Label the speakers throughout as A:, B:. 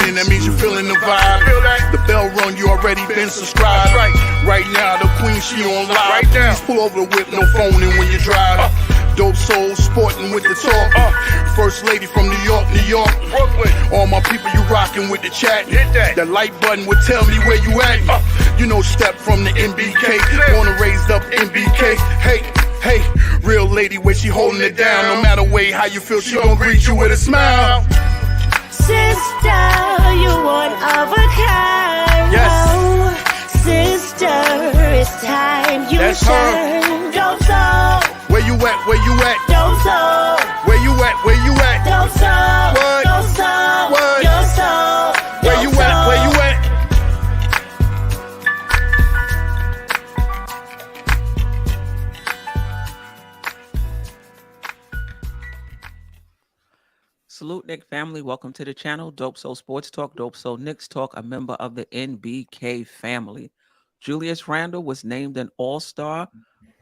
A: in, that means you're feeling the vibe. The bell rung, you already been subscribed. Right now, the queen, she on live. Please pull over the whip, no phoning when you drive. Dope soul, sporting with the talk. First lady from New York, Brooklyn. All my people, you rocking with the chat. Hit that. That like button would tell me where you at. You know, step from the MBK. Born and raised up MBK. Hey, real lady, where she holding it down. No matter way how you feel, she gon' greet you with a smile.
B: Sister, you one of a kind.
A: Yes.
B: Oh, sister, it's time you
A: That's
B: shine. Don't so.
A: Where you at? Where you at?
B: Don't so.
A: Where you at? Where you at?
B: Don't so.
A: What?
B: Don't so.
A: What?
B: Don't so.
A: Where you at? Where you at?
C: Salute, Knick family. Welcome to the channel. Dope Soul Sports Talk, Dope Soul Knicks Talk, a member of the NBK family. Julius Randle was named an All-Star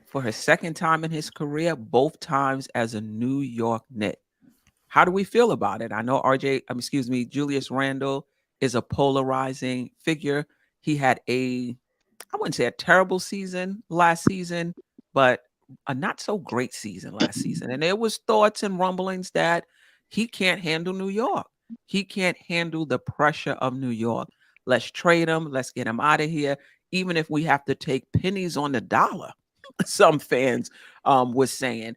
C: for his second time in his career, both times as a New York Knick. How do we feel about it? I know Julius Randle is a polarizing figure. He had I wouldn't say a terrible season last season, but a not so great season last season. And there was thoughts and rumblings that he can't handle New York. He can't handle the pressure of New York. Let's trade him. Let's get him out of here. Even if we have to take pennies on the dollar, some fans were saying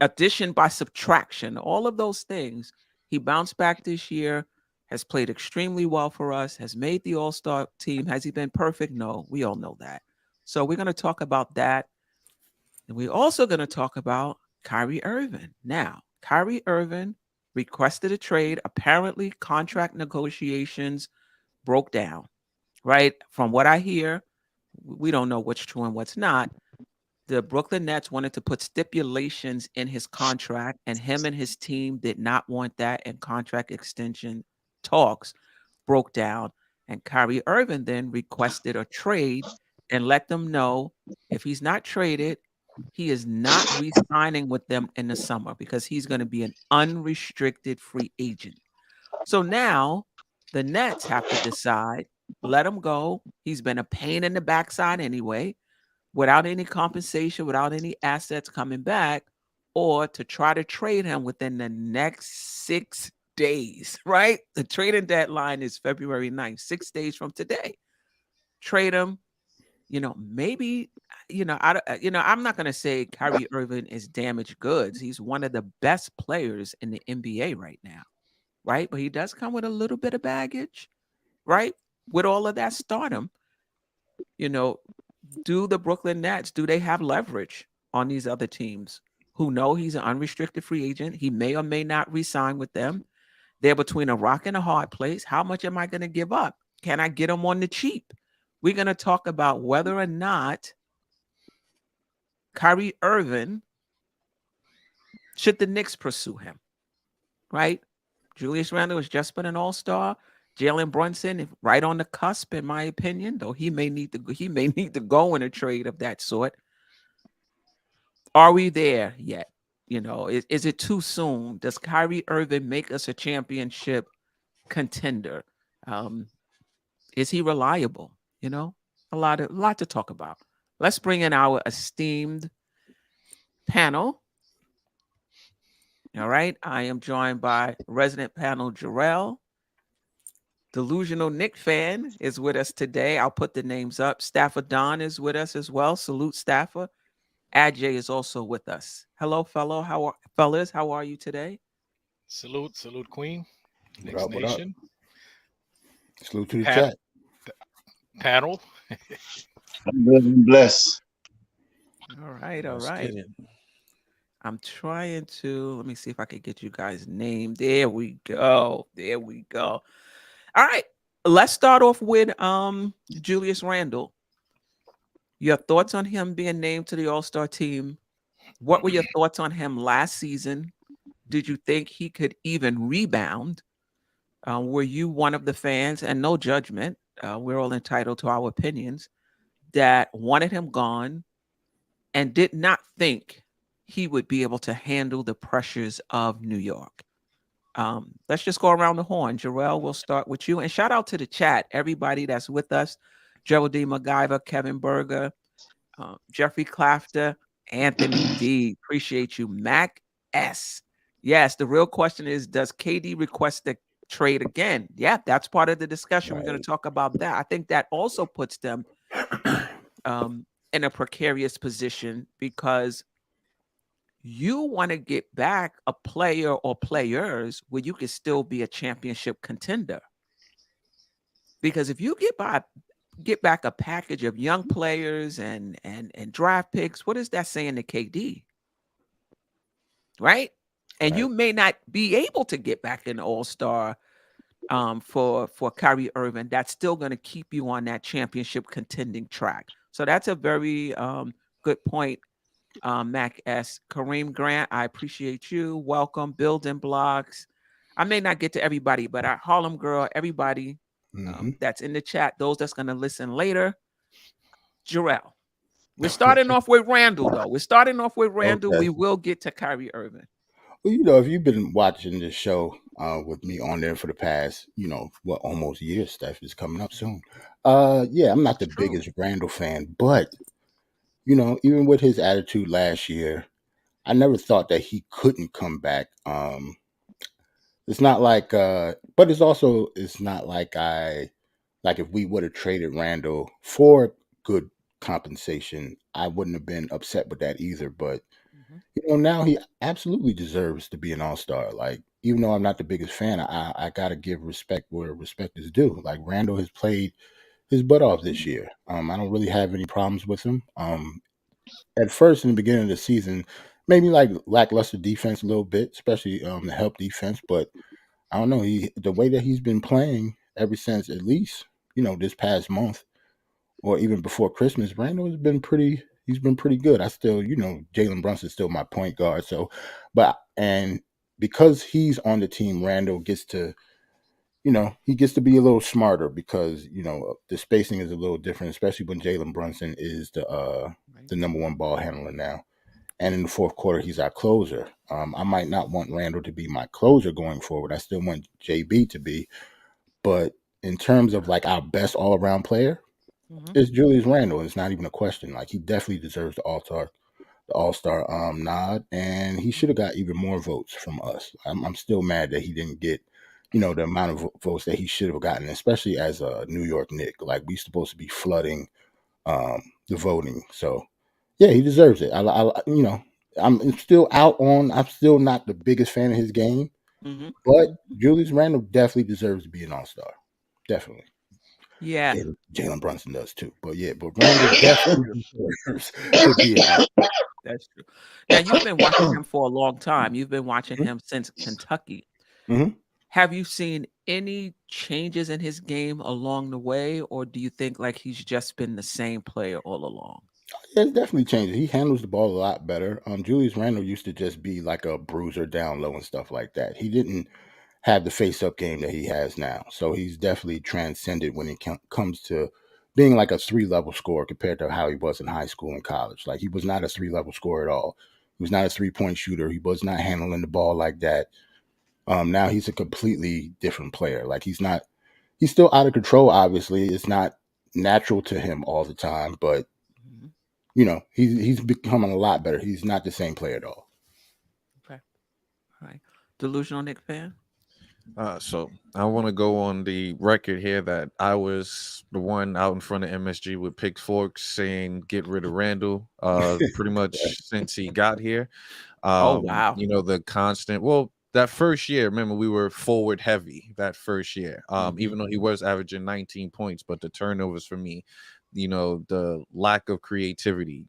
C: addition by subtraction, all of those things. He bounced back this year, has played extremely well for us, has made the All-Star team. Has he been perfect? No, we all know that. So we're going to talk about that. And we're also going to talk about Kyrie Irving. Now, Kyrie Irving requested a trade. Apparently, contract negotiations broke down, right? From what I hear, we don't know what's true and what's not. The Brooklyn Nets wanted to put stipulations in his contract, and him and his team did not want that, and contract extension talks broke down. And Kyrie Irving then requested a trade and let them know if he's not traded, he is not re-signing with them in the summer because he's going to be an unrestricted free agent. So now the Nets have to decide, let him go. He's been a pain in the backside anyway, without any compensation, without any assets coming back, or to try to trade him within the next 6 days, right? The trading deadline is February 9th, 6 days from today. Trade him. Maybe, I'm not going to say Kyrie Irving is damaged goods. He's one of the best players in the NBA right now, right? But he does come with a little bit of baggage, right? With all of that stardom, do the Brooklyn Nets, do they have leverage on these other teams who know he's an unrestricted free agent? He may or may not re-sign with them. They're between a rock and a hard place. How much am I going to give up? Can I get him on the cheap? We're going to talk about whether or not Kyrie Irving, should the Knicks pursue him, right? Julius Randle has just been an All-Star. Jalen Brunson, right on the cusp, in my opinion, though he may need to go in a trade of that sort. Are we there yet? Is it too soon? Does Kyrie Irving make us a championship contender? Is he reliable? A lot to talk about. Let's bring in our esteemed panel. All right. I am joined by resident panel Jarrell. Delusional Knick fan is with us today. I'll put the names up. Staffer Don is with us as well. Salute, Staffer. Ajay is also with us. Hello, fellas. How are you today?
D: Salute, Queen.
E: Knicks Nation.
F: Salute to the chat.
D: Panel.
E: I'm good and blessed.
C: All right. I'm trying to, let me see if I can get you guys named. There we go. All right. Let's start off with Julius Randle. Your thoughts on him being named to the All-Star team? What were your thoughts on him last season? Did you think he could even rebound? Were you one of the fans, and no judgment, we're all entitled to our opinions, that wanted him gone and did not think he would be able to handle the pressures of New York? Let's just go around the horn. Jarrell, we'll start with you. And shout out to the chat, everybody that's with us. Geraldine MacGyver, Kevin Berger, Jeffrey Clafter, Anthony D. Appreciate you. Mac S. Yes, the real question is, does KD request the trade again? Yeah, that's part of the discussion. We're going to talk about that. I think that also puts them in a precarious position because you want to get back a player or players where you can still be a championship contender. Because if you get back a package of young players and draft picks, what is that saying to KD? Right? And you may not be able to get back an all-star for Kyrie Irving. That's still going to keep you on that championship contending track. So that's a very good point. Mac S. Kareem Grant, I appreciate you. Welcome. Building blocks. I may not get to everybody, but Harlem Girl, everybody that's in the chat, those that's going to listen later. Jarrell. We're starting off with Randle, though. We're starting off with Randle.
F: Okay.
C: We will get to Kyrie Irving.
F: Well, if you've been watching this show with me on there for the past, almost year, Steph is coming up soon. I'm not the biggest Randle fan, but even with his attitude last year, I never thought that he couldn't come back. It's not like, but it's not like if we would have traded Randle for good compensation, I wouldn't have been upset with that either. But now he absolutely deserves to be an all-star. Like, even though I'm not the biggest fan, I gotta give respect where respect is due. Like, Randle has played his butt off this year. I don't really have any problems with him. At first, in the beginning of the season, maybe like lackluster defense a little bit, especially the help defense. But I don't know. The way that he's been playing ever since, at least this past month, or even before Christmas, Randle has been pretty. He's been pretty good. I still, Jalen Brunson is still my point guard. So, and because he's on the team, Randle gets to, he gets to be a little smarter because the spacing is a little different, especially when Jalen Brunson is the number one ball handler now. And in the fourth quarter, he's our closer. I might not want Randle to be my closer going forward. I still want JB to be. But in terms of like our best all-around player, it's Julius Randle. It's not even a question. Like, he definitely deserves the all-star nod, and he should have got even more votes from us. I'm still mad that he didn't get, the amount of votes that he should have gotten, especially as a New York Knick. Like, we're supposed to be flooding the voting. So, yeah, he deserves it. I'm still I'm still not the biggest fan of his game, but Julius Randle definitely deserves to be an all-star. Definitely.
C: Yeah.
F: Jalen Brunson does too. But Randle definitely deserves to be an all-star.
C: That's true. Now, you've been watching him for a long time. You've been watching him since Kentucky. Have you seen any changes in his game along the way, or do you think like he's just been the same player all along?
F: Yeah, it's definitely changed. He handles the ball a lot better. Julius Randle used to just be like a bruiser down low and stuff like that. He didn't have the face-up game that he has now. So he's definitely transcended when it comes to being like a three-level scorer compared to how he was in high school and college. Like, he was not a three-level scorer at all. He was not a three-point shooter. He was not handling the ball like that. Now he's a completely different player. Like, he's still out of control, obviously. It's not natural to him all the time, but he's becoming a lot better. He's not the same player at all.
C: Okay. All right. Delusional Knick fan?
G: So I want to go on the record here that I was the one out in front of MSG with pitchforks saying get rid of Randle pretty much since he got here.
C: Oh, wow.
G: The constant, that first year, remember, we were forward heavy that first year, even though he was averaging 19 points, but the turnovers for me, the lack of creativity,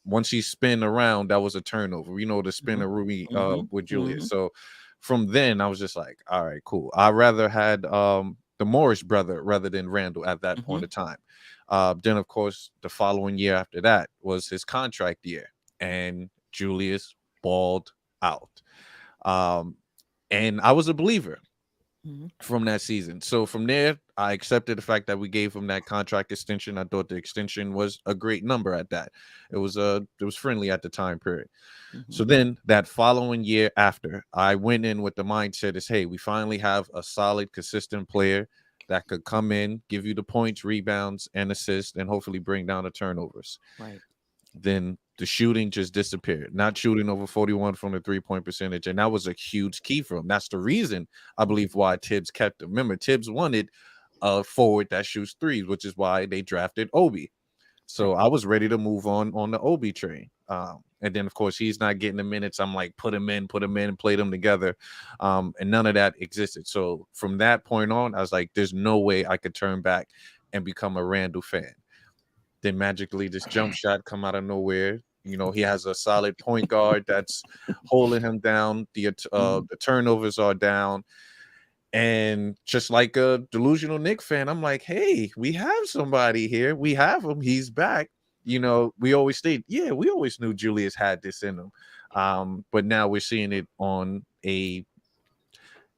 G: once he spin around, that was a turnover, the spin of Ruby with Julius. So from then I was just like, all right, cool. I rather had the Morris brother rather than Randle at that point of time. Then of course the following year after that was his contract year, and Julius balled out. And I was a believer. from that season. So from there, I accepted the fact that we gave him that contract extension. I thought the extension was a great number at that. It was friendly at the time period. So then that following year after, I went in with the mindset is, hey, we finally have a solid, consistent player that could come in, give you the points, rebounds, and assists, and hopefully bring down the turnovers.
C: Right.
G: Then the shooting just disappeared. Not shooting over 41 from the 3-point percentage, and that was a huge key for him. That's the reason I believe why Tibbs kept him. Remember, Tibbs wanted a forward that shoots threes, which is why they drafted Obi. So I was ready to move on the Obi train. And then, of course, he's not getting the minutes. I'm like, put him in, play them together. And none of that existed. So from that point on, I was like, there's no way I could turn back and become a Randle fan. Then magically this jump shot come out of nowhere. You know, he has a solid point guard that's holding him down. The turnovers are down. And just like a delusional Knicks fan, I'm like, hey, we have somebody here. We have him. He's back. You know, we always knew Julius had this in him. But now we're seeing it on a,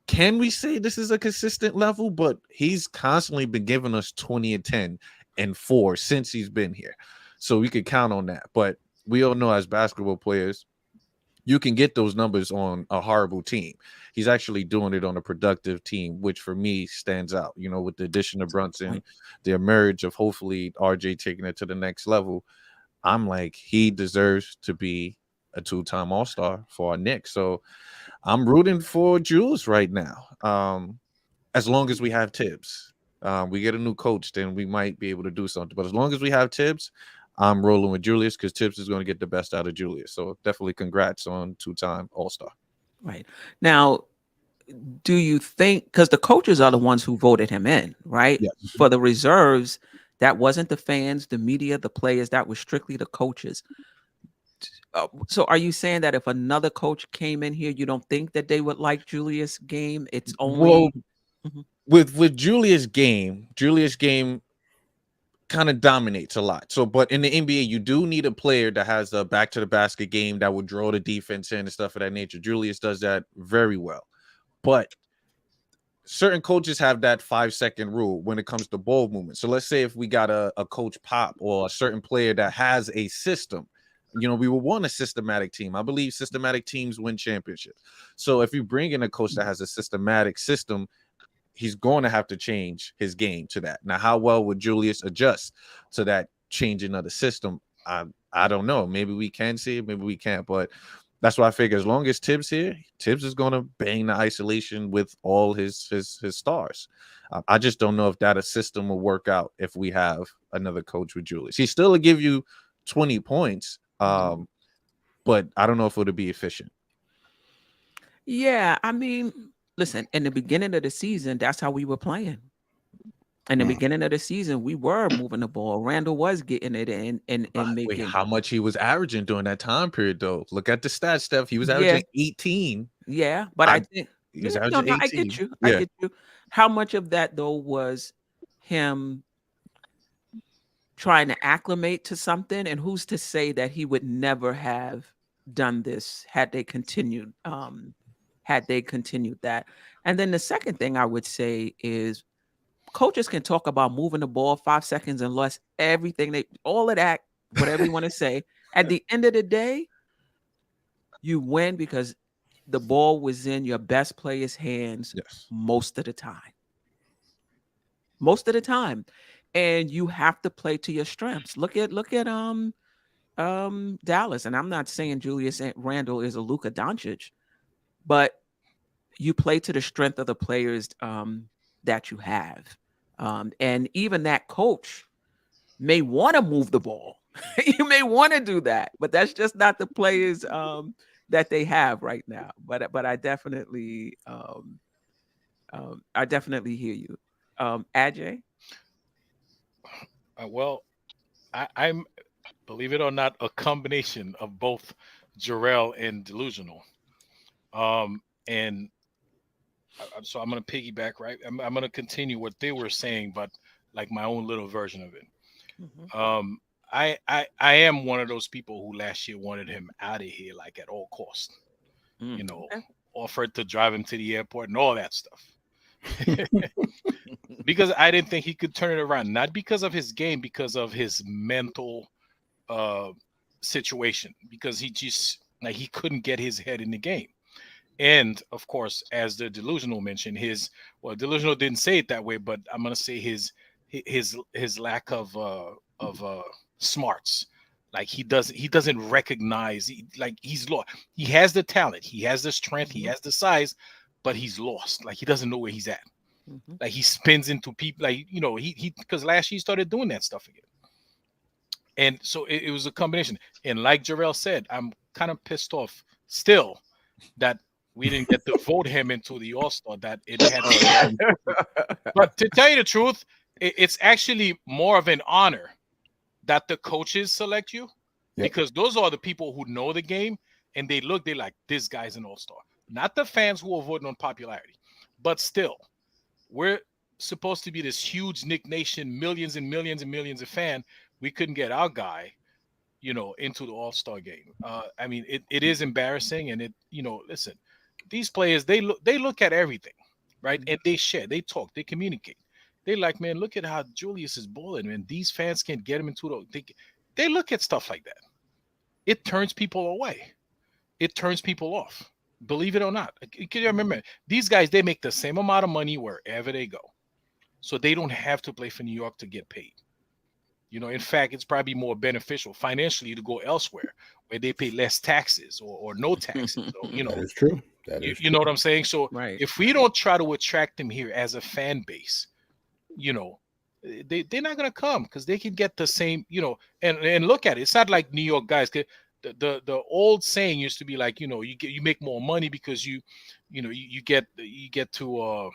G: can we say this is a consistent level? But he's constantly been giving us 20 and 10 and 4 since he's been here. So we could count on that. But we all know as basketball players, you can get those numbers on a horrible team. He's actually doing it on a productive team, which for me stands out. You know, with the addition of Brunson, the emerge of hopefully RJ taking it to the next level. I'm like, he deserves to be a 2-time All-Star for our Knicks. So I'm rooting for Jules right now. As long as we have Tibbs. We get a new coach, then we might be able to do something. But as long as we have Tibbs, I'm rolling with Julius because Tibbs is going to get the best out of Julius. So definitely congrats on 2-time All-Star.
C: Right. Now, do you think, because the coaches are the ones who voted him in, right?
F: Yes.
C: For the reserves, that wasn't the fans, the media, the players, that was strictly the coaches. So are you saying that if another coach came in here, you don't think that they would like Julius' game? It's only
G: with Julius' game kind of dominates a lot. So, but in the NBA, you do need a player that has a back to the basket game that would draw the defense in and stuff of that nature. Julius does that very well. But certain coaches have that 5-second rule when it comes to ball movement. So let's say if we got a coach Pop or a certain player that has a system, you know, we will want a systematic team. I believe systematic teams win championships. So if you bring in a coach that has a systematic system, he's going to have to change his game to that. Now, how well would Julius adjust to that changing of the system? I don't know. Maybe we can see it, maybe we can't. But that's why I figure as long as Tibbs here, Tibbs is going to bang the isolation with all his stars. I just don't know if that system will work out if we have another coach with Julius. He still will give you 20 points, but I don't know if it'll be efficient.
C: Yeah, I mean, listen, in the beginning of the season, that's how we were playing. In the beginning of the season, we were moving the ball. Randle was getting it in and making.
G: Wait, how much he was averaging during that time period, though? Look at the stats, Steph. He was averaging 18.
C: Yeah, but I think
G: he was averaging 18.
C: I get you. I get you. How much of that though was him trying to acclimate to something, and who's to say that he would never have done this had they continued? Had they continued that? And then the second thing I would say is coaches can talk about moving the ball 5 seconds and less, everything, all of that, whatever you want to say. At the end of the day, you win because the ball was in your best player's hands most of the time. Most of the time. And you have to play to your strengths. Look at Dallas. And I'm not saying Julius Randle is a Luka Doncic, but you play to the strength of the players that you have. And even that coach may want to move the ball. You may want to do that, but that's just not the players that they have right now. But I definitely hear you. Ajay?
D: Well, I'm, believe it or not, a combination of both Jarrell and delusional. And so I'm going to piggyback, right? I'm going to continue what they were saying, but like my own little version of it. I am one of those people who last year wanted him out of here, like at all costs, you know, offered to drive him to the airport and all that stuff. because I didn't think he could turn it around. Not because of his game, because of his mental uh, situation. Because he just like he couldn't get his head in the game. And of course, as the delusional mentioned, delusional didn't say it that way, but I'm gonna say his lack of smarts. Like he doesn't recognize like he's lost. He has the talent, he has the strength, he has the size, but he's lost. Like he doesn't know where he's at.
C: Mhm.
D: Like he spins into people. Like he because last year he started doing that stuff again, and so it was a combination. And like Jarrell said, I'm kind of pissed off still that we didn't get to vote him into the All Star. That it had. But to tell you the truth, it's actually more of an honor that the coaches select you,
F: Yep.
D: because those are the people who know the game and they're like, this guy's an all-star. Not the fans who are voting on popularity, but still, we're supposed to be this huge Knick Nation, millions and millions and millions of fan. We couldn't get our guy, into the all-star game. I mean, it is embarrassing, and listen, these players they look at everything, right? And they share, they talk, they communicate. They like, man, look at how Julius is balling, man. These fans can't get him into they look at stuff like that. It turns people away. It turns people off. Believe it or not. Can you remember these guys? They make the same amount of money wherever they go, so they don't have to play for New York to get paid. In fact, it's probably more beneficial financially to go elsewhere where they pay less taxes or no taxes.
F: That is true.
D: You know what I'm saying? So
C: Right.
D: if we don't try to attract them here as a fan base, they're not gonna come because they can get the same, and look at it. It's not like New York guys. The old saying used to be like, you make more money because you get to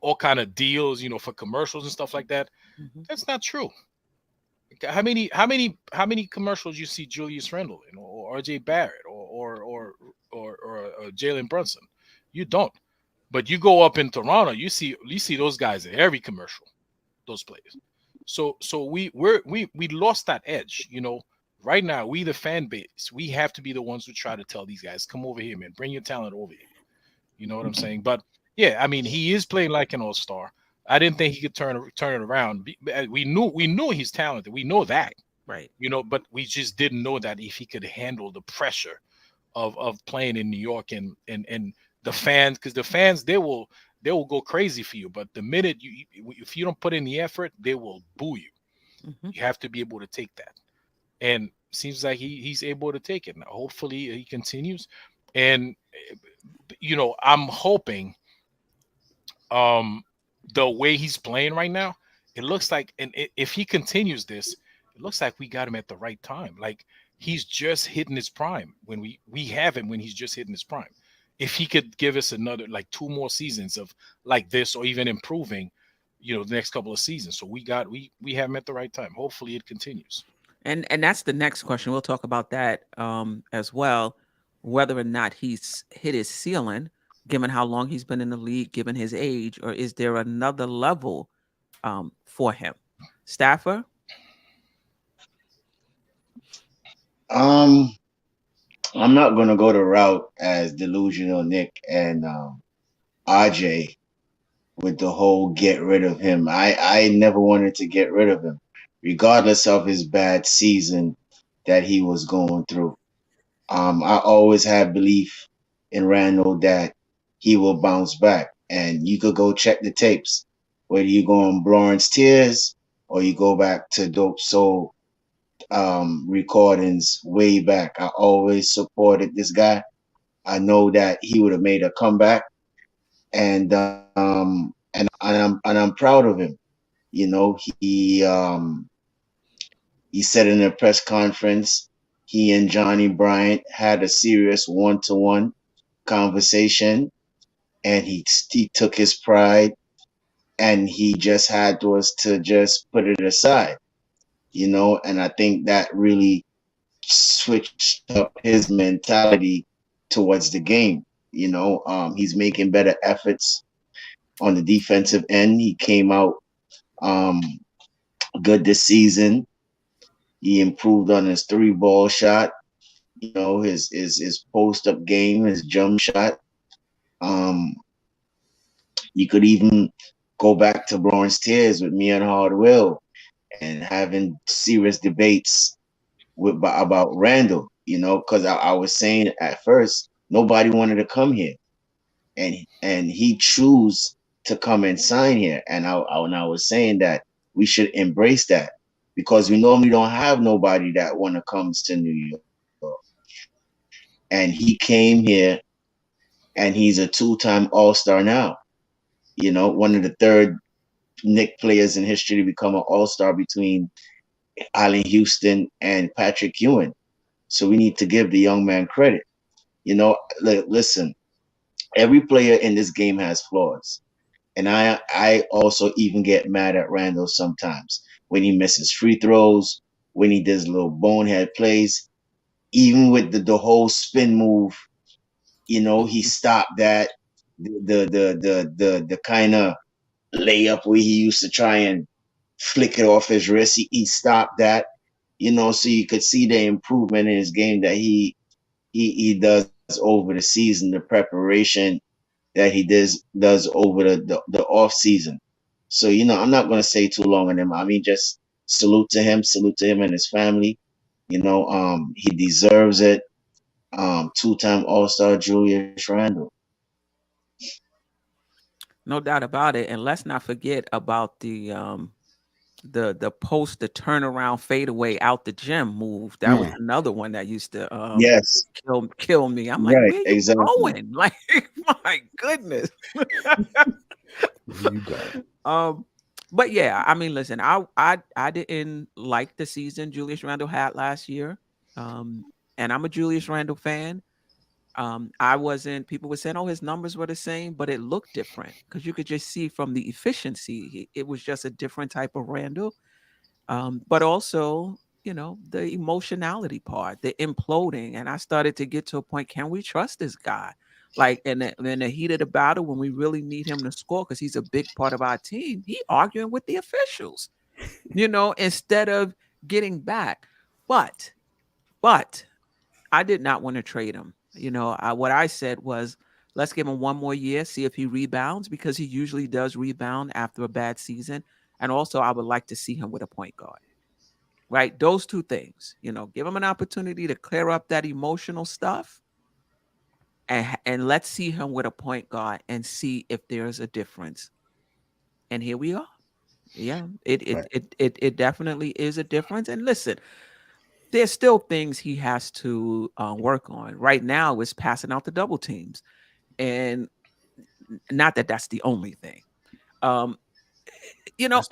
D: all kind of deals, for commercials and stuff like that.
C: Mhm.
D: That's not true. How many commercials you see Julius Randle in, or RJ Barrett, or Jalen Brunson? You don't. But you go up in Toronto, you see those guys in every commercial, those players. So we lost that edge. Right now, we the fan base, we have to be the ones who try to tell these guys, come over here, man, bring your talent over here. You know what I'm saying? But yeah, I mean, he is playing like an all-star. I didn't think he could turn it around. We knew he's talented. We know that,
C: Right.
D: but we just didn't know that if he could handle the pressure of playing in New York and the fans, because the fans they will go crazy for you. But the minute if you don't put in the effort, they will boo you.
C: Mhm.
D: You have to be able to take that, and seems like he's able to take it now. Hopefully he continues, and I'm hoping the way he's playing right now, it looks like, and if he continues this, it looks like we got him at the right time. Like he's just hitting his prime when we have him when he's just hitting his prime. If he could give us another like 2 more seasons of like this, or even improving, the next couple of seasons. So we have him at the right time. Hopefully it continues.
C: And that's the next question. We'll talk about that as well, whether or not he's hit his ceiling, given how long he's been in the league, given his age, or is there another level for him? Staffer?
E: Um, I'm not gonna go the route as delusional Nick and RJ with the whole get rid of him. I never wanted to get rid of him, regardless of his bad season that he was going through. I always had belief in Randall that he will bounce back, and you could go check the tapes. Whether you go on Lawrence Tears or you go back to Dope Soul recordings way back, I always supported this guy. I know that he would have made a comeback, and I'm proud of him. You know, he said in a press conference he and Johnny Bryant had a serious one-to-one conversation, and he took his pride and he just had was to just put it aside, and I think that really switched up his mentality towards the game. He's making better efforts on the defensive end. He came out um, good this season. He improved on his three ball shot, his post up game, his jump shot. Um, You could even go back to Lawrence Tears with me and Hardwell and having serious debates about Randall, because I was saying at first nobody wanted to come here, and he chose to come and sign here, and when I was saying that we should embrace that because we normally don't have nobody that want to come to New York, and he came here, and he's a two-time All-Star now. One of the third Knick players in history to become an All-Star between Allen Houston and Patrick Ewing. So we need to give the young man credit. Listen, every player in this game has flaws. And I also even get mad at Randall sometimes when he misses free throws, when he does little bonehead plays, even with the whole spin move, he stopped that. The kind of layup where he used to try and flick it off his wrist, he stopped that. So you could see the improvement in his game that he does over the season, the preparation that he does over the off season. So I'm not going to say too long on him. I mean, just salute to him and his family. He deserves it. Two-time All-Star Julius Randle.
C: No doubt about it. And let's not forget about the turnaround fadeaway out the gym move. That was another one that used to
E: Yes,
C: kill me. I'm like,
E: right,
C: where you
E: exactly.
C: going? Like, my goodness.
F: You go.
C: But yeah, I mean, listen, I didn't like the season Julius Randle had last year. And I'm a Julius Randle fan. I wasn't, people were saying, oh, his numbers were the same, but it looked different because you could just see from the efficiency, it was just a different type of Randle. But also, the emotionality part, the imploding. And I started to get to a point, can we trust this guy? Like in the heat of the battle, when we really need him to score, because he's a big part of our team, he arguing with the officials, instead of getting back. But I did not want to trade him. What I said was, let's give him one more year, see if he rebounds, because he usually does rebound after a bad season. And also, I would like to see him with a point guard. Right? Those two things, give him an opportunity to clear up that emotional stuff. And let's see him with a point guard and see if there's a difference. And here we are. Yeah, it definitely is a difference. And listen, there's still things he has to work on. Right now, is passing out the double teams, and not that that's the only thing. And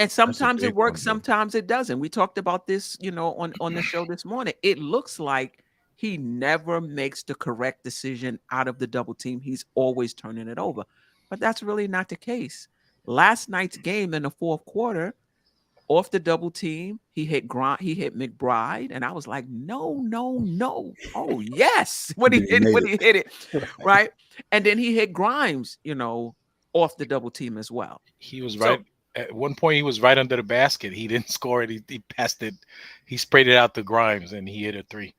C: sometimes it works, sometimes it doesn't. We talked about this, on the show this morning. It looks like he never makes the correct decision out of the double team. He's always turning it over, but that's really not the case. Last night's game in the fourth quarter, off the double team, he hit McBride, and I was like, no. Oh yes, when he hit it, right? And then he hit Grimes, off the double team as well.
D: He was right. At one point, he was right under the basket. He didn't score it. He passed it. He sprayed it out to Grimes, and he hit a three.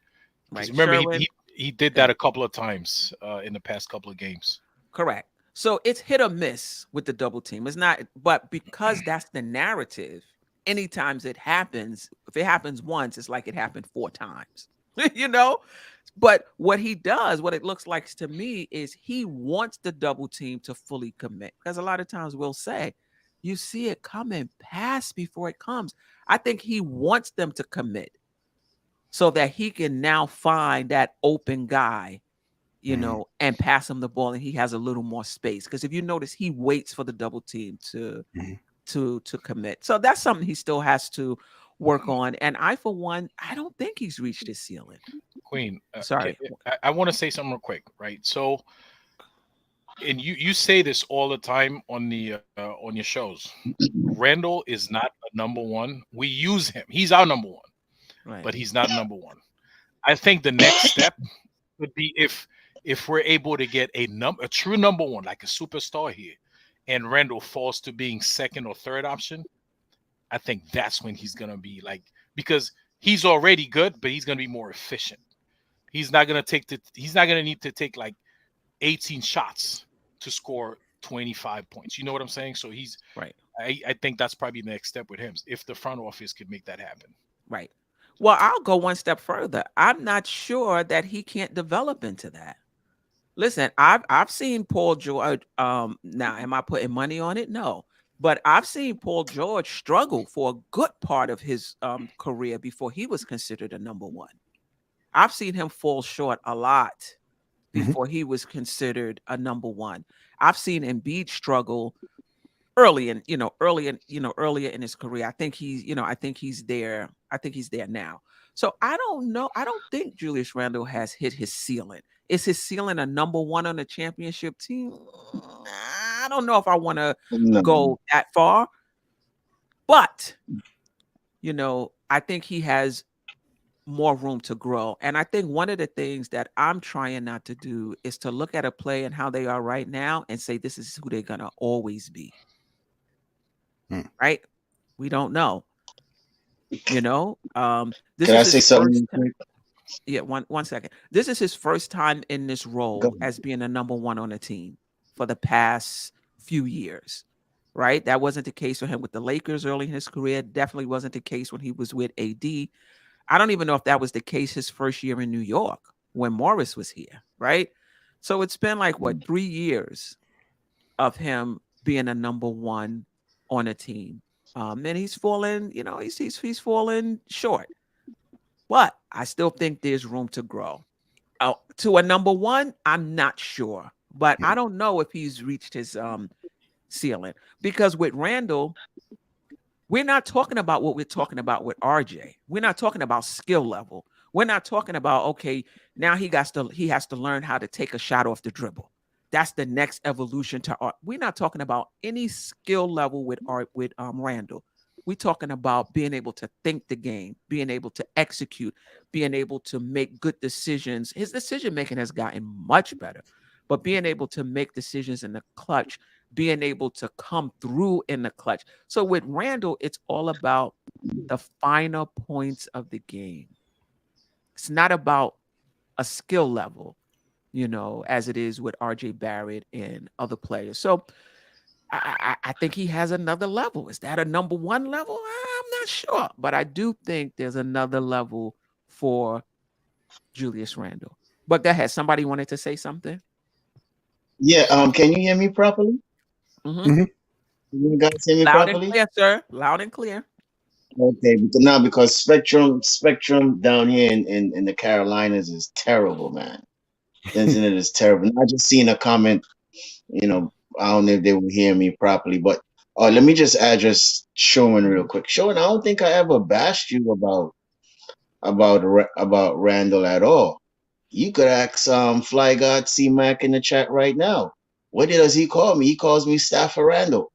D: Right. Remember, he did that a couple of times in the past couple of games.
C: Correct. So it's hit or miss with the double team. It's not, but because that's the narrative, anytime it happens, if it happens once, it's like it happened 4 times, But what he does, what it looks like to me, is he wants the double team to fully commit. Because a lot of times we'll say, you see it coming, pass before it comes. I think he wants them to commit so that he can now find that open guy, and pass him the ball, and he has a little more space. Because if you notice, he waits for the double team to commit. So that's something he still has to work on. And I, for one, I don't think he's reached his ceiling.
D: Queen,
C: sorry,
D: I want to say something real quick, right? So, and you say this all the time on the on your shows. Randle is not a number one. We use him; he's our number one, right? But he's not number one. I think the next step would be if we're able to get a true number one, like a superstar here, and Randle falls to being second or third option. I think that's when he's gonna be like, because he's already good, but he's gonna be more efficient. He's not gonna need to take like 18 shots to score 25 points. You know what I'm saying? So
C: Right.
D: I think that's probably the next step with him if the front office could make that happen.
C: Right. Well, I'll go one step further. I'm not sure that he can't develop into that. Listen, I've seen Paul George. Now, am I putting money on it? No, but I've seen Paul George struggle for a good part of his career before he was considered a number one. I've seen him fall short a lot before he was considered a number one. I've seen Embiid struggle earlier in his career. I think he's there. I think he's there now. So I don't know. I don't think Julius Randle has hit his ceiling. Is his ceiling a number one on a championship team? I don't know if I want to
E: No.
C: go that far, but I think he has more room to grow. And I think one of the things that I'm trying not to do is to look at a play and how they are right now and say this is who they're gonna always be. Right? We don't know. This
E: Can
C: is
E: I
C: his
E: say something
C: first
E: real quick?
C: Yeah, one second. This is his first time in this
E: Go
C: role
E: ahead.
C: as being a number one on a team for the past few years, right? That wasn't the case for him with the Lakers early in his career. Definitely wasn't the case when he was with AD. I don't even know if that was the case his first year in New York when Morris was here, right? So it's been like 3 years of him being a number one on a team. And he's fallen, he's fallen short. But I still think there's room to grow. To a number one, I'm not sure. But I don't know if he's reached his ceiling. Because with Randle, we're not talking about what we're talking about with RJ. We're not talking about skill level. We're not talking about, okay, now he has to learn how to take a shot off the dribble. That's the next evolution to art. We're not talking about any skill level with Randle. We're talking about being able to think the game, being able to execute, being able to make good decisions. His decision making has gotten much better, but being able to make decisions in the clutch, being able to come through in the clutch. So with Randle, it's all about the finer points of the game. It's not about a skill level, as it is with RJ Barrett and other players. So I think he has another level. Is that a number one level? I'm not sure, but I do think there's another level for Julius Randle. But go ahead. Somebody wanted to say something.
E: Yeah. Can you hear me properly?
C: Mm-hmm.
E: You guys hear me
C: Loud and
E: properly?
C: clear, sir. Loud and clear.
E: Okay. Because Spectrum down here in the Carolinas is terrible, man. The internet is terrible. And I just seen a comment. I don't know if they will hear me properly, but let me just address Sherwin real quick. Sherwin, I don't think I ever bashed you about Randall at all. You could ask Fly God C Mac in the chat right now. What does he call me? He calls me Stafford Randall.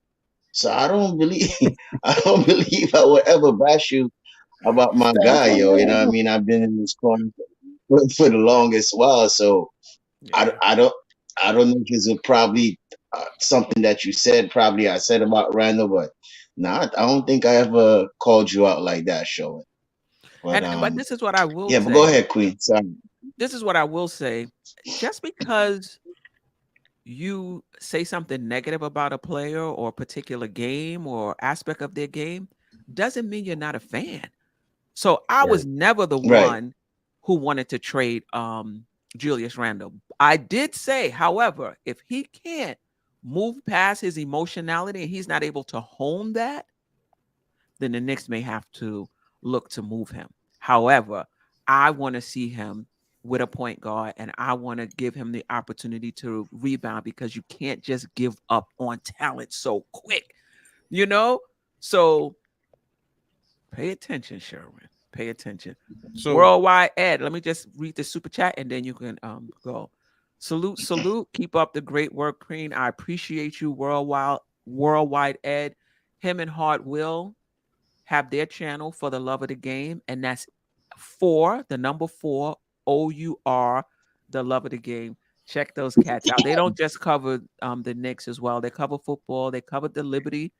E: So I don't believe I would ever bash you about my guy,
F: Stafford
E: yo. You know what I
F: Randle.
E: mean? I've been in this corner for the longest while, so
C: Yeah.
E: I don't know if it's probably something that you said. Probably I said about Randall, but I don't think I ever called you out like that, Sherwin. But
C: But this is what I will
E: yeah. But go
C: say.
E: ahead, Queen. Sorry.
C: This is what I will say. Just because you say something negative about a player or a particular game or aspect of their game doesn't mean you're not a fan. So I was never the
E: Right.
C: one who wanted to trade Julius Randle. I did say, however, if he can't move past his emotionality and he's not able to hone that, then the Knicks may have to look to move him. However, I want to see him with a point guard, and I want to give him the opportunity to rebound because you can't just give up on talent so quick, So pay attention, Sherwin. Pay attention.
G: So
C: Worldwide Ed, let me just read the super chat and then you can go. Salute. Keep up the great work, Crean. I appreciate you, Worldwide Ed. Him and Hard Will have their channel for the love of the game, and that's the number 4 OUR, the love of the game. Check those cats out. They don't just cover the Knicks as well. They cover football. They cover the Liberty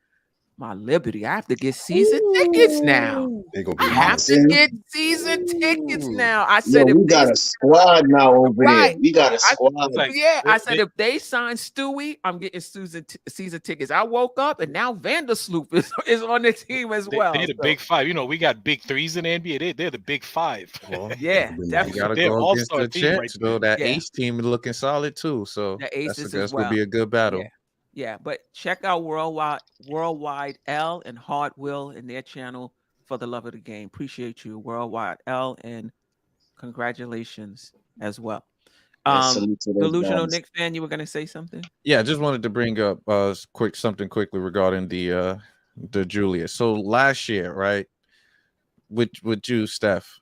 C: my liberty. I have to get season tickets now.
F: They gonna
C: I
F: be
C: have
F: nice.
C: to get season tickets
G: Ooh.
C: now. I
E: Yo,
C: said if
E: we
C: they
E: got a squad now over there.
C: right,
E: We got a
C: I
E: squad.
D: It's like
C: yeah, I
D: they,
C: said
D: they,
C: if they sign Stewie, I'm getting season tickets. I woke up and now Vandersloot is on the team as well.
D: they're the
C: So
D: big five. You know, we got big threes in the NBA. They're the big five.
G: Well,
C: yeah,
F: That'd be
G: you
F: nice.
C: definitely.
G: gotta
D: They're
G: go against
D: all-star
G: the
D: team right
G: Jets,
D: there.
G: though. That
C: Yeah.
G: Ace team is looking solid too. So
C: The Aces
G: that's
C: as
G: gonna be
C: well.
G: a good battle.
C: Yeah, but check out Worldwide L and Hard Will in their channel for the love of the game. Appreciate you, Worldwide L, and congratulations as well.
E: Yeah, salute to those
C: Delusional
E: guys.
C: Nick fan, you were gonna say something?
G: Yeah, I just wanted to bring up something quickly regarding the Julius. So last year, right, with you, Steph,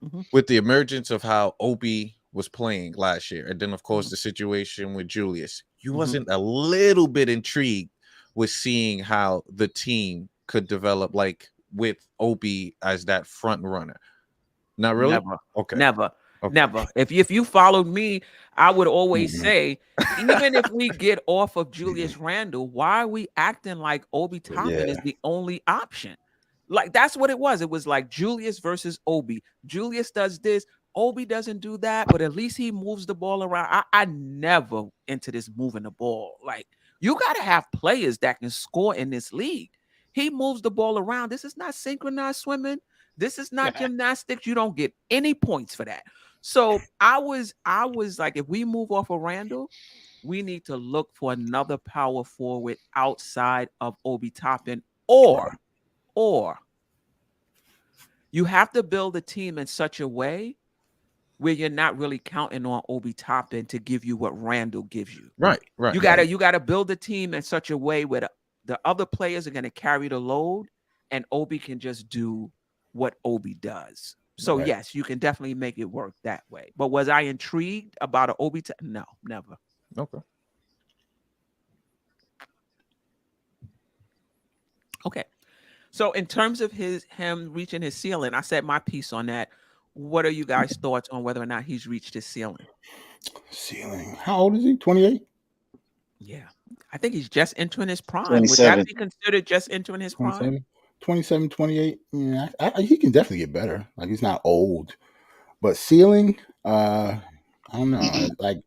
C: Mhm.
G: with the emergence of how Obi was playing last year, and then of course
C: Mhm.
G: the situation with Julius, you
C: Mhm.
G: wasn't a little bit intrigued with seeing how the team could develop, like with Obi as that front runner. Not really.
C: Never,
G: Okay.
C: never,
G: Okay.
C: never. If you followed me, I would always
F: Mhm.
C: say, even if we get off of Julius Randle, why are we acting like Obi Toppin
F: Yeah.
C: is the only option? Like that's what it was. It was like Julius versus Obi. Julius does this, Obi doesn't do that, but at least he moves the ball around. I never into this moving the ball. Like you got to have players that can score in this league. He moves the ball around. This is not synchronized swimming. This is not gymnastics. You don't get any points for that. So I was like, if we move off of Randall, we need to look for another power forward outside of Obi Toppin, or you have to build a team in such a way where you're not really counting on Obi Toppin to give you what Randall gives you.
G: Right. Right.
C: You gotta build a team in such a way where the other players are gonna carry the load, and Obi can just do what Obi does. So
F: Right.
C: yes, you can definitely make it work that way. But was I intrigued about an Obi? No, never.
G: Okay.
C: Okay. So in terms of him reaching his ceiling, I said my piece on that. What are you guys' thoughts on whether or not he's reached his ceiling?
F: Ceiling. How old is he? 28?
C: Yeah, I think he's just entering his prime. Would that
E: 27.
C: be considered just entering his prime?
F: 27? 27, 28. Yeah, he can definitely get better. Like he's not old. But ceiling, I don't know. Like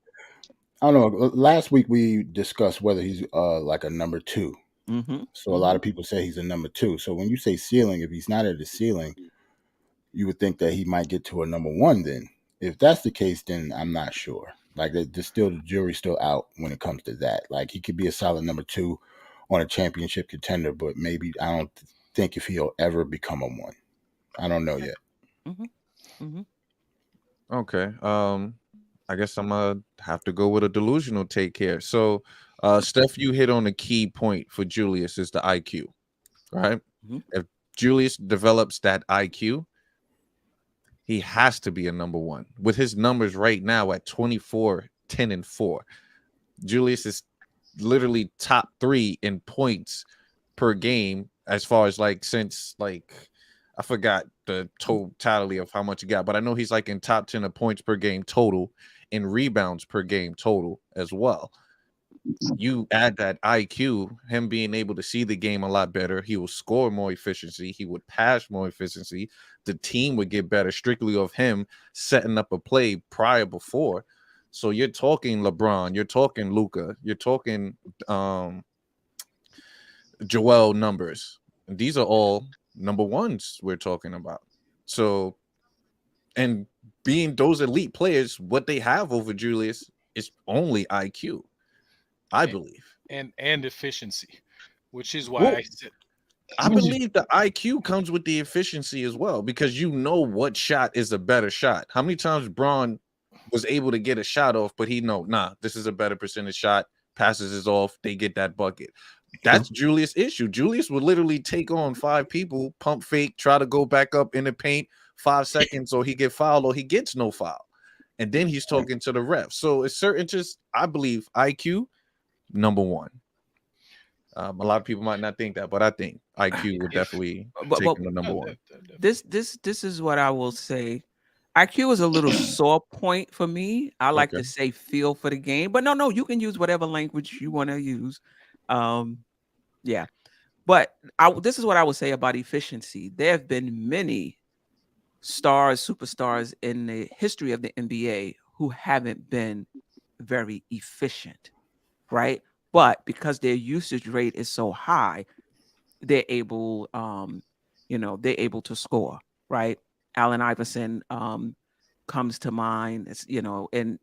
F: I don't know. Last week we discussed whether he's like a number two.
C: Mm-hmm.
F: So a lot of people say he's a number two. So when you say ceiling, if he's not at the ceiling, you would think that he might get to a number one. Then, if that's the case, then I'm not sure. Like there's still the jury's still out when it comes to that. Like he could be a solid number two on a championship contender, but maybe I don't think if he'll ever become a one. I don't know yet.
C: Mm-hmm. Mm-hmm.
G: Okay. I guess I'm gonna have to go with a delusional take here. So, Steph, you hit on a key point for Julius is the IQ, right?
C: Mhm.
G: If Julius develops that IQ, he has to be a number one. With his numbers right now at 24, 10, and 4, Julius is literally top 3 in points per game as far as like since like I forgot the totality of how much he got, but I know he's like in top 10 of points per game total, in rebounds per game total as well. You add that IQ, him being able to see the game a lot better, he will score more efficiency, he would pass more efficiency, the team would get better strictly of him setting up a play prior before. So you're talking LeBron, you're talking Luka, you're talking Joel numbers. These are all number ones we're talking about. So, and being those elite players, what they have over Julius is only IQ, I believe.
D: and efficiency, which is why
G: Well,
D: I said
G: I believe the IQ comes with the efficiency as well, because you know what shot is a better shot. How many times Braun was able to get a shot off, but he this is a better percentage shot, passes is off, they get that bucket. That's Julius' issue. Julius would literally take on 5 people, pump fake, try to go back up in the paint 5 seconds, or he get fouled or he gets no foul. And then he's talking to the ref. So it's certain, just I believe IQ, number one. A lot of people might not think that, but I think IQ would definitely
C: But-
G: take
C: but-
G: him to number one.
C: This is what I will say. IQ is a little sore point for me. I like
G: Okay.
C: to say feel for the game, but no, you can use whatever language you want to use. Yeah. But this is what I would say about efficiency. There have been many superstars in the history of the NBA who haven't been very efficient, right? But because their usage rate is so high, they're able, they're able to score, right? Allen Iverson comes to mind. It's, and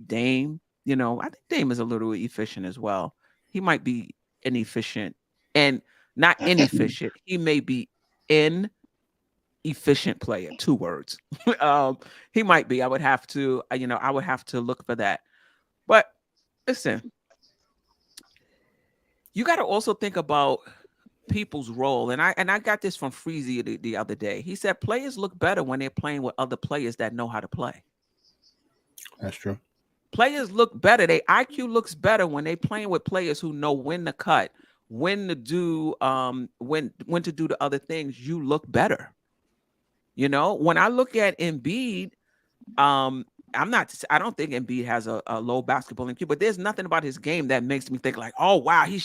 C: Dame, I think Dame is a little efficient as well. He might be inefficient and not inefficient. He may be efficient player. 2 words. He might be. I would have to, I would have to look for that. But listen, you got to also think about people's role. And I got this from Freezy the other day. He said players look better when they're playing with other players that know how to play.
F: That's true.
C: Players look better. Their IQ looks better when they're playing with players who know when to cut, when to do when to do the other things. You look better. When I look at Embiid, I don't think Embiid has a low basketball IQ, but there's nothing about his game that makes me think like, oh wow, he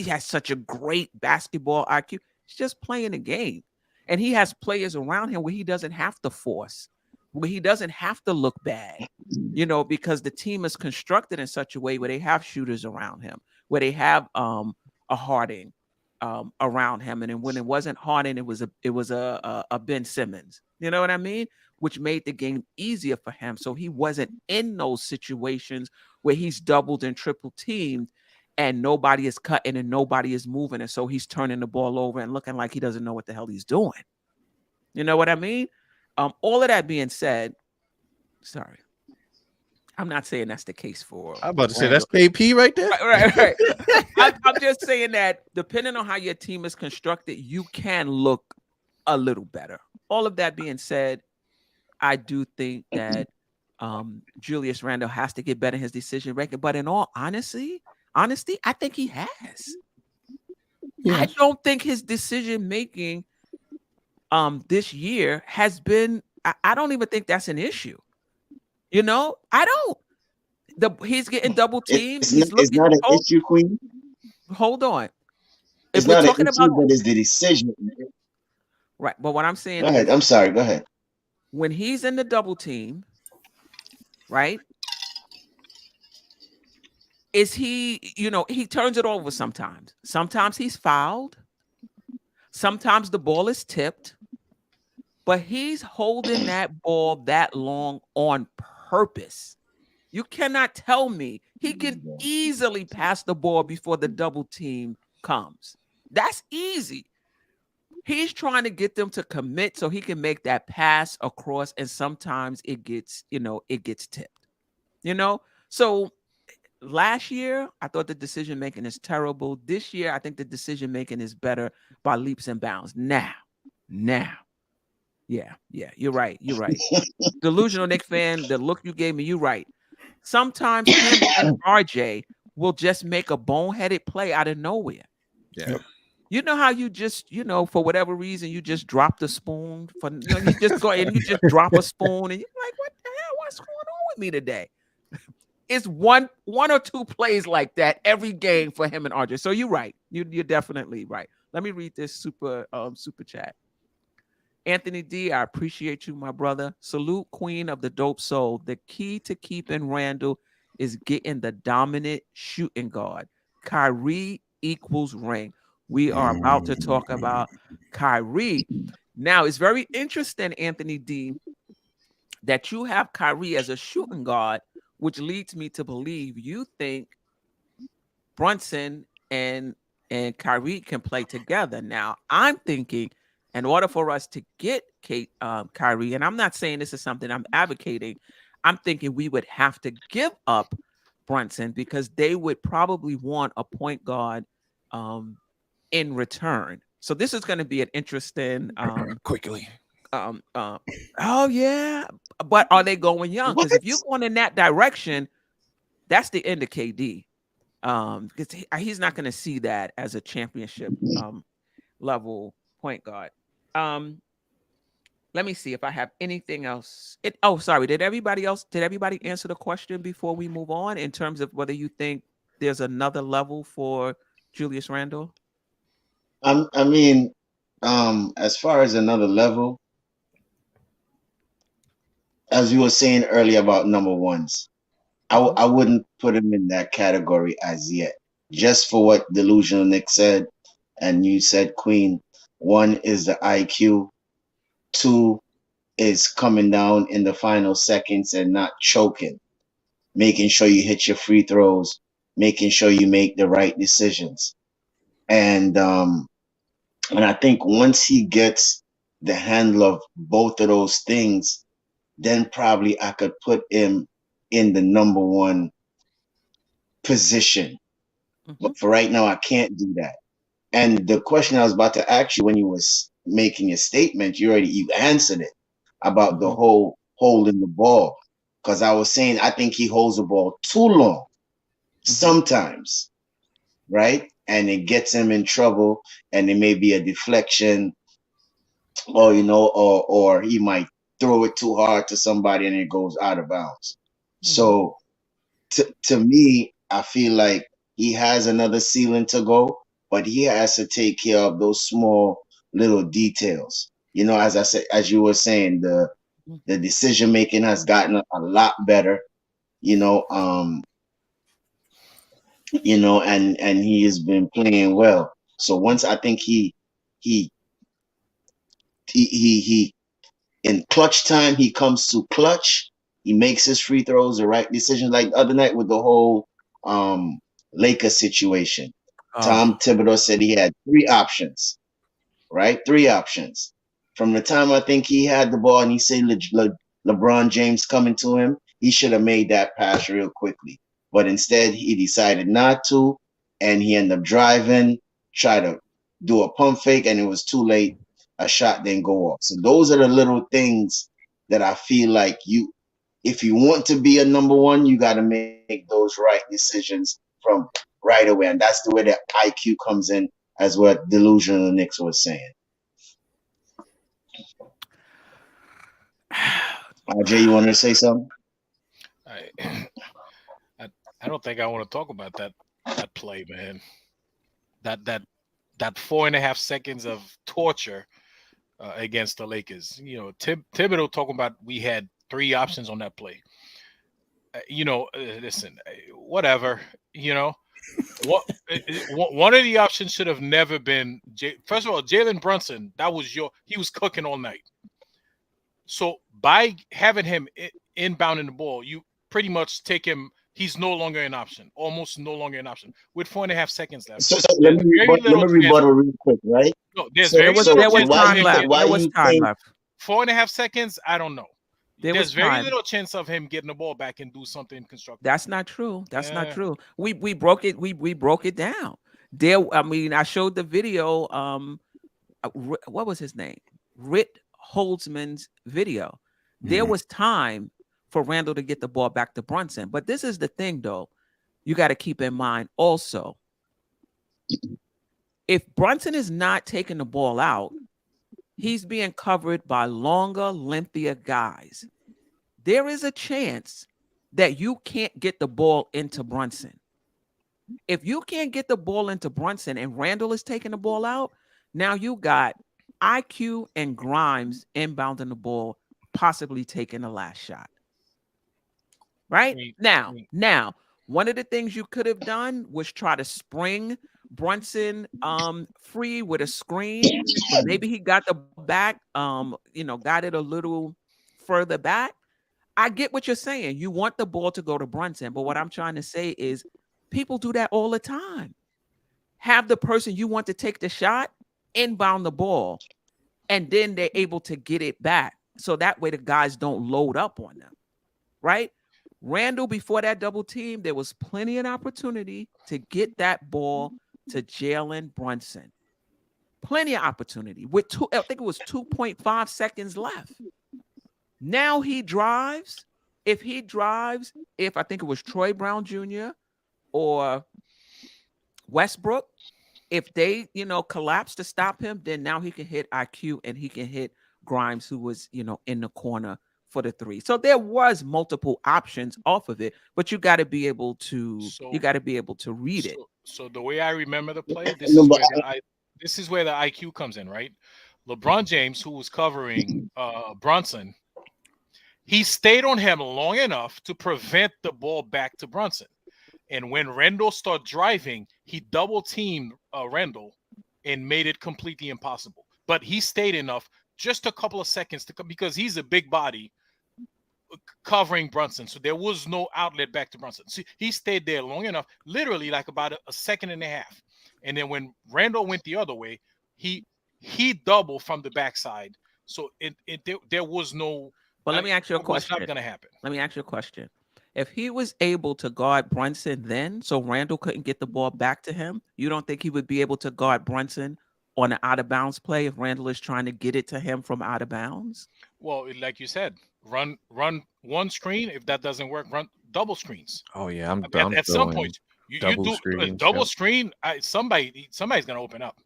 C: has such a great basketball IQ. He's just playing the game. And he has players around him where he doesn't have to force, where he doesn't have to look bad, because the team is constructed in such a way where they have shooters around him, where they have a Harding around him. And then when it wasn't Harden, it was a Ben Simmons. You know what I mean? Which made the game easier for him. So he wasn't in those situations where he's doubled and triple teamed and nobody is cutting and nobody is moving. And so he's turning the ball over and looking like he doesn't know what the hell he's doing. You know what I mean? All of that being said, sorry, I'm not saying that's the case for.
G: I'm about to say that's KP right there.
C: Right. I'm just saying that depending on how your team is constructed, you can look a little better. All of that being said, I do think that Julius Randle has to get better in his decision making. But in all honesty, I think he has. Yes. I don't think his decision making this year has been. I don't even think that's an issue. I don't. He's getting double teamed.
E: It's not an issue, Queen.
C: Hold on.
E: It's not an issue, but it's the decision.
C: Right. But what I'm saying
E: Go ahead. I'm sorry. Go ahead.
C: When he's in the double team, right? Is he, he turns it over sometimes. Sometimes he's fouled. Sometimes the ball is tipped. But he's holding that ball that long on purpose. You cannot tell me he can easily pass the ball before the double team comes. That's easy. He's trying to get them to commit so he can make that pass across, and sometimes it gets tipped. So last year I thought the decision making is terrible. This year I think the decision making is better by leaps and bounds. Now. Yeah, you're right. Delusional Knicks fan, the look you gave me, you're right. Sometimes him and RJ will just make a boneheaded play out of nowhere.
G: Yeah.
C: You know how you just, for whatever reason, you just drop the spoon you just go and you just drop a spoon and you're like, what the hell? What's going on with me today? It's one or two plays like that every game for him and RJ. So you're right. You're definitely right. Let me read this super chat. Anthony D, I appreciate you, my brother. Salute, Queen of the Dope Soul. The key to keeping Randle is getting the dominant shooting guard. Kyrie equals ring. We are about to talk about Kyrie. Now, it's very interesting, Anthony D, that you have Kyrie as a shooting guard, which leads me to believe you think Brunson and Kyrie can play together. Now, I'm thinking in order for us to get Kyrie, and I'm not saying this is something I'm advocating, I'm thinking we would have to give up Brunson because they would probably want a point guard in return. So this is going to be an interesting
G: quickly.
C: Oh yeah, but are they going young? Because if you're going in that direction, that's the end of KD. Because he's not going to see that as a championship level point guard. Let me see if I have anything else. Sorry. Did everybody answer the question before we move on in terms of whether you think there's another level for Julius Randle?
E: I mean, as far as another level, as you were saying earlier about number ones, I wouldn't put him in that category as yet. Just for what Delusional Nick said, and you said, Queen. One is the IQ. Two is coming down in the final seconds and not choking, making sure you hit your free throws, making sure you make the right decisions. And I think once he gets the handle of both of those things, then probably I could put him in the number one position.
C: Mhm.
E: But for right now, I can't do that. And the question I was about to ask you when you was making your statement, you answered it about the
C: Mhm.
E: whole holding the ball. Because I was saying I think he holds the ball too long
C: Mhm.
E: sometimes, right? And it gets him in trouble, and it may be a deflection, or or he might throw it too hard to somebody and it goes out of bounds.
C: Mhm.
E: So to me, I feel like he has another ceiling to go, but he has to take care of those small little details. As I said, as you were saying,
C: Mhm.
E: the decision making has gotten a lot better. You know, and he has been playing well. So once I think he he in clutch time, he comes to clutch. He makes his free throws, the right decision. Like the other night with the whole um Lakers situation, Tom
C: Ah.
E: Thibodeau said he had three options, right? Three options. From the time I think he had the ball and he said LeBron James coming to him, he should have made that pass real quickly. But instead, he decided not to, and he ended up driving, try to do a pump fake, and it was too late. A shot didn't go off. So those are the little things that I feel like if you want to be a number one, you got to make those right decisions from right away, and that's the way the IQ comes in, as what Delusional Knicks was saying. RJ, you wanted to say something?
D: I, I I don't think I want to talk about that play, man. That that 4.5 seconds of torture against the Lakers. Thibodeau talking about we had three options on that play. Listen, whatever. You know what? One of the options should have never been. First of all, Jalen Brunson. He was cooking all night. So by having him inbounding the ball, you pretty much take him. He's no longer an option. Almost no longer an option. With 4.5 seconds left,
E: So
D: there's very
E: let
D: little
E: me
D: chance.
E: rebuttal real quick, right?
D: No, there's
E: So
C: There
D: very
C: was
D: little
C: there was
D: chance of
C: time
D: him
C: left.
D: getting
E: why
C: There
E: you
C: was time
E: think
C: left.
D: 4.5 seconds. I don't know.
C: There was
D: There's very
C: time.
D: little chance of him getting the ball back and do something constructive.
C: That's not true. That's not
D: Yeah.
C: true. We broke it. We broke it down. There. I mean, I showed the video. What was his name? Rit Holtzman's video. There
F: Mhm.
C: was time for Randall to get the ball back to Brunson. But this is the thing, though. You got to keep in mind also, if Brunson is not taking the ball out, he's being covered by longer, lengthier guys. There is a chance that you can't get the ball into Brunson. If you can't get the ball into Brunson and Randall is taking the ball out, now you got IQ and Grimes inbounding the ball, possibly taking the last shot. Right?
D: We-
C: Now,
D: we-
C: now, one of the things you could have done was try to spring Brunson free with a screen, but maybe he got the back, got it a little further back. I get what you're saying. You want the ball to go to Brunson, but what I'm trying to say is people do that all the time. Have the person you want to take the shot inbound the ball, and then they're able to get it back. So that way the guys don't load up on them, right? Randall, before that double team, there was plenty of opportunity to get that ball to Jalen Brunson. Plenty of opportunity. I think it was 2.5 seconds left. Now he drives. If I think it was Troy Brown Jr. or Westbrook, if they, collapse to stop him, then now he can hit IQ and he can hit Grimes, who was, in the corner for the three. So there was multiple options off of it, but you got to be able to
D: So
C: read it.
D: so the way I remember the play, this
E: No,
D: is
E: but
D: where this is where the IQ comes in, right? LeBron James, who was covering Brunson, he stayed on him long enough to prevent the ball back to Brunson. And when Randle started driving, he double teamed Randle and made it completely impossible. But he stayed enough, just a couple of seconds because he's a big body covering Brunson. So there was no outlet back to Brunson. So he stayed there long enough, literally like about a second and a half. And then when Randle went the other way, he doubled from the backside. So there was no.
C: But let me ask you a question.
D: What's not going to happen?
C: Let me ask you a question. If he was able to guard Brunson then, so Randle couldn't get the ball back to him, you don't think he would be able to guard Brunson on an out of bounds play if Randle is trying to get it to him from out of bounds?
D: Well, like you said, run one screen. If that doesn't work, run double screens.
G: Oh yeah, I'm
D: at some point you do a double screen. Somebody's going to open up.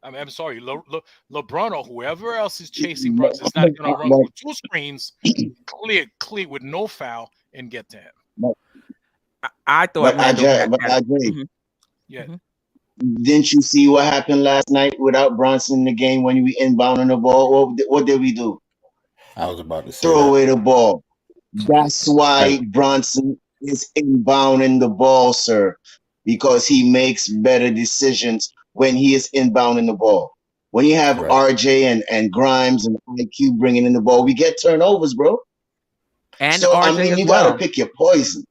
D: I mean, I'm sorry, LeBron or whoever else is chasing Brunson is not going to run through two screens, clear with no foul, and get to him.
C: I thought.
E: Yeah. Didn't you see what happened last night without Brunson in the game when we inbounding the ball? What did we do?
F: I was about to say
E: throw away the ball. That's why Brunson is inbounding the ball, sir, because he makes better decisions when he is inbounding the ball. When you have RJ and Grimes and IQ bringing in the ball, we get turnovers, bro.
C: And
E: so,
C: RJ
E: I mean, you got to pick your poison.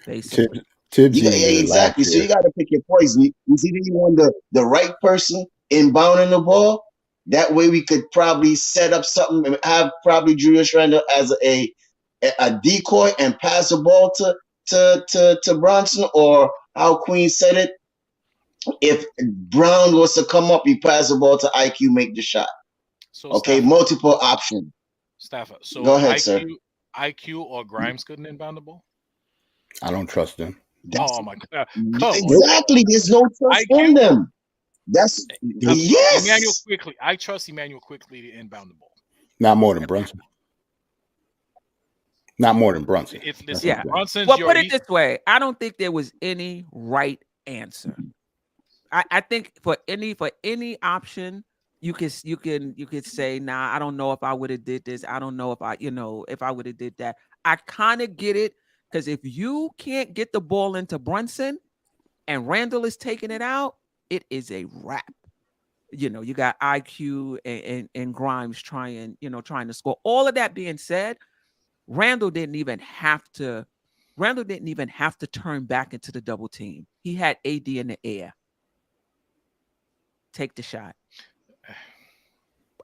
C: Basically.
E: Exactly. So you got to pick your poison. You see, you want the right person inbounding the ball. That way we could probably set up something and have probably Julius Randle as a decoy and pass the ball to Brunson, or how Queen said it. If Brown was to come up, he pass the ball to IQ, make the shot. So okay, Stafford, multiple options.
D: Stafford. So
E: go ahead, sir.
D: IQ or Grimes couldn't inbound the ball?
F: I don't trust them.
D: Oh my God!
E: Exactly. There's no trust in them. That's yes.
D: Emmanuel Quickly. I trust Emmanuel Quickly to inbound the ball.
F: Not more than Brunson. Not more than Brunson.
D: Brunson's
C: well, put it this way: I don't think there was any right answer. I think for any option, you could say, nah, I don't know if I would have did this. I don't know if I would have did that. I kind of get it, because if you can't get the ball into Brunson and Randle is taking it out, it is a wrap. You got IQ and Grimes trying to score. All of that being said, Randle didn't even have to turn back into the double team. He had AD in the air. Take the shot.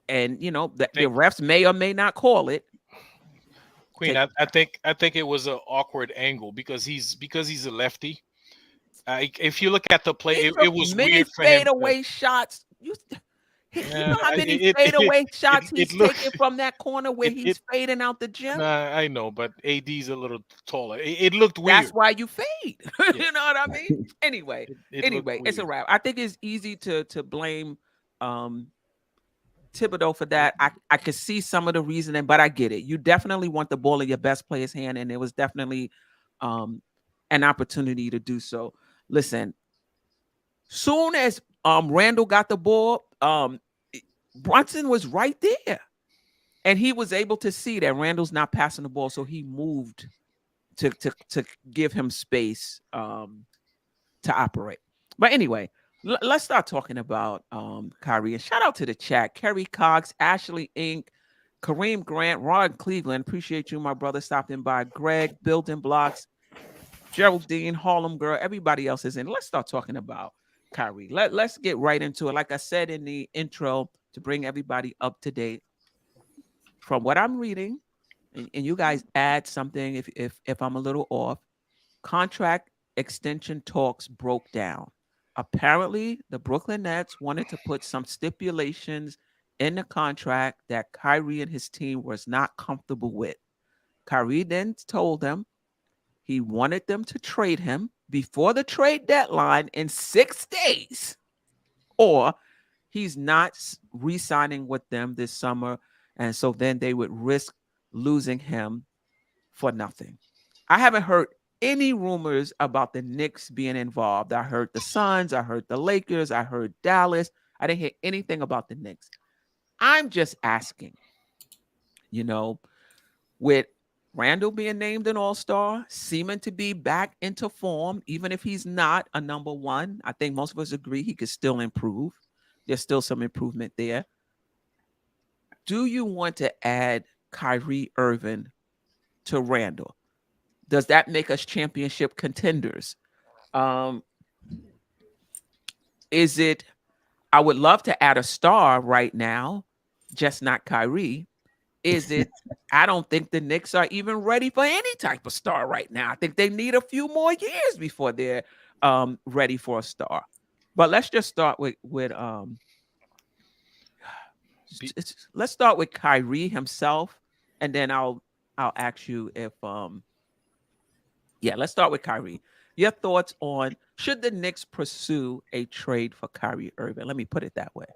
C: And the refs may or may not call it.
D: Queen, I think it was an awkward angle because he's a lefty. If you look at the play, it was weird for him.
C: Fadeaway shots. You know how many fadeaway shots he's taking from that corner where he's fading out the gym?
D: I know, but AD's a little taller. It looked weird.
C: That's why you fade. You know what I mean? Anyway, it's a wrap. I think it's easy to blame Thibodeau for that. I could see some of the reasoning, but I get it. You definitely want the ball in your best player's hand, and it was definitely an opportunity to do so. Listen, soon as Randle got the ball, Brunson was right there, and he was able to see that Randle's not passing the ball, so he moved to give him space to operate. But anyway, let's start talking about Kyrie. And shout out to the chat: Kerry Cox, Ashley Inc., Kareem Grant, Rod Cleveland. Appreciate you, my brother, stopping by. Greg, Building Blocks, Geraldine, Harlem Girl. Everybody else is in. Let's start talking about Kyrie. Let's get right into it. Like I said in the intro, to bring everybody up to date, from what I'm reading, and you guys add something if I'm a little off. Contract extension talks broke down. Apparently, the Brooklyn Nets wanted to put some stipulations in the contract that Kyrie and his team was not comfortable with. Kyrie then told them he wanted them to trade him before the trade deadline in 6 days, or he's not re-signing with them this summer, and so then they would risk losing him for nothing. I haven't heard any rumors about the Knicks being involved. I heard the Suns, I heard the Lakers, I heard Dallas. I didn't hear anything about the Knicks. I'm just asking, with Randle being named an all-star, seeming to be back into form, even if he's not a number one, I think most of us agree he could still improve. There's still some improvement there. Do you want to add Kyrie Irving to Randle? Does that make us championship contenders? Is it, I would love to add a star right now, just not Kyrie. Is it, I don't think the Knicks are even ready for any type of star right now. I think they need a few more years before they're ready for a star. But let's just start with let's start with Kyrie himself, and then I'll ask you if let's start with Kyrie. Your thoughts on, should the Knicks pursue a trade for Kyrie Irving? Let me put it that way.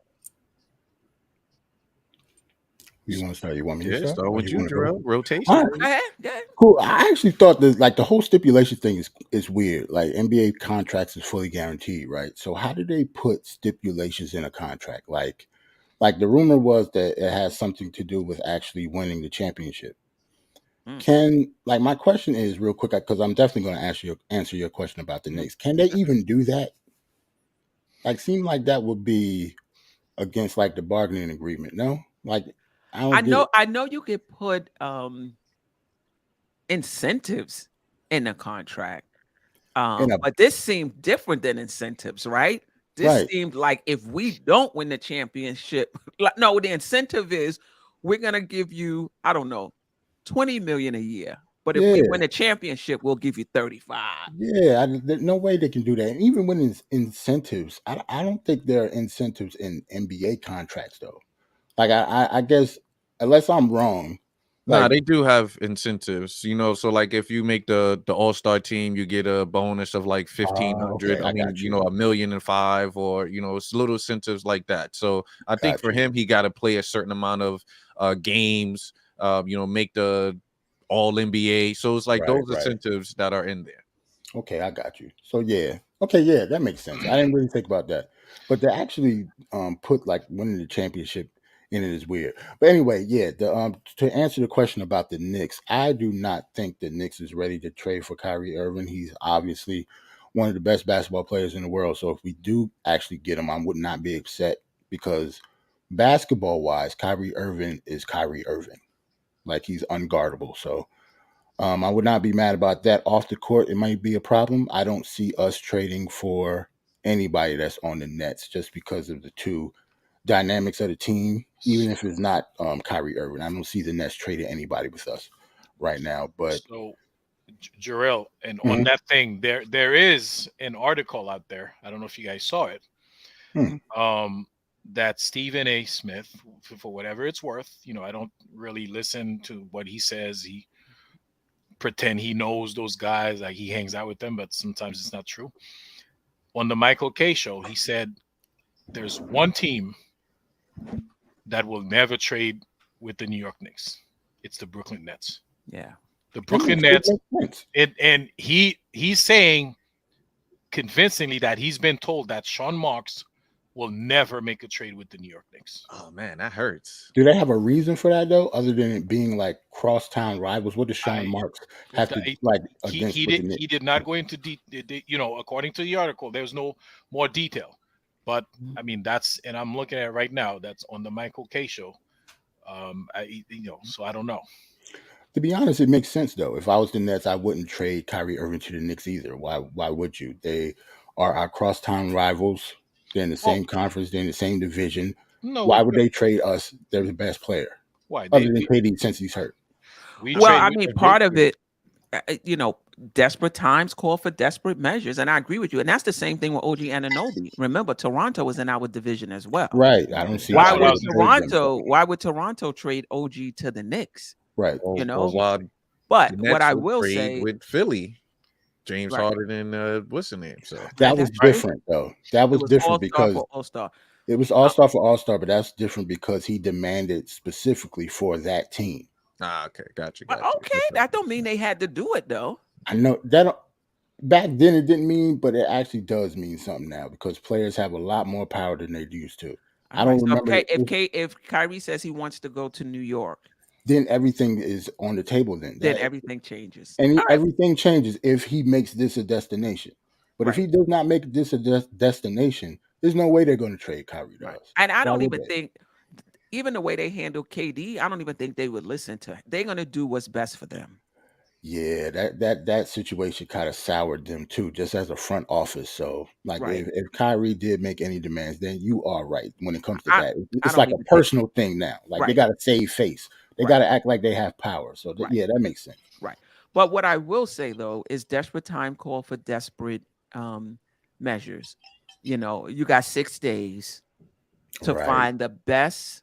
F: You want to start? You want me to
G: Yeah,
F: start?
G: start
F: Or
G: with
F: you
G: you,
F: wanna go?
G: Jarrell. Rotation.
F: All right.
C: Yeah.
F: Cool. I actually thought that like the whole stipulation thing is weird. Like NBA contracts is fully guaranteed, right? So how do they put stipulations in a contract? Like the rumor was that it has something to do with actually winning the championship. Can, like, my question is real quick, because I'm definitely going to answer your question about the Knicks. Can they even do that? Like, seem like that would be against like the bargaining agreement. No, like I don't get it.
C: I know you could put incentives in the contract. But this seemed different than incentives, right? This
F: Right.
C: seemed like if we don't win the championship, no, the incentive is we're gonna give you, I don't know, 20 million a year. But if we
F: Yeah.
C: win the championship, we'll give you 35.
F: Yeah, there's no way they can do that. And even when it's incentives, I don't think there are incentives in NBA contracts though. Like I guess unless I'm wrong,
G: Nah,
F: like
G: they do have incentives, so like if you make the all-star team, you get a bonus of like 1,500.
F: okay,
G: I
F: I
G: mean,
F: got you.
G: $1,000,005, or it's little incentives like that. So I think
F: Got
G: for
F: you.
G: him, he got to play a certain amount of games, make the all NBA. So it's like
F: Right,
G: those
F: right.
G: incentives that are in there.
F: Okay, I got you. So yeah, okay, yeah, that makes sense. I didn't really think about that, but to actually put like winning the championship in it is weird. But anyway, yeah, the to answer the question about the Knicks, I do not think the Knicks is ready to trade for Kyrie Irving. He's obviously one of the best basketball players in the world. So if we do actually get him, I would not be upset because basketball wise, Kyrie Irving is Kyrie Irving. Like he's unguardable. So I would not be mad about that. Off the court, it might be a problem. I don't see us trading for anybody that's on the Nets just because of the two dynamics of the team. Even if it's not Kyrie Irving, I don't see the Nets trading anybody with us right now. But
D: So, Jarrell, and on
F: Mhm.
D: that thing, there is an article out there. I don't know if you guys saw it. That Stephen A. Smith, for whatever it's worth, I don't really listen to what he says. He pretend he knows those guys, like he hangs out with them, but sometimes it's not true. On the Michael K show, he said there's one team that will never trade with the New York Knicks. It's the Brooklyn Nets.
C: Yeah.
D: The Brooklyn Nets. And he's saying convincingly that he's been told that Sean Marks will never make a trade with the New York Knicks.
G: Oh man, that hurts.
F: Do they have a reason for that though, other than it being like crosstown rivals? What does Sean Marks have to like against with the Knicks?
D: He did not go into according to the article, there's no more detail. But I mean, and I'm looking at it right now. That's on the Michael K show. So I don't know.
F: To be honest, it makes sense though. If I was the Nets, I wouldn't trade Kyrie Irving to the Knicks either. Why would you? They are our crosstown rivals. They're in the same conference. They're in the same division.
D: No,
F: why would they trade us? They're the best player.
D: Why?
F: Other than KD since he's hurt.
C: I mean, part of it, desperate times call for desperate measures, and I agree with you. And that's the same thing with OG Anunoby. Remember, Toronto was in our division as well.
F: Right. I don't see
C: why would Toronto trade OG to the Knicks?
F: Right.
C: But what I will say
G: with Philly, James Harden and what's the name? So
F: that was different though. That was different because
C: All-Star.
F: It was All-Star for All-Star, but that's different because he demanded specifically for that team.
G: Okay, got you.
C: Okay, that don't mean they had to do it though.
F: I know that. back then it didn't mean, but it actually does mean something now because players have a lot more power than they used to.
C: All
F: I
C: right.
F: don't
C: So
F: remember
C: if Kyrie says he wants to go to New York,
F: then everything is on the table then.
C: then
F: That
C: everything changes.
F: and
C: All right.
F: everything changes if he makes this a destination. But if
C: Right.
F: he does not make this a destination, there's no way they're going to trade Kyrie to
C: Right.
F: us.
C: And I
F: Why
C: don't
F: would
C: even
F: they?
C: think, even the way they handle KD, I don't even think they would listen to. They're gonna do what's best for them.
F: Yeah, that situation kind of soured them too, just as a front office. So, like,
C: Right.
F: if Kyrie did make any demands, then you are right when it comes to
C: I
F: that.
C: I
F: It's
C: don't
F: like a
C: even think.
F: personal thing now. Like they
C: Right.
F: got to save face. They
C: Right.
F: got to act like they have power. So,
C: Right.
F: yeah, that makes sense.
C: Right. But what I will say though is desperate time call for desperate measures. You got 6 days to
F: Right,
C: find the best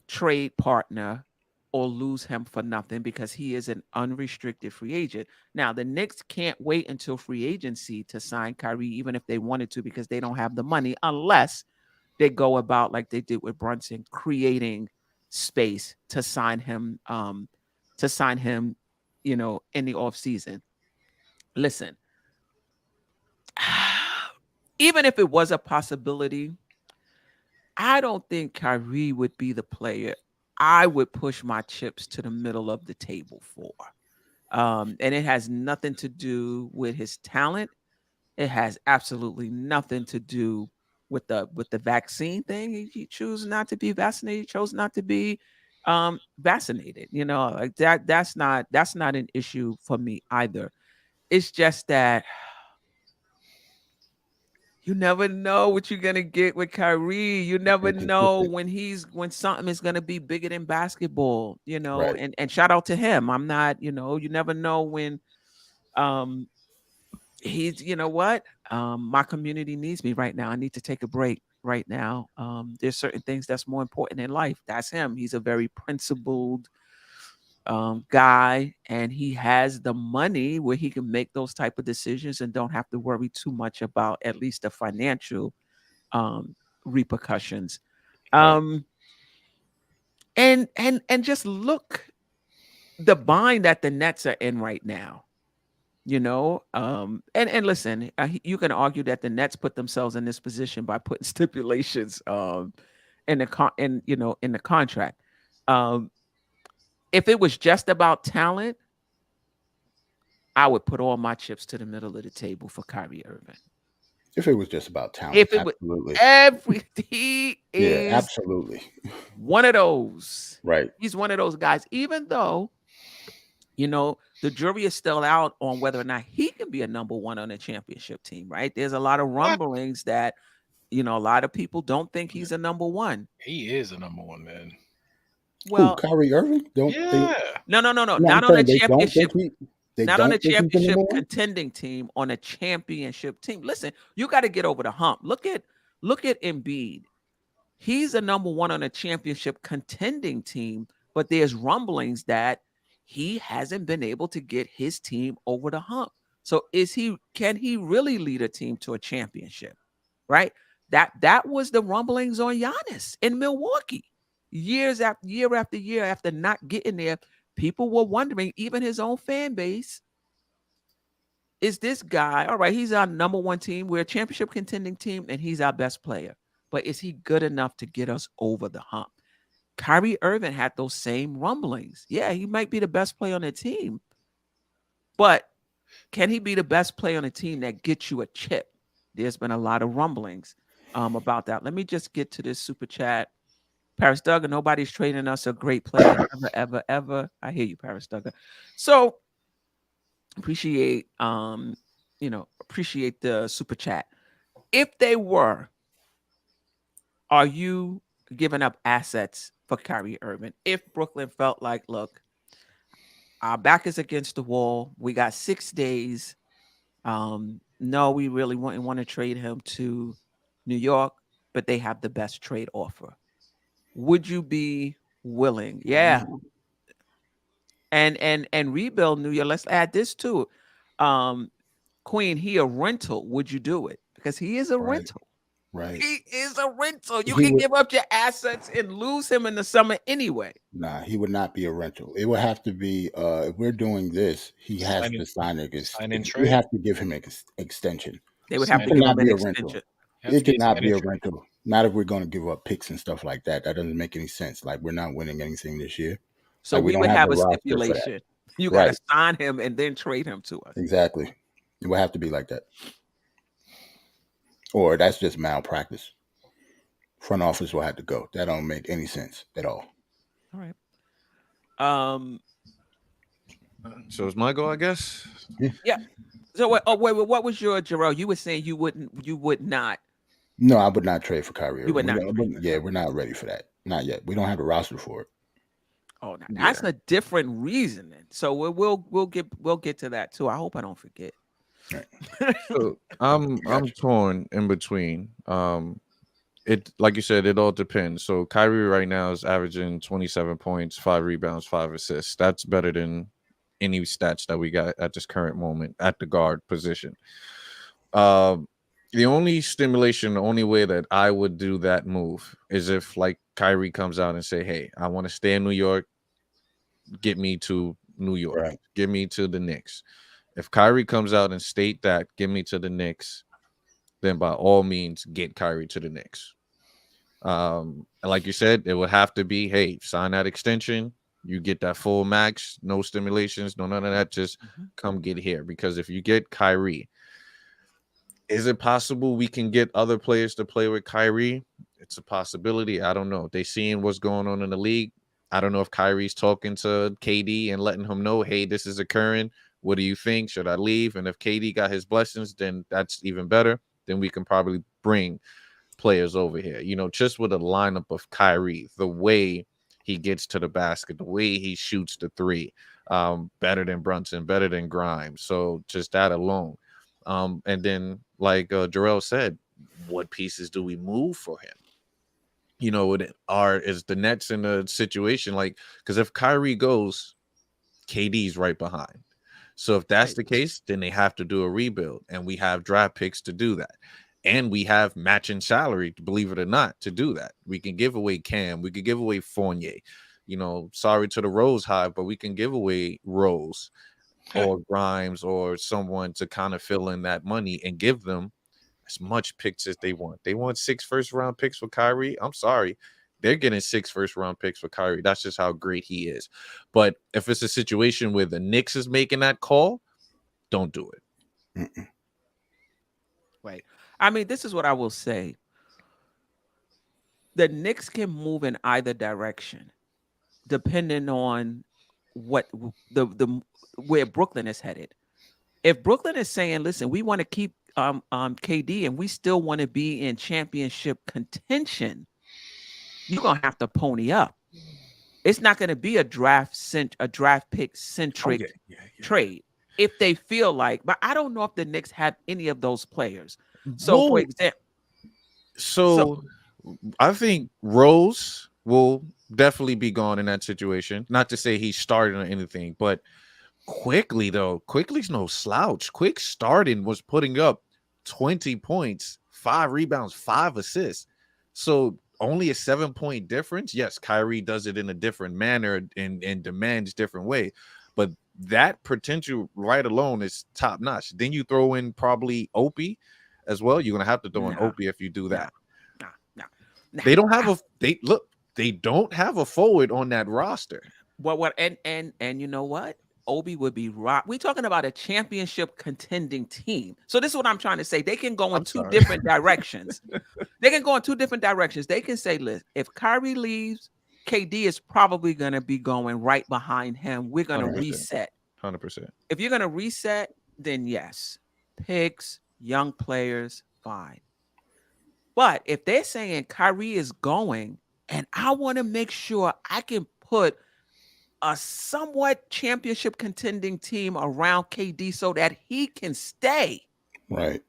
C: trade partner or lose him for nothing because he is an unrestricted free agent. Now, the Knicks can't wait until free agency to sign Kyrie, even if they wanted to, because they don't have the money, unless they go about like they did with Brunson, creating space to sign him, in the offseason. Listen, even if it was a possibility, I don't think Kyrie would be the player I would push my chips to the middle of the table for. And it has nothing to do with his talent. It has absolutely nothing to do with the vaccine thing. He chose not to be vaccinated. He chose not to be vaccinated. Like that. That's not an issue for me either. It's just that you never know what you're gonna get with Kyrie. You never know
F: inconsistent.
C: when something is gonna be bigger than basketball,
F: Right.
C: and shout out to him. I'm not, you never know when um he's what? My community needs me right now. I need to take a break right now. There's certain things that's more important in life. That's him. He's a very principled guy, and he has the money where he can make those type of decisions and don't have to worry too much about at least the financial um repercussions.
F: Right.
C: um and just look the bind that the Nets are in right now. And listen, you can argue that the Nets put themselves in this position by putting stipulations in the contract. um if it was just about talent, I would put all my chips to the middle of the table for Kyrie Irving.
F: If it was just about talent,
C: If it was
F: absolutely.
C: he
F: Yeah,
C: is
F: absolutely.
C: one of those.
F: Right.
C: He's one of those guys, even though, the jury is still out on whether or not he can be a number one on a championship team, right? There's a lot of
D: What?
C: rumblings that, a lot of people don't think he's a number one.
D: He is a number one, man.
F: Who?
C: Well,
F: Kyrie Irving? Don't they?
D: Yeah.
C: no, no, no, no,
F: No, I'm
C: not on a
F: saying they don't
C: championship,
F: think he. They
C: not on a
F: don't think he's the number
C: championship
F: one.
C: contending team, on a championship team. Listen, you got to get over the hump. Look at Embiid. He's a number one on a championship contending team, but there's rumblings that he hasn't been able to get his team over the hump. So can he really lead a team to a championship? Right? That was the rumblings on Giannis in Milwaukee. Year after not getting there, people were wondering, even his own fan base, is this guy, all right, he's our number one team, we're a championship contending team, and he's our best player. But is he good enough to get us over the hump? Kyrie Irving had those same rumblings. Yeah, he might be the best player on the team, but can he be the best player on a team that gets you a chip? There's been a lot of rumblings about that. Let me just get to this super chat. Paris Duggar, nobody's trading us a great player ever, ever, ever. I hear you, Paris Duggar. So appreciate the super chat. If they were, are you giving up assets for Kyrie Irving? If Brooklyn felt like, look, our back is against the wall, we got 6 days. No, we really wouldn't want to trade him to New York, but they have the best trade offer. Would you be willing? Yeah. And rebuild New York. Let's add this to it. Queen, he a rental. Would you do it? Because he is a
F: Right.
C: rental.
F: Right.
C: He is a rental. You
F: He
C: can
F: would
C: give up your assets and lose him in the summer anyway.
F: Nah, he would not be a rental. It would have to be if we're doing this, he has
D: Sign
F: to
D: in,
F: sign
D: sign in
F: we
D: trade.
F: have to give him an extension.
C: They would have
F: He
C: to
D: Sign,
C: give him
F: cannot
C: an
F: be a rental.
C: extension.
D: have
F: It
D: to be a
F: cannot
D: sign
F: be
D: in
F: a
D: trade.
F: rental. Not if we're going to give up picks and stuff like that. That doesn't make any sense. Like we're not winning anything this year.
C: So
F: Like we
C: we
F: don't
C: would
F: have
C: have
F: the
C: a
F: roster for that.
C: stipulation. You got to
F: Right.
C: sign him and then trade him to us.
F: Exactly. It would have to be like that. Or that's just malpractice. Front office will have to go. That don't make any sense at all.
C: All right. Um.
G: So it's my goal, I guess.
C: Yeah. So wait. Oh wait. What was your Jarrell? You were saying you wouldn't. You would not.
F: No, I would not trade for Kyrie
C: You would
F: Irving.
C: not trade for
F: Yeah, we're not ready for that. Not yet. We don't have the roster for it.
C: Oh, now
G: Yeah.
C: that's a different reasoning. So we'll get to that too. I hope I don't forget.
F: Right.
G: So I'm
F: Gotcha.
G: torn in between. It like you said, it all depends. So Kyrie right now is averaging 27 points, 5 rebounds, 5 assists. That's better than any stats that we got at this current moment at the guard position. The only stimulation, the only way that I would do that move is if like Kyrie comes out and say, "Hey, I want to stay in New York. Get me to New York.
F: Right.
G: Get me to the Knicks." If Kyrie comes out and state that, "Give me to the Knicks," then by all means get Kyrie to the Knicks. Like you said, it would have to be, hey, sign that extension. You get that full max, no stimulations, no none of that. Just come get here. Because if you get Kyrie, is it possible we can get other players to play with Kyrie? It's a possibility. I don't know. They seeing what's going on in the league. I don't know if Kyrie's talking to KD and letting him know, hey, this is occurring. What do you think? Should I leave? And if KD got his blessings, then that's even better. Then we can probably bring players over here. You know, just with a lineup of Kyrie, the way he gets to the basket, the way he shoots the three, better than Brunson, better than Grimes. So just that alone. And then, like Jarrell said, what pieces do we move for him? You know, is the Nets in a situation like, because if Kyrie goes, KD's right behind. So if that's the case, then they have to do a rebuild, and we have draft picks to do that. And we have matching salary, believe it or not, to do that. We can give away Cam. We could give away Fournier. You know, sorry to the Rose Hive, but we can give away Rose or Grimes or someone to kind of fill in that money and give them as much picks as they want. They want 6 first-round picks for Kyrie. I'm sorry. They're getting 6 first-round picks for Kyrie. That's just how great he is. But if it's a situation where the Knicks is making that call, don't do it.
F: Mm-mm.
C: Right. I mean, this is what I will say. The Knicks can move in either direction, depending on what the where Brooklyn is headed. If Brooklyn is saying, "Listen, we want to keep KD and we still want to be in championship contention," you're gonna have to pony up. It's not going to be a draft pick centric trade if they feel like. But I don't know if the Knicks have any of those players. So, for example,
G: so I think Rose will definitely be gone in that situation. Not to say he's starting or anything, but Quickly's no slouch. Quick starting was putting up 20 points, 5 rebounds, 5 assists. So only a 7-point difference. Yes, Kyrie does it in a different manner and demands different way, but that potential right alone is top notch. Then you throw in probably Opie as well. You're gonna have to throw in Opie if you do that.
C: No.
G: They don't have they don't have a forward on that roster.
C: And you know what? Obi would be right. We're talking about a championship contending team. So this is what I'm trying to say. They can go in two different directions. They can go in 2 different directions. They can say, listen, if Kyrie leaves, KD is probably going to be going right behind him. We're going to reset.
G: 100%.
C: If you're going to reset, then yes, picks, young players, fine. But if they're saying Kyrie is going, and I want to make sure I can put a somewhat championship contending team around KD so that he can stay.
F: Right.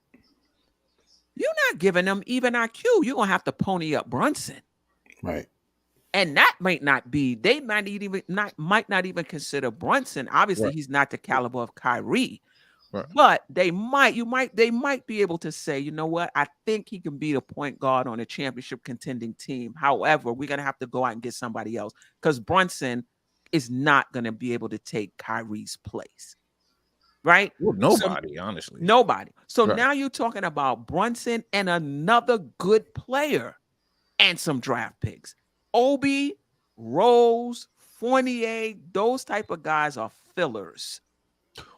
C: You're not giving them even IQ. You're going to have to pony up Brunson.
F: Right.
C: And that might not be, they might not even consider Brunson. Obviously, he's not the caliber of Kyrie.
G: Right.
C: But they might be able to say, you know what? I think he can be the point guard on a championship contending team. However, we're gonna have to go out and get somebody else because Brunson is not gonna be able to take Kyrie's place, right?
G: Well,
C: So
G: nobody, honestly.
C: nobody. So
G: Right.
C: now you're talking about Brunson and another good player and some draft picks. Obi, Rose, Fournier, those type of guys are fillers.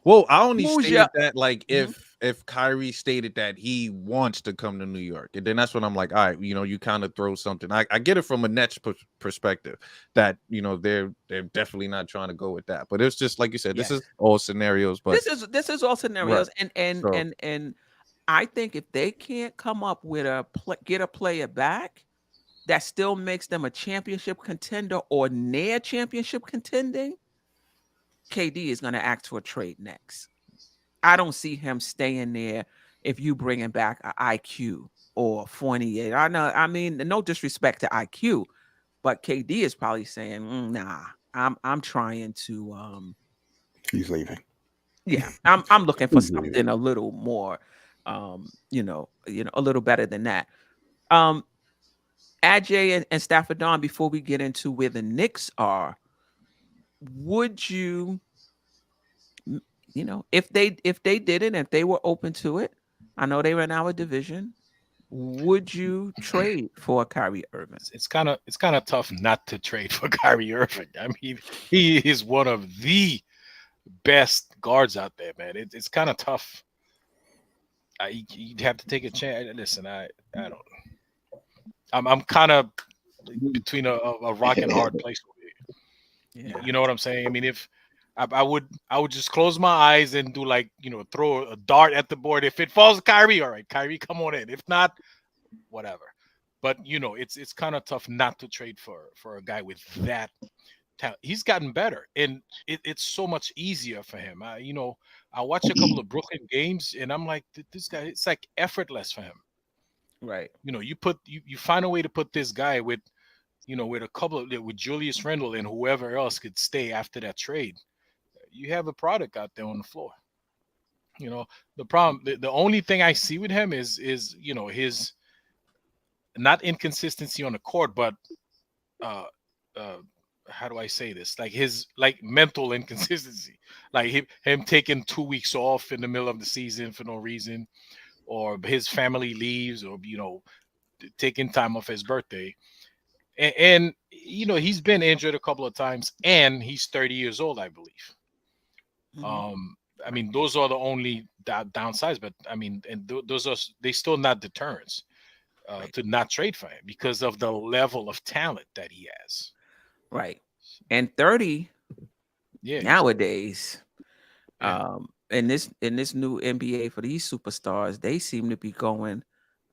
G: Well, I only
C: Who's your
G: stated that like
C: Mhm.
G: if Kyrie stated that he wants to come to New York, and then that's when I'm like, all right, you kind of throw something. I get it from a Nets perspective that they're definitely not trying to go with that, but it's just like you said, this
C: Yes.
G: is all scenarios. But
C: This is all
G: right,
C: scenarios, and
G: so
C: I think if they can't come up with get a player back that still makes them a championship contender or near championship contending, KD is going to ask for a trade next. I don't see him staying there if you bringing back a IQ or Fournier. I know, I mean, no disrespect to IQ, but KD is probably saying, "Nah, I'm trying to
F: He's leaving.
C: yeah, I'm looking for
F: He's leaving.
C: something a little more a little better than that." Um Ajay and Stafford Don, before we get into where the Knicks are, would you if they did it, if they were open to it, I know they were in our division, would you trade for Kyrie Irving?
D: It's kind of tough not to trade for Kyrie Irving. I mean, he is one of the best guards out there, man. It's kind of tough. You'd have to take a chance. Listen, I don't. I'm kind of between a rock and hard place over here.
C: Yeah.
D: You know what I'm saying? I mean, if I would just close my eyes and do like throw a dart at the board. If it falls to Kyrie, all right, Kyrie, come on in. If not, whatever. But it's kind of tough not to trade for a guy with that talent. He's gotten better, and it's so much easier for him. I watch a couple of Brooklyn games, and I'm like, this guy, it's like effortless for him.
C: Right.
D: You find a way to put this guy with a couple of with Julius Randle and whoever else could stay after that trade. You have a product out there on the floor. The problem, the only thing I see with him is his not inconsistency on the court, but uh, uh, how do I say this? Like his mental inconsistency, like him taking 2 weeks off in the middle of the season for no reason, or his family leaves, or taking time off his birthday, and he's been injured a couple of times, and he's 30 years old, I believe.
C: Mhm.
D: I mean, those are the only downsides, but I mean, and those are they still not deterrents
C: Right.
D: to not trade for him because of the level of talent that he has.
C: Right. And 30
D: Yeah,
C: nowadays,
D: yeah.
C: in this new NBA for these superstars, they seem to be going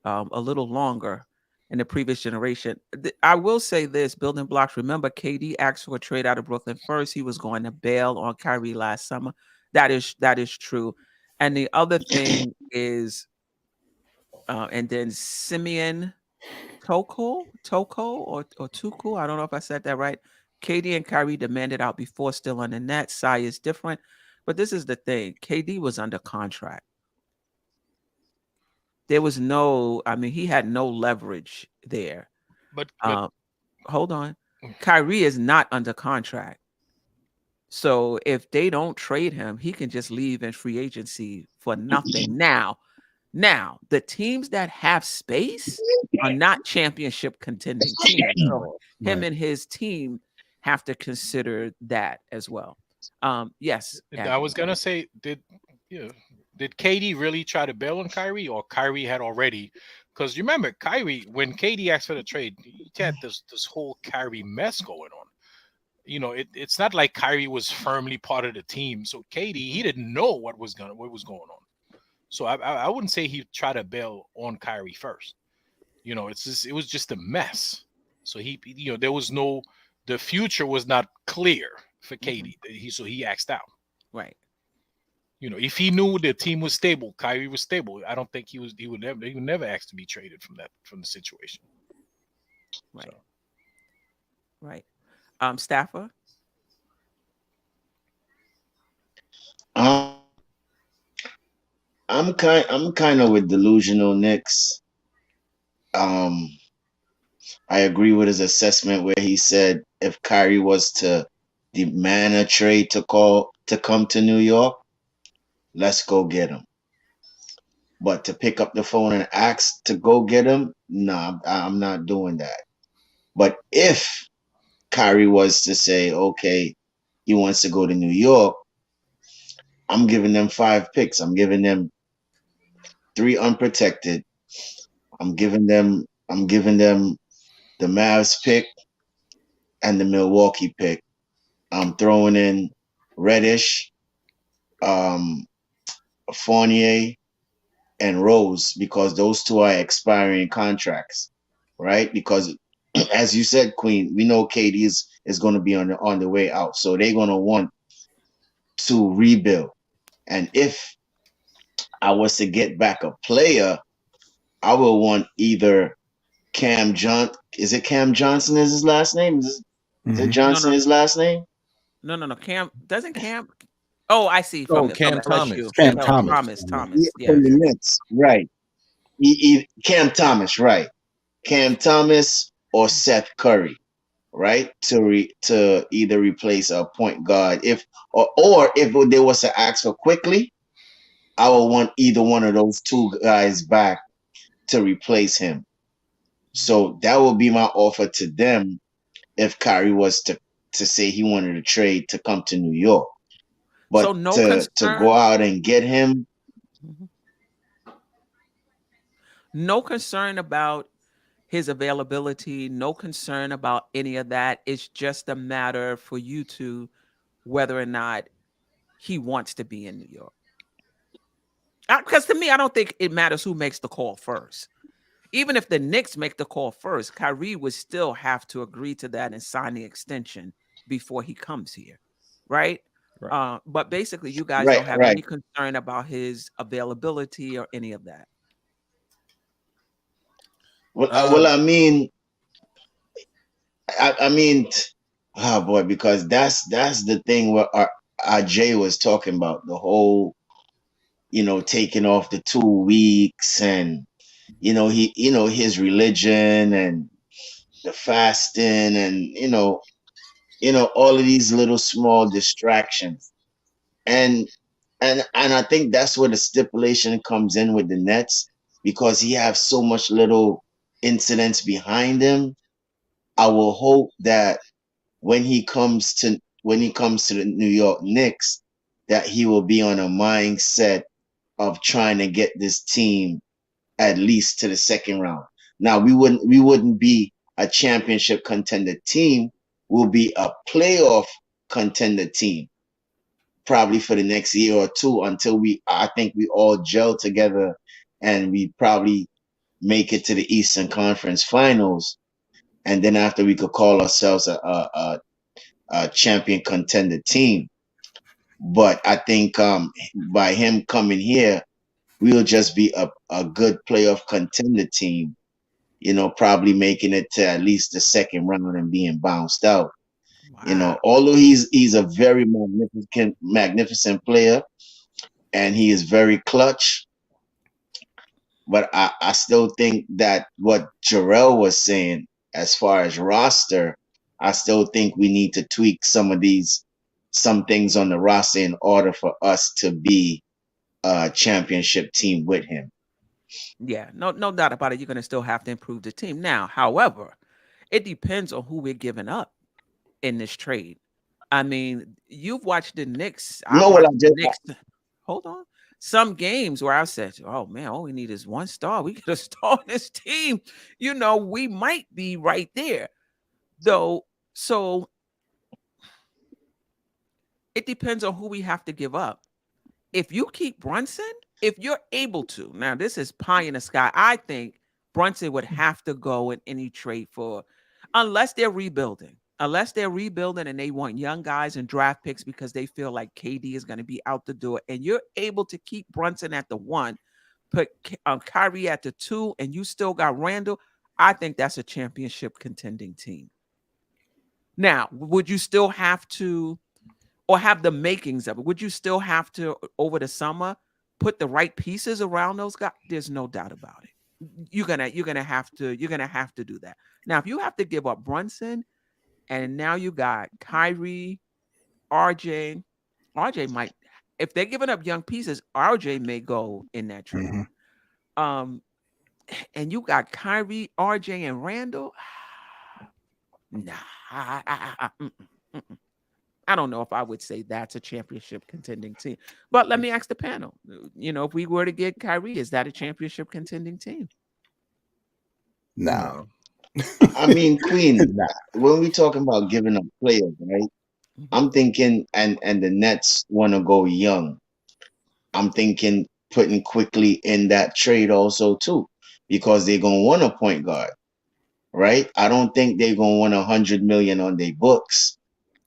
C: a little longer in the previous generation. I will say this, building blocks. Remember, KD asked for a trade out of Brooklyn first. He was going to bail on Kyrie last summer. That is true. And the other thing is, and then Simeon Toko or Tuku. I don't know if I said that right. KD and Kyrie demanded out before still on the net. Sai is different. But this is the thing. KD was under contract. There was he had no leverage there.
D: But
C: Um, hold on. Kyrie is not under contract. So if they don't trade him, he can just leave in free agency for nothing. Now the teams that have space are not championship contending teams. So him
F: Right.
C: and his team have to consider that as well. Yes,
D: I
C: Andrew.
D: was gonna say, did KD really try to bail on Kyrie, or Kyrie had already? Because remember, Kyrie, when KD asked for the trade, he had this whole Kyrie mess going on. It's not like Kyrie was firmly part of the team. So KD, he didn't know what was going on. So I wouldn't say he tried to bail on Kyrie first. It was just a mess. So there was the future was not clear for KD. So he axed out.
C: Right.
D: If he knew the team was stable, Kyrie was stable. I don't think he would never ask to be traded from the situation.
C: Right.
D: So.
C: Right. Staffer.
E: Um, I'm kind of with delusional Knicks. Um, I agree with his assessment where he said if Kyrie was to demand a trade to come to New York, let's go get him. But to pick up the phone and ask to go get him, nah, I'm not doing that. But if Kyrie was to say, okay, he wants to go to New York, I'm giving them 5 picks. I'm giving them 3 unprotected. I'm giving them the Mavs pick and the Milwaukee pick. I'm throwing in Reddish, um, Fournier, and Rose because those two are expiring contracts, right? Because as you said, Queen, we know KD is going to be on the way out, so they're going to want to rebuild. And if I was to get back a player, I will want either Cam John. Is it Cam Johnson? Is his last name? Is it
F: Mhm.
C: No,
E: Johnson?
C: no,
E: His last name?
C: no. Cam doesn't Cam. Oh, I see
G: Oh,
C: from
G: Cam
C: LSU.
G: Thomas.
F: Cam
C: Oh,
F: Thomas.
C: Thomas.
F: Yeah.
C: Thomas.
E: Yeah, from
C: Yes.
E: the Knicks, right? Cam Thomas, right? Cam Thomas or Seth Curry, right? To either replace a point guard, or if they was to ask for quickly, I would want either one of those two guys back to replace him. So that would be my offer to them if Kyrie was to say he wanted to trade to come to New York.
C: So
E: But
C: no
E: to go
C: concern.
E: out and get him,
C: Mhm. No concern about his availability. No concern about any of that. It's just a matter for you to whether or not he wants to be in New York. Because to me, I don't think it matters who makes the call first. Even if the Knicks make the call first, Kyrie would still have to agree to that and sign the extension before he comes here, right?
G: Right.
C: But basically, you guys
E: right,
C: don't have
E: right.
C: any concern about his availability or any of that.
E: Well, I mean, oh boy, because that's the thing where our Jay was talking about the whole, taking off the 2 weeks and his religion and the fasting and all of these little small distractions and and I think that's where the stipulation comes in with the Nets because he has so much little incidents behind him. I will hope that when he comes to the New York Knicks, that he will be on a mindset of trying to get this team at least to the second round. Now we wouldn't be a championship contender team. We'll be a playoff contender team probably for the next year or two until I think we all gel together and we probably make it to the Eastern Conference Finals. And then after we could call ourselves a champion contender team. But I think by him coming here, we'll just be a good playoff contender team, probably making it to at least the second round and being bounced out.
C: Wow.
E: Although he's a very magnificent player and he is very clutch, but I still think that what Jarrell was saying as far as roster, I still think we need to tweak some things on the roster in order for us to be a championship team with him.
C: Yeah, no doubt about it. You're going to still have to improve the team. Now, however, it depends on who we're giving up in this trade. I mean, you've watched the Knicks.
E: You
C: I've
E: know what I
C: watched the
E: just
C: Knicks. Hold on. Some games where I've said, oh man, all we need is one star. We get a star on this team. We might be right there. Though, so it depends on who we have to give up. If you keep Brunson, if you're able to, now this is pie in the sky. I think Brunson would have to go in any trade unless they're rebuilding. Unless they're rebuilding and they want young guys and draft picks because they feel like KD is going to be out the door, and you're able to keep Brunson at the 1, put Kyrie at the 2, and you still got Randle, I think that's a championship contending team. Now, would you still have to, or have the makings of it? Would you still have to over the summer put the right pieces around those guys, there's no doubt about it. You're gonna have to do that. Now, if you have to give up Brunson, and now you got Kyrie, RJ, RJ might, if they're giving up young pieces, RJ may go in that trade.
F: Mm-hmm.
C: And you got Kyrie, RJ, and Randall. Nah, I don't know if I would say that's a championship contending team. But let me ask the panel. If we were to get Kyrie, is that a championship contending team?
F: No.
E: I mean, Queen, when we talking about giving up players, right? I'm thinking, and the Nets want to go young. I'm thinking putting quickly in that trade also too, because they're gonna want a point guard, right? I don't think they're gonna want 100 million on their books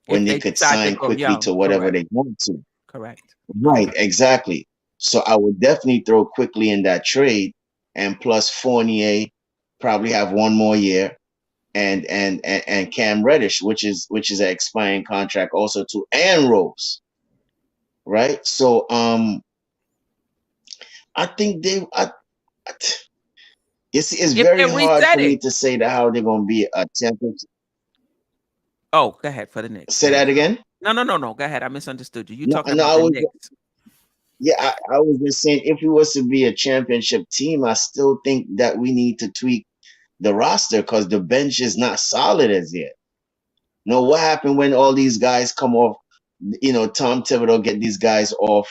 E: when
C: If
E: they
C: they
E: could
C: decide to
E: sign
C: go
E: quickly
C: young,
E: to whatever
C: correct.
E: they want to.
C: Correct.
E: Right, exactly. So I would definitely throw quickly in that trade, and plus Fournier probably have one more year, and Cam Reddish, which is an expiring contract also too, and Rose, right? So I think it's
C: If
E: very
C: they're
E: hard for me
C: resetting.
E: to say that how they're gonna be a championship.
C: Oh, go ahead for the Knicks.
E: Say that again.
C: No. Go ahead. I misunderstood you. You
E: No,
C: talking
E: no,
C: about the Knicks.
E: yeah, I was just saying if we was to be a championship team, I still think that we need to tweak the roster because the bench is not solid as yet. No, what happened when all these guys come off? Tom Thibodeau get these guys off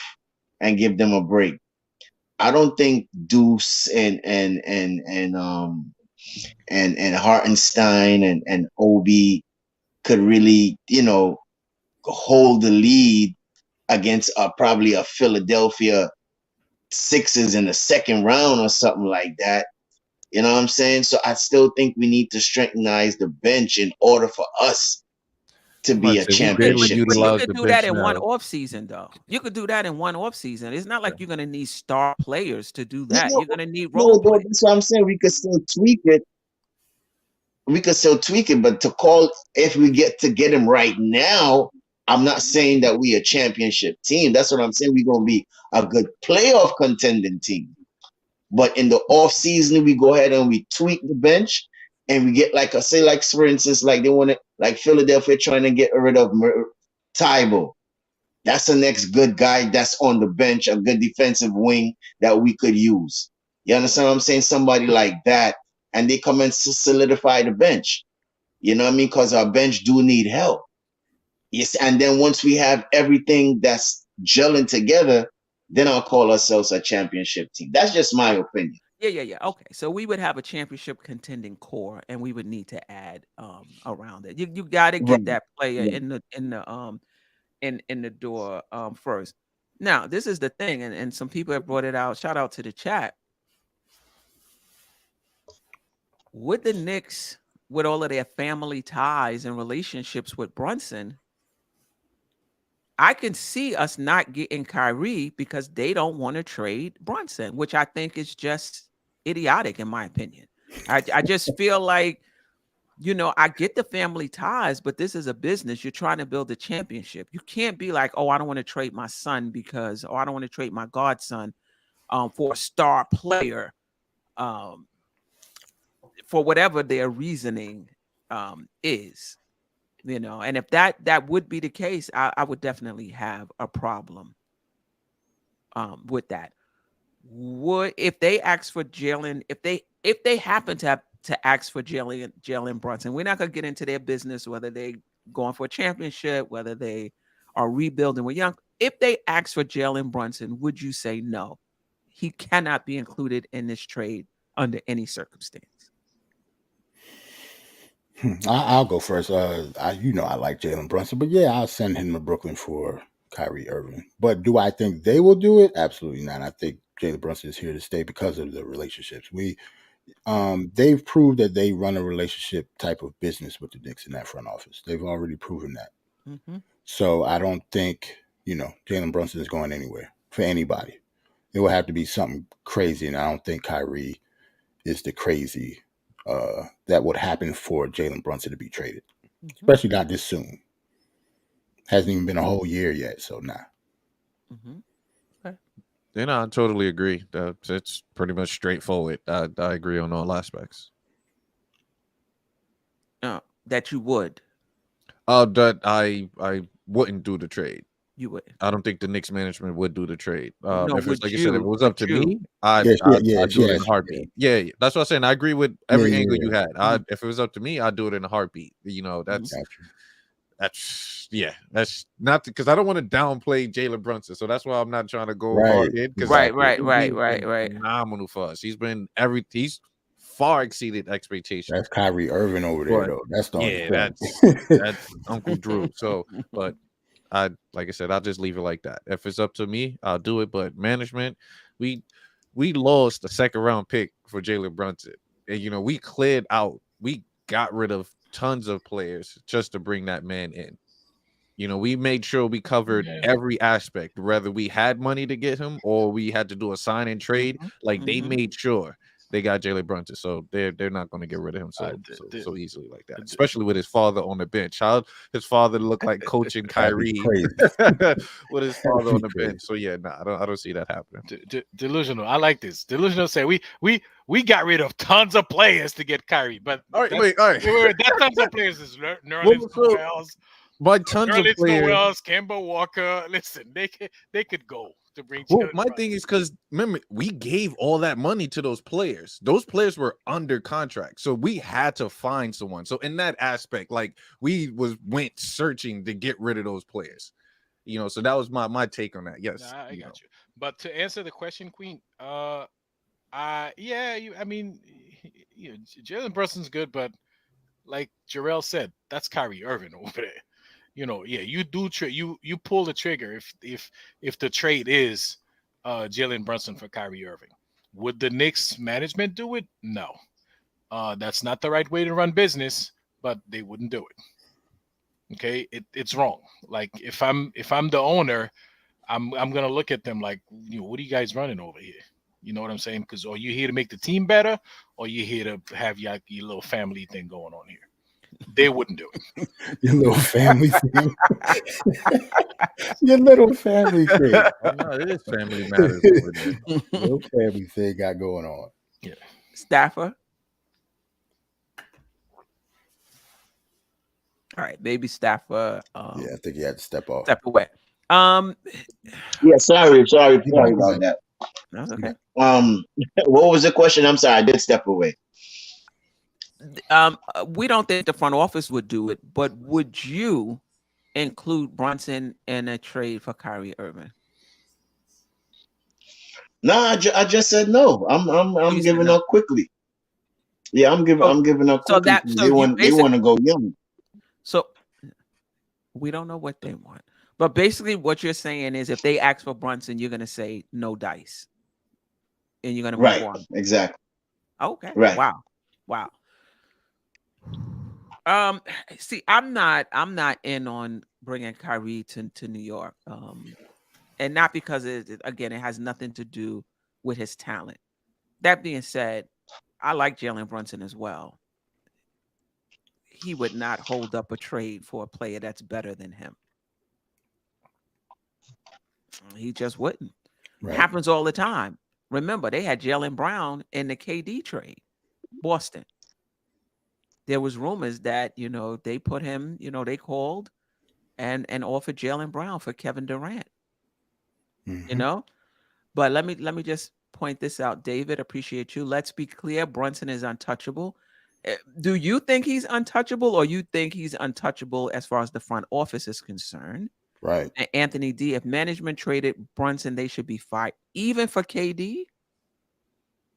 E: and give them a break. I don't think Deuce and Hartenstein and Obi could really, hold the lead against probably a Philadelphia Sixers in the second round or something like that. You know what I'm saying? So I still think we need to strengthenize the bench in order for us to be a
G: If we barely
E: championship
C: But you
E: team.
G: utilize
C: could
G: the
C: do that
G: bench
C: in one
G: now.
C: off season, though. You could do that in one off season. It's not like you're gonna need star players to do
E: You
C: that.
E: know,
C: You're gonna need
E: no,
C: role players.
E: that's what I'm saying. We could still tweak it. But to call if we get him right now, I'm not saying that we a championship team. That's what I'm saying. We're gonna be a good playoff contending team. But in the off season, we go ahead and we tweak the bench and we get like for instance, like they want to like Philadelphia trying to get rid of Tybo. That's the next good guy that's on the bench, a good defensive wing that we could use. You understand what I'm saying? Somebody like that, and they come and solidify the bench. You know what I mean? Because our bench do need help. Yes, and then once we have everything that's gelling together, then I'll call ourselves a championship team. That's just my opinion.
C: Yeah. Okay, so we would have a championship contending core, and we would need to add around it. You got to
E: Right.
C: get that player
E: Yeah.
C: in the door first. Now, this is the thing, and some people have brought it out. Shout out to the chat. Would the Knicks, with all of their family ties and relationships with Brunson, I can see us not getting Kyrie because they don't want to trade Brunson, which I think is just idiotic in my opinion. I just feel like, I get the family ties, but this is a business. You're trying to build a championship. You can't be like, oh, I don't want to trade my son because, I don't want to trade my godson for a star player for whatever their reasoning is. And if that would be the case, I would definitely have a problem with that. If they ask for Jalen, if they happen to ask for Jalen Brunson, we're not gonna get into their business whether they going for a championship, whether they are rebuilding with young. If they ask for Jalen Brunson, would you say no? He cannot be included in this trade under any circumstance.
F: I'll go first. I like Jalen Brunson, but yeah, I'll send him to Brooklyn for Kyrie Irving. But do I think they will do it? Absolutely not. I think Jalen Brunson is here to stay because of the relationships. They've proved that they run a relationship type of business with the Knicks in that front office. They've already proven that.
C: Mm-hmm.
F: So I don't think Jalen Brunson is going anywhere for anybody. It will have to be something crazy, and I don't think Kyrie is the crazy that would happen for Jalen Brunson to be traded, especially not this soon. Hasn't even been a whole year yet, so nah.
C: Okay.
G: You know, I totally agree. It's pretty much straightforward. I agree on all aspects.
C: That you would.
G: That I wouldn't do the trade.
C: You would.
G: I don't think the Knicks management would do the trade.
C: No,
G: If it's
C: would
G: like you said, if it
C: you?
G: was up
C: Would
G: to
C: you?
G: me, I'd,
F: Yes,
G: I'd,
F: yeah,
G: I'd do it in a
F: yes,
G: heartbeat. Yeah, that's what I'm saying. I agree with every
F: yeah,
G: angle
F: yeah.
G: you had. If it was up to me, I'd do it in a heartbeat. You know, that's
F: Gotcha.
G: that's not because I don't want to downplay Jalen Brunson. So that's why I'm not trying to go
F: Right,
G: hard in because
C: Right,
F: exactly.
C: right.
G: phenomenal for us. He's far exceeded expectations.
F: That's Kyrie Irving over there,
G: But
F: though. That's the only
G: yeah,
F: thing.
G: that's Uncle Drew. So, but like I said, I'll just leave it like that. If it's up to me, I'll do it. But management, we lost a second round pick for Jalen Brunson. And you know, we got rid of tons of players just to bring that man in. You know, we made sure we covered
D: Yeah.
G: every aspect, whether we had money to get him or we had to do a sign and trade. Like they made sure they got Jalen Brunson, so they're not going to get rid of him so easily like that. Especially with his father on the bench. How his father looked like coaching
F: That'd be
G: Kyrie
F: crazy.
G: with his father on the bench. So yeah, I don't see that happening.
D: Delusional. I like this. Delusional say we got rid of tons of players to get Kyrie, but
G: All right, all right.
D: that tons of players is Nerlens Noel's.
G: By tons of players.
D: Noel's, Kemba Walker. Listen, they could go to bring.
G: Well, my thing is because remember, we gave all that money to those players. Those players were under contract, so we had to find someone. So in that aspect, like we went searching to get rid of those players. You know, so that was my take on that. Yes,
D: I got you. But to answer the question, Queen, I mean, Jalen Brunson's good, but like Jarrell said, that's Kyrie Irving over there. You know, yeah, you do you pull the trigger if the trade is Jalen Brunson for Kyrie Irving. Would the Knicks management do it? No. That's not the right way to run business, but they wouldn't do it. Okay, it's wrong. Like if I'm the owner, I'm gonna look at them like, what are you guys running over here? You know what I'm saying? Because are you here to make the team better, or you here to have your little family thing going on here? They wouldn't do it.
F: Your little family thing. Your little family thing.
G: No, it is family matters over there.
F: Little family thing got going on.
D: Yeah.
C: Staffer. All right, baby Staffer.
F: Yeah, I think he had to step off.
C: Step away.
E: Yeah, sorry about that.
C: That's okay.
E: What was the question? I'm sorry, I did step away.
C: We don't think the front office would do it, but would you include Brunson in a trade for Kyrie Irving?
E: No, I just said no. I'm giving up quickly. Yeah, I'm giving up quickly. They want to go young.
C: So we don't know what they want. But basically what you're saying is if they ask for Brunson, you're gonna say no dice. And you're gonna move on.
E: Exactly.
C: Okay.
E: Right.
C: Wow. See, I'm not in on bringing Kyrie to New York. And not because it has nothing to do with his talent. That being said, I like Jalen Brunson as well. He would not hold up a trade for a player that's better than him. He just wouldn't.
F: Right.
C: Happens all the time. Remember, they had Jalen Brown in the KD trade, Boston. There was rumors that, they put him, they called and offered Jalen Brown for Kevin Durant. But let me just point this out. David, appreciate you. Let's be clear. Brunson is untouchable. Do you think he's untouchable, or you think he's untouchable as far as the front office is concerned?
F: Right.
C: And Anthony D, if management traded Brunson, they should be fired, even for KD.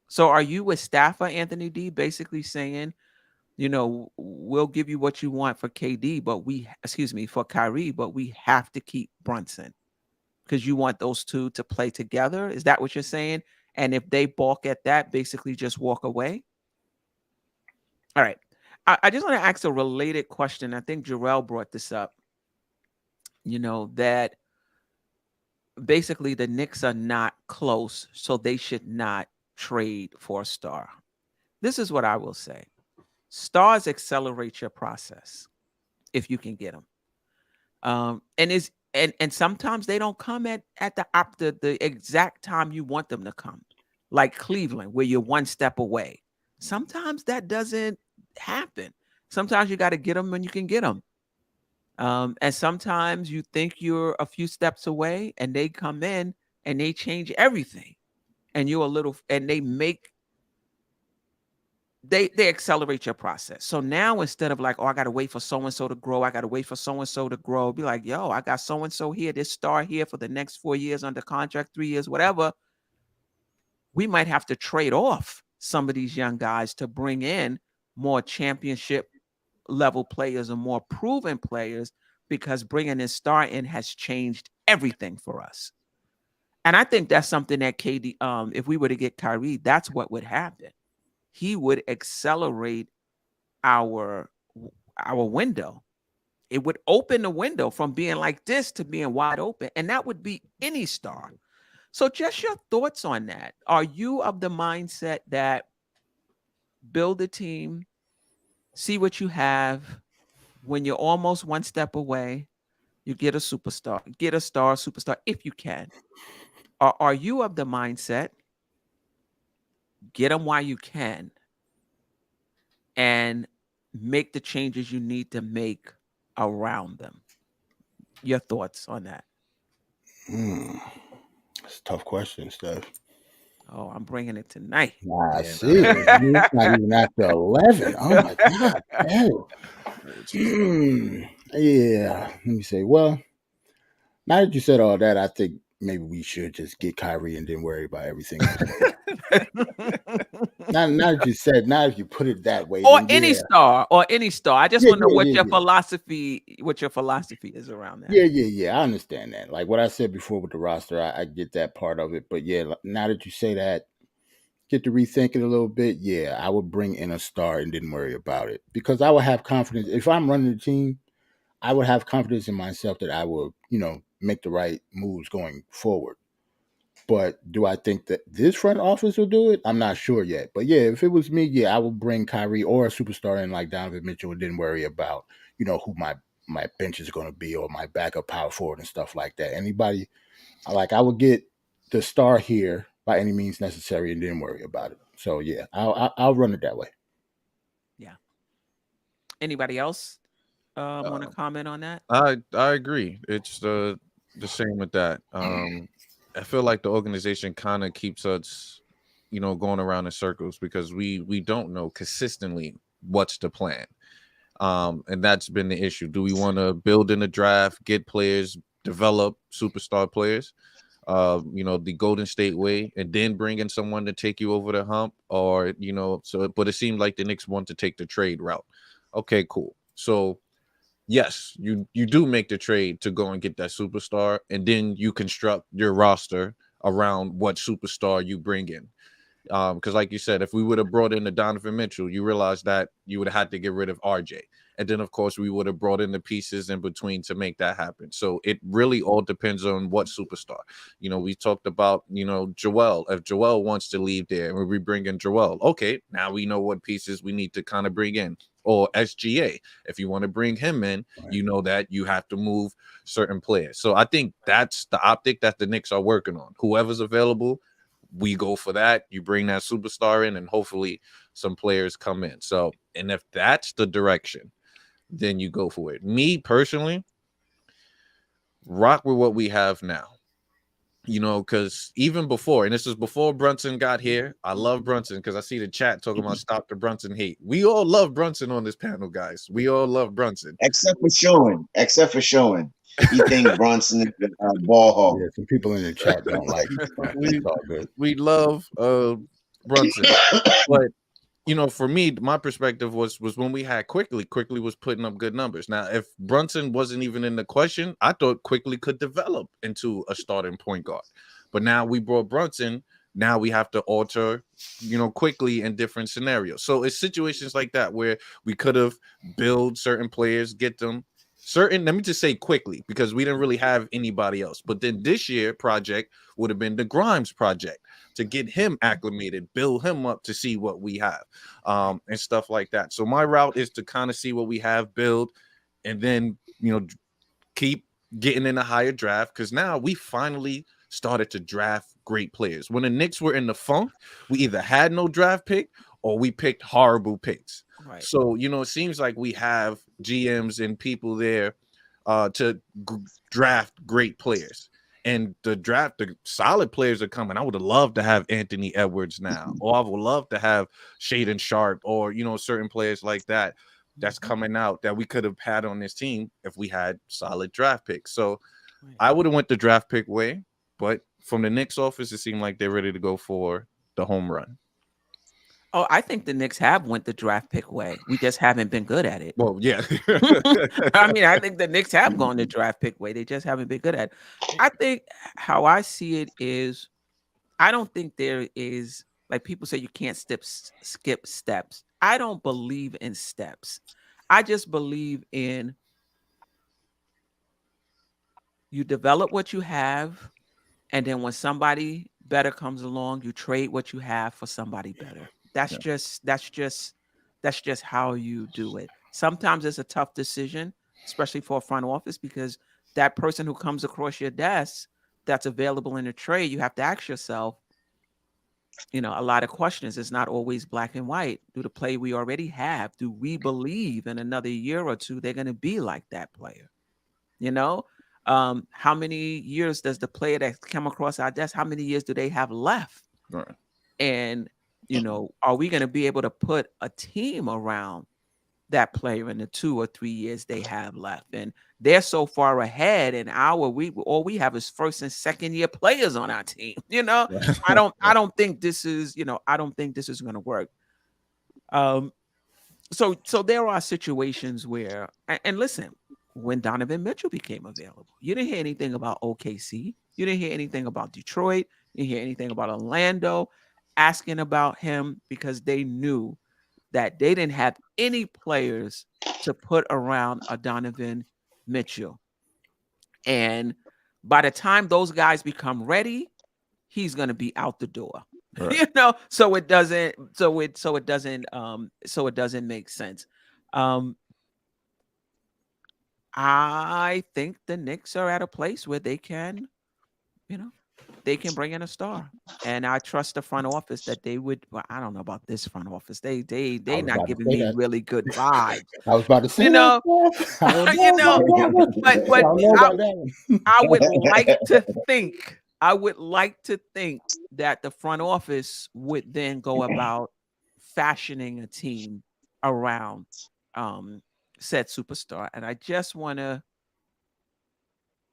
C: So are you with Staffer, Anthony D, basically saying, we'll give you what you want for KD, for Kyrie, but we have to keep Brunson because you want those two to play together? Is that what you're saying? And if they balk at that, basically just walk away? All right. I just want to ask a related question. I think Jarrell brought this up. That basically the Knicks are not close, so they should not trade for a star. This is what I will say. Stars accelerate your process if you can get them. And and sometimes they don't come at the exact time you want them to come, like Cleveland, where you're one step away. Sometimes that doesn't happen. Sometimes you got to get them when you can get them. And sometimes you think you're a few steps away and they come in and they change everything. And you're a little, and they accelerate your process. So now instead of like, oh, I got to wait for so-and-so to grow, I got to wait for so-and-so to grow, be like, yo, I got so-and-so here, this star here for the next 4 years under contract, 3 years, whatever. We might have to trade off some of these young guys to bring in more championship level players and more proven players, because bringing this star in has changed everything for us. And I think that's something that KD, if we were to get Kyrie, that's what would happen. He would accelerate our window. It would open the window from being like this to being wide open. And that would be any star. So just your thoughts on that. Are you of the mindset that build a team, see what you have, when you're almost one step away, you get a superstar, get a star, superstar, if you can? Or are you of the mindset, get them while you can and make the changes you need to make around them? Your thoughts on that?
F: That's a tough question, Steph.
C: Oh, I'm bringing it tonight.
F: I see. It's not even after 11. Oh my God. Yeah. Let me say, well, now that you said all that, I think maybe we should just get Kyrie and then worry about everything else. now that you put it that way,
C: or
F: then
C: any
F: yeah.
C: star, or any star. I just
F: Yeah,
C: want to know
F: yeah,
C: what
F: yeah,
C: your philosophy is around that.
F: Yeah. I understand that. Like what I said before with the roster, I get that part of it. But yeah, now that you say that, get to rethink it a little bit. Yeah, I would bring in a star and didn't worry about it, because I would have confidence. If I'm running the team, I would have confidence in myself that I will, make the right moves going forward. But do I think that this front office will do it? I'm not sure yet. But yeah, if it was me, yeah, I would bring Kyrie or a superstar in like Donovan Mitchell and didn't worry about, who my bench is going to be or my backup power forward and stuff like that. Anybody, I would get the star here by any means necessary and didn't worry about it. So yeah, I'll run it that way.
C: Yeah. Anybody else want to comment on that?
G: I agree. It's the same with that. I feel like the organization kind of keeps us, going around in circles, because we don't know consistently what's the plan. And that's been the issue. Do we want to build in the draft, get players, develop superstar players, the Golden State way, and then bring in someone to take you over the hump? Or, but it seemed like the Knicks want to take the trade route. Okay, cool. So yes, you do make the trade to go and get that superstar, and then you construct your roster around what superstar you bring in. Because like you said, if we would have brought in the Donovan Mitchell, you realize that you would have had to get rid of RJ. And then, of course, we would have brought in the pieces in between to make that happen. So it really all depends on what superstar. We talked about, Joel. If Joel wants to leave there and we bring in Joel, okay, now we know what pieces we need to kind of bring in. Or SGA, if you want to bring him in, you know that you have to move certain players. So I think that's the optic that the Knicks are working on. Whoever's available, we go for that. You bring that superstar in, and hopefully some players come in. So, and if that's the direction, then you go for it. Me personally, rock with what we have now. Because even before, and this is before Brunson got here, I love Brunson because I see the chat talking about stop the Brunson hate. We all love Brunson on this panel, guys. We all love Brunson.
E: Except for showing. He think Brunson is a ball hog.
F: Yeah, some people in the chat don't like it.
G: We love Brunson. But for me, my perspective was when we had Quickly was putting up good numbers. Now, if Brunson wasn't even in the question, I thought Quickly could develop into a starting point guard. But now we brought Brunson. Now we have to alter, Quickly in different scenarios. So it's situations like that where we could have built certain players, get them certain. Let me just say Quickly, because we didn't really have anybody else. But then this year project would have been the Grimes project, to get him acclimated, build him up to see what we have, and stuff like that. So my route is to kind of see what we have, build, and then, keep, getting in a higher draft, because now we finally started to draft great players. When the Knicks were in the funk, we either had no draft pick or we picked horrible picks.
C: Right.
G: So, it seems like we have GMs and people there to draft great players. And the solid players are coming. I would have loved to have Anthony Edwards now, or I would love to have Shaden Sharp, or certain players like that that's coming out that we could have had on this team if we had solid draft picks. So I would have went the draft pick way, but from the Knicks office, it seemed like they're ready to go for the home run.
C: Oh, I think the Knicks have went the draft pick way. We just haven't been good at it.
G: Well, yeah.
C: I mean, I think the Knicks have gone the draft pick way. They just haven't been good at it. I think how I see it is, I don't think there is, like people say you can't skip steps. I don't believe in steps. I just believe in you develop what you have, and then when somebody better comes along, you trade what you have for somebody better. That's just how you do it. Sometimes it's a tough decision, especially for a front office, because that person who comes across your desk that's available in a trade, you have to ask yourself, a lot of questions. It's not always black and white. Do the play we already have, do we believe in another year or two they're going to be like that player? How many years does the player that come across our desk, how many years do they have left?
G: Right.
C: And are we going to be able to put a team around that player in the 2 or 3 years they have left? And they're so far ahead, and all we have is first and second year players on our team. I don't think this is going to work. So there are situations where, and listen, when Donovan Mitchell became available, you didn't hear anything about OKC. You didn't hear anything about Detroit. You didn't hear anything about Orlando asking about him, because they knew that they didn't have any players to put around a Donovan Mitchell. And by the time those guys become ready, he's going to be out the door. Right. So it doesn't make sense. I think the Knicks are at a place where they can, they can bring in a star, and I trust the front office that they would. Well, I don't know about this front office. They not giving me really good vibes.
F: I was about to say,
C: but I would like to think that the front office would then go about fashioning a team around said superstar. And I just want to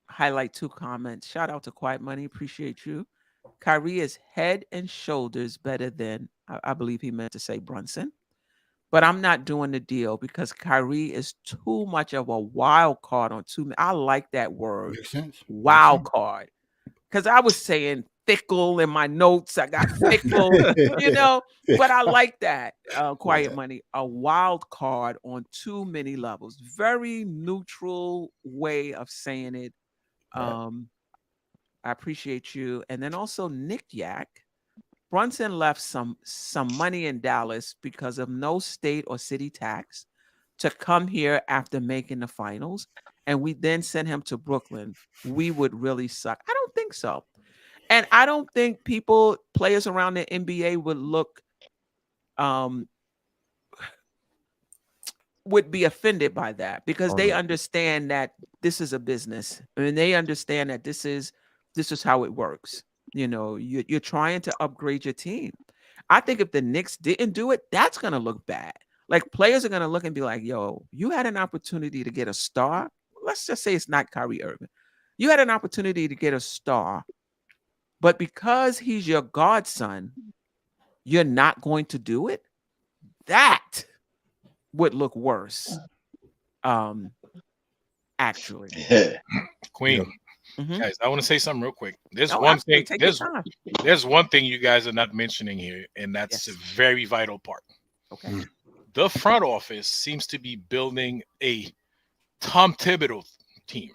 C: highlight 2 comments. Shout out to Quiet Money. Appreciate you. Kyrie is head and shoulders better than, I believe he meant to say Brunson. But I'm not doing the deal because Kyrie is too much of a wild card on too many. I like that word.
F: Makes sense.
C: Wild card. Because I was saying fickle in my notes. I got fickle, but I like that. Quiet Money, a wild card on too many levels. Very neutral way of saying it. I appreciate you. And then also Nick Yak. Brunson left some money in Dallas because of no state or city tax to come here after making the finals. And we then sent him to Brooklyn. We would really suck. I don't think so. And I don't think players around the NBA would be offended by that, because they understand that this is a business. I mean, they understand that this is how it works. You're trying to upgrade your team. I think if the Knicks didn't do it, that's going to look bad. Like, players are going to look and be like, yo, you had an opportunity to get a star. Let's just say it's not Kyrie Irving. You had an opportunity to get a star, but because he's your godson, you're not going to do it. That would look worse. Actually.
D: Queen.
C: Mm-hmm.
D: Guys, I want to say something real quick. There's one thing you guys are not mentioning here, and that's a very vital part.
C: Okay.
D: The front office seems to be building a Tom Thibodeau team.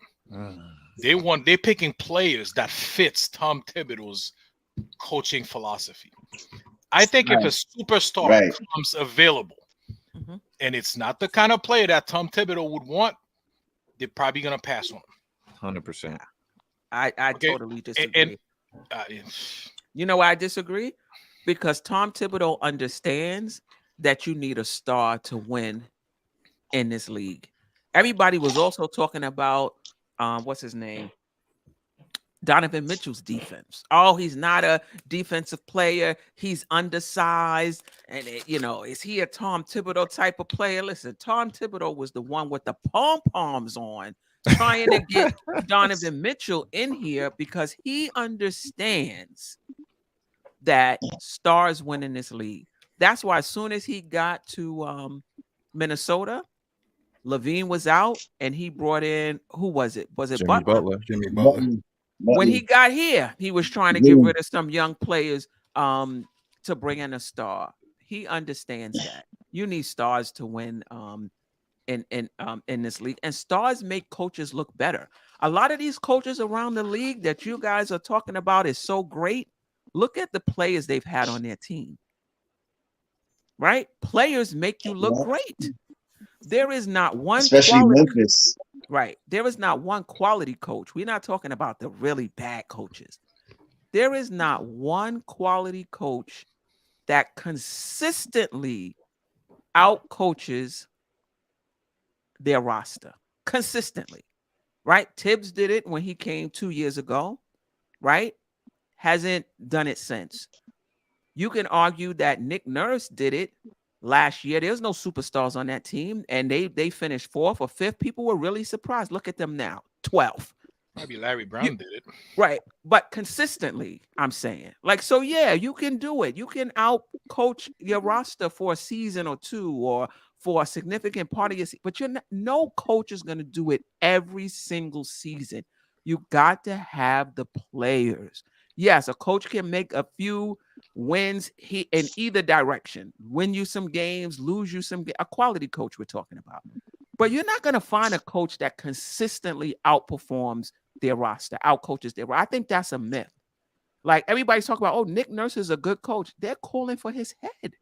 D: They're picking players that fits Tom Thibodeau's coaching philosophy. I think if a superstar comes available, and it's not the kind of player that Tom Thibodeau would want, they're probably going to pass on him.
G: 100%.
C: I
D: Okay,
C: totally disagree.
D: and
C: You know why I disagree? Because Tom Thibodeau understands that you need a star to win in this league. Everybody was also talking about what's his name? Donovan Mitchell's defense. Oh, he's not a defensive player. He's undersized. And, is he a Tom Thibodeau type of player? Listen, Tom Thibodeau was the one with the pom-poms on trying to get Donovan Mitchell in here because he understands that stars win in this league. That's why as soon as he got to Minnesota, Levine was out and he brought in, who was it? Was it
G: Jimmy Butler.
F: Jimmy Butler.
C: When he got here, he was trying to get rid of some young players to bring in a star. He understands that you need stars to win in this league, and stars make coaches look better. A lot of these coaches around the league that you guys are talking about is so great. Look at the players they've had on their team. Right? Players make you look great. There is not one,
E: especially Memphis.
C: Right. There is not one quality coach. We're not talking about the really bad coaches. There is not one quality coach that consistently out-coaches their roster. Consistently. Right? Tibbs did it when he came 2 years ago. Right? Hasn't done it since. You can argue that Nick Nurse did it last year. There's no superstars on that team, and they finished 4th or 5th. People were really surprised. Look at them now, 12th.
D: Maybe Larry Brown did it.
C: Right, but consistently, I'm saying. So yeah, you can do it. You can out-coach your roster for a season or two or for a significant part of your season, but no coach is going to do it every single season. You got to have the players. Yes, a coach can make a few wins in either direction. Win you some games, lose you some. A quality coach we're talking about. But you're not going to find a coach that consistently outperforms their roster, outcoaches their roster. I think that's a myth. Like everybody's talking about, Nick Nurse is a good coach. They're calling for his head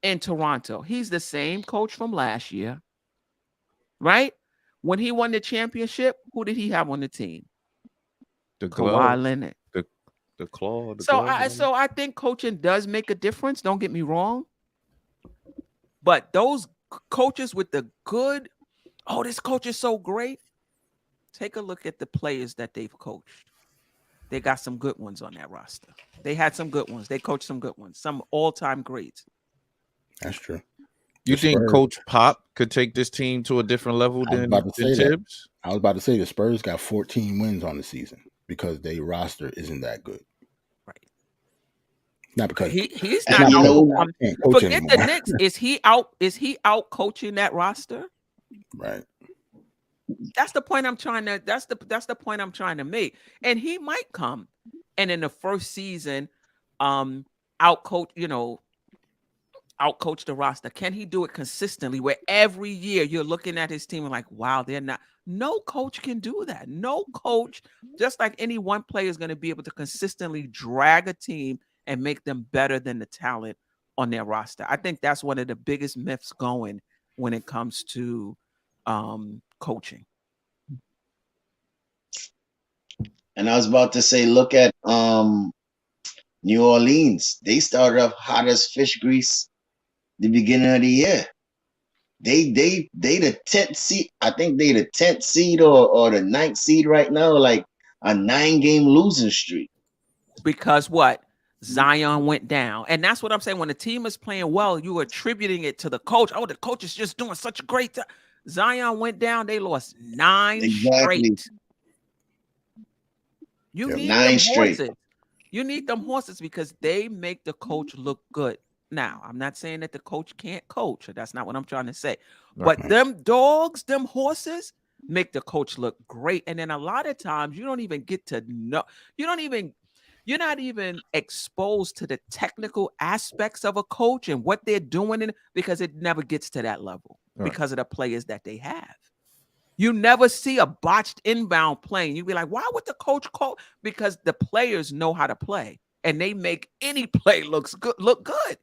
C: in Toronto. He's the same coach from last year, right? When he won the championship, who did he have on the team?
G: The
C: Kawhi Leonard.
G: The claw.
C: So I think coaching does make a difference. Don't get me wrong. But those coaches with the good, this coach is so great. Take a look at the players that they've coached. They got some good ones on that roster. They had some good ones. They coached some good ones. Some all-time greats.
F: That's true.
G: You think Coach Pop could take this team to a different level than Tibbs?
F: I was about to say the Spurs got 14 wins on the season because their roster isn't that good.
C: Right.
F: Not because
C: he's not out. Forget the Knicks. Is he out coaching that roster?
F: Right.
C: That's the point I'm trying to. That's the point I'm trying to make. And he might come, and in the first season, out coach the roster. Can he do it consistently? Where every year you're looking at his team and like, wow, they're not. No coach can do that. No coach, just like any one player, is going to be able to consistently drag a team and make them better than the talent on their roster. I think that's one of the biggest myths going when it comes to coaching.
E: And I was about to say, look at New Orleans. They started off hot as fish grease the beginning of the year. They the 10th seed. I think they the 10th seed or the 9th seed right now, like a 9-game losing streak.
C: Because what? Zion went down. And that's what I'm saying. When the team is playing well, you are attributing it to the coach. Oh, the coach is just doing such a great job. Zion went down. They lost 9 straight. You need 9 straight. Horses. You need them horses because they make the coach look good. Now, I'm not saying that the coach can't coach. That's not what I'm trying to say. But them dogs, them horses, make the coach look great. And then a lot of times you don't even get to know. You're not even exposed to the technical aspects of a coach and what they're doing because it never gets to that level because of the players that they have. You never see a botched inbound play. You'd be like, why would the coach call? Because the players know how to play and they make any play look good.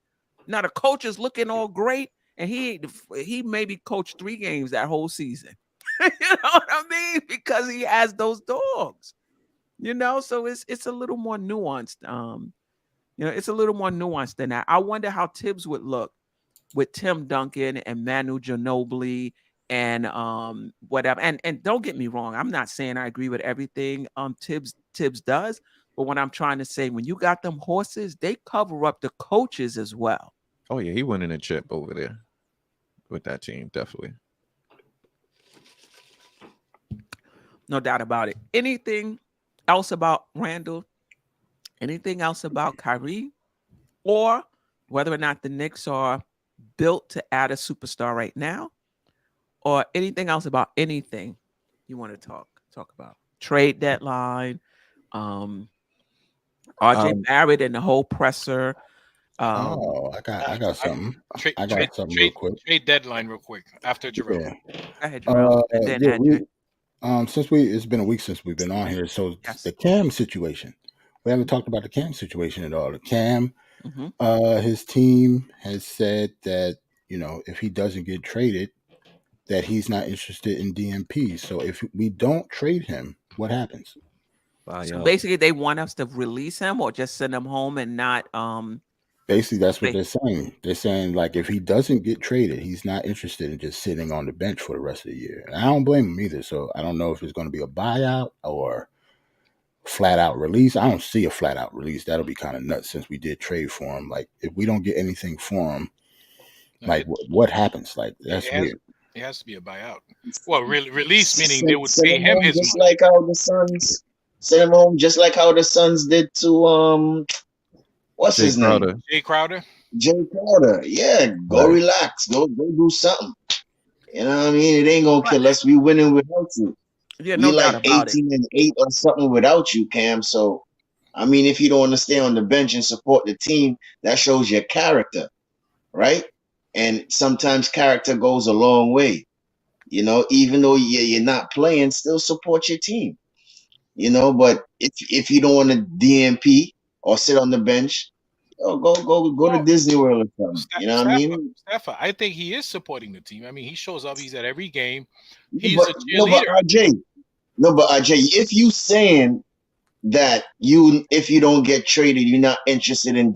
C: Now the coach is looking all great and he maybe coached 3 games that whole season. You know what I mean? Because he has those dogs. So it's a little more nuanced. It's a little more nuanced than that. I wonder how Tibbs would look with Tim Duncan and Manu Ginobili and whatever. And don't get me wrong, I'm not saying I agree with everything Tibbs does, but what I'm trying to say, when you got them horses, they cover up the coaches as well.
G: Oh yeah, he winning a chip over there with that team, definitely.
C: No doubt about it. Anything else about Randle? Anything else about Kyrie? Or whether or not the Knicks are built to add a superstar right now? Or anything else about anything you want to talk about? Trade deadline, RJ Barrett and the whole presser.
F: I got something. I got something real quick.
D: Trade deadline real quick after Jarrell.
F: Yeah.
C: Go ahead, Jarrell. And then Andrew.
F: It's been a week since we've been on here. So
C: Yes.
F: the Cam situation, we haven't talked about the Cam situation at all. The Cam, his team has said that, if he doesn't get traded, that he's not interested in DNP. So if we don't trade him, what happens?
C: So basically, they want us to release him or just send him home and not.
F: Basically, that's what they're saying. They're saying, like, if he doesn't get traded, he's not interested in just sitting on the bench for the rest of the year. And I don't blame him either. So I don't know if it's going to be a buyout or flat out release. I don't see a flat out release. That'll be kind of nuts since we did trade for him. Like, if we don't get anything for him, like, what happens? Like, that's weird.
D: It has to be a buyout. Well, release meaning they would pay him his
E: just
D: money.
E: like how the Suns sent him home, just like how the Suns did to what's his name?
D: Jay Crowder.
E: Jay Crowder. Yeah, go relax. Go do something. You know what I mean? It ain't gonna kill us. We winning without you.
C: Yeah, no
E: we
C: doubt
E: like
C: about
E: 18-8 or something without you, Cam. So I mean, if you don't want to stay on the bench and support the team, that shows your character, right? And sometimes character goes a long way. Even though you're not playing, still support your team. But if you don't want to DNP or sit on the bench, go to Disney World or something. You know what I mean?
D: Steffa, I think he is supporting the team. I mean, he shows up. He's at every game. He's
E: but,
D: a cheerleader.
E: But RJ, if you saying that if you don't get traded, you're not interested in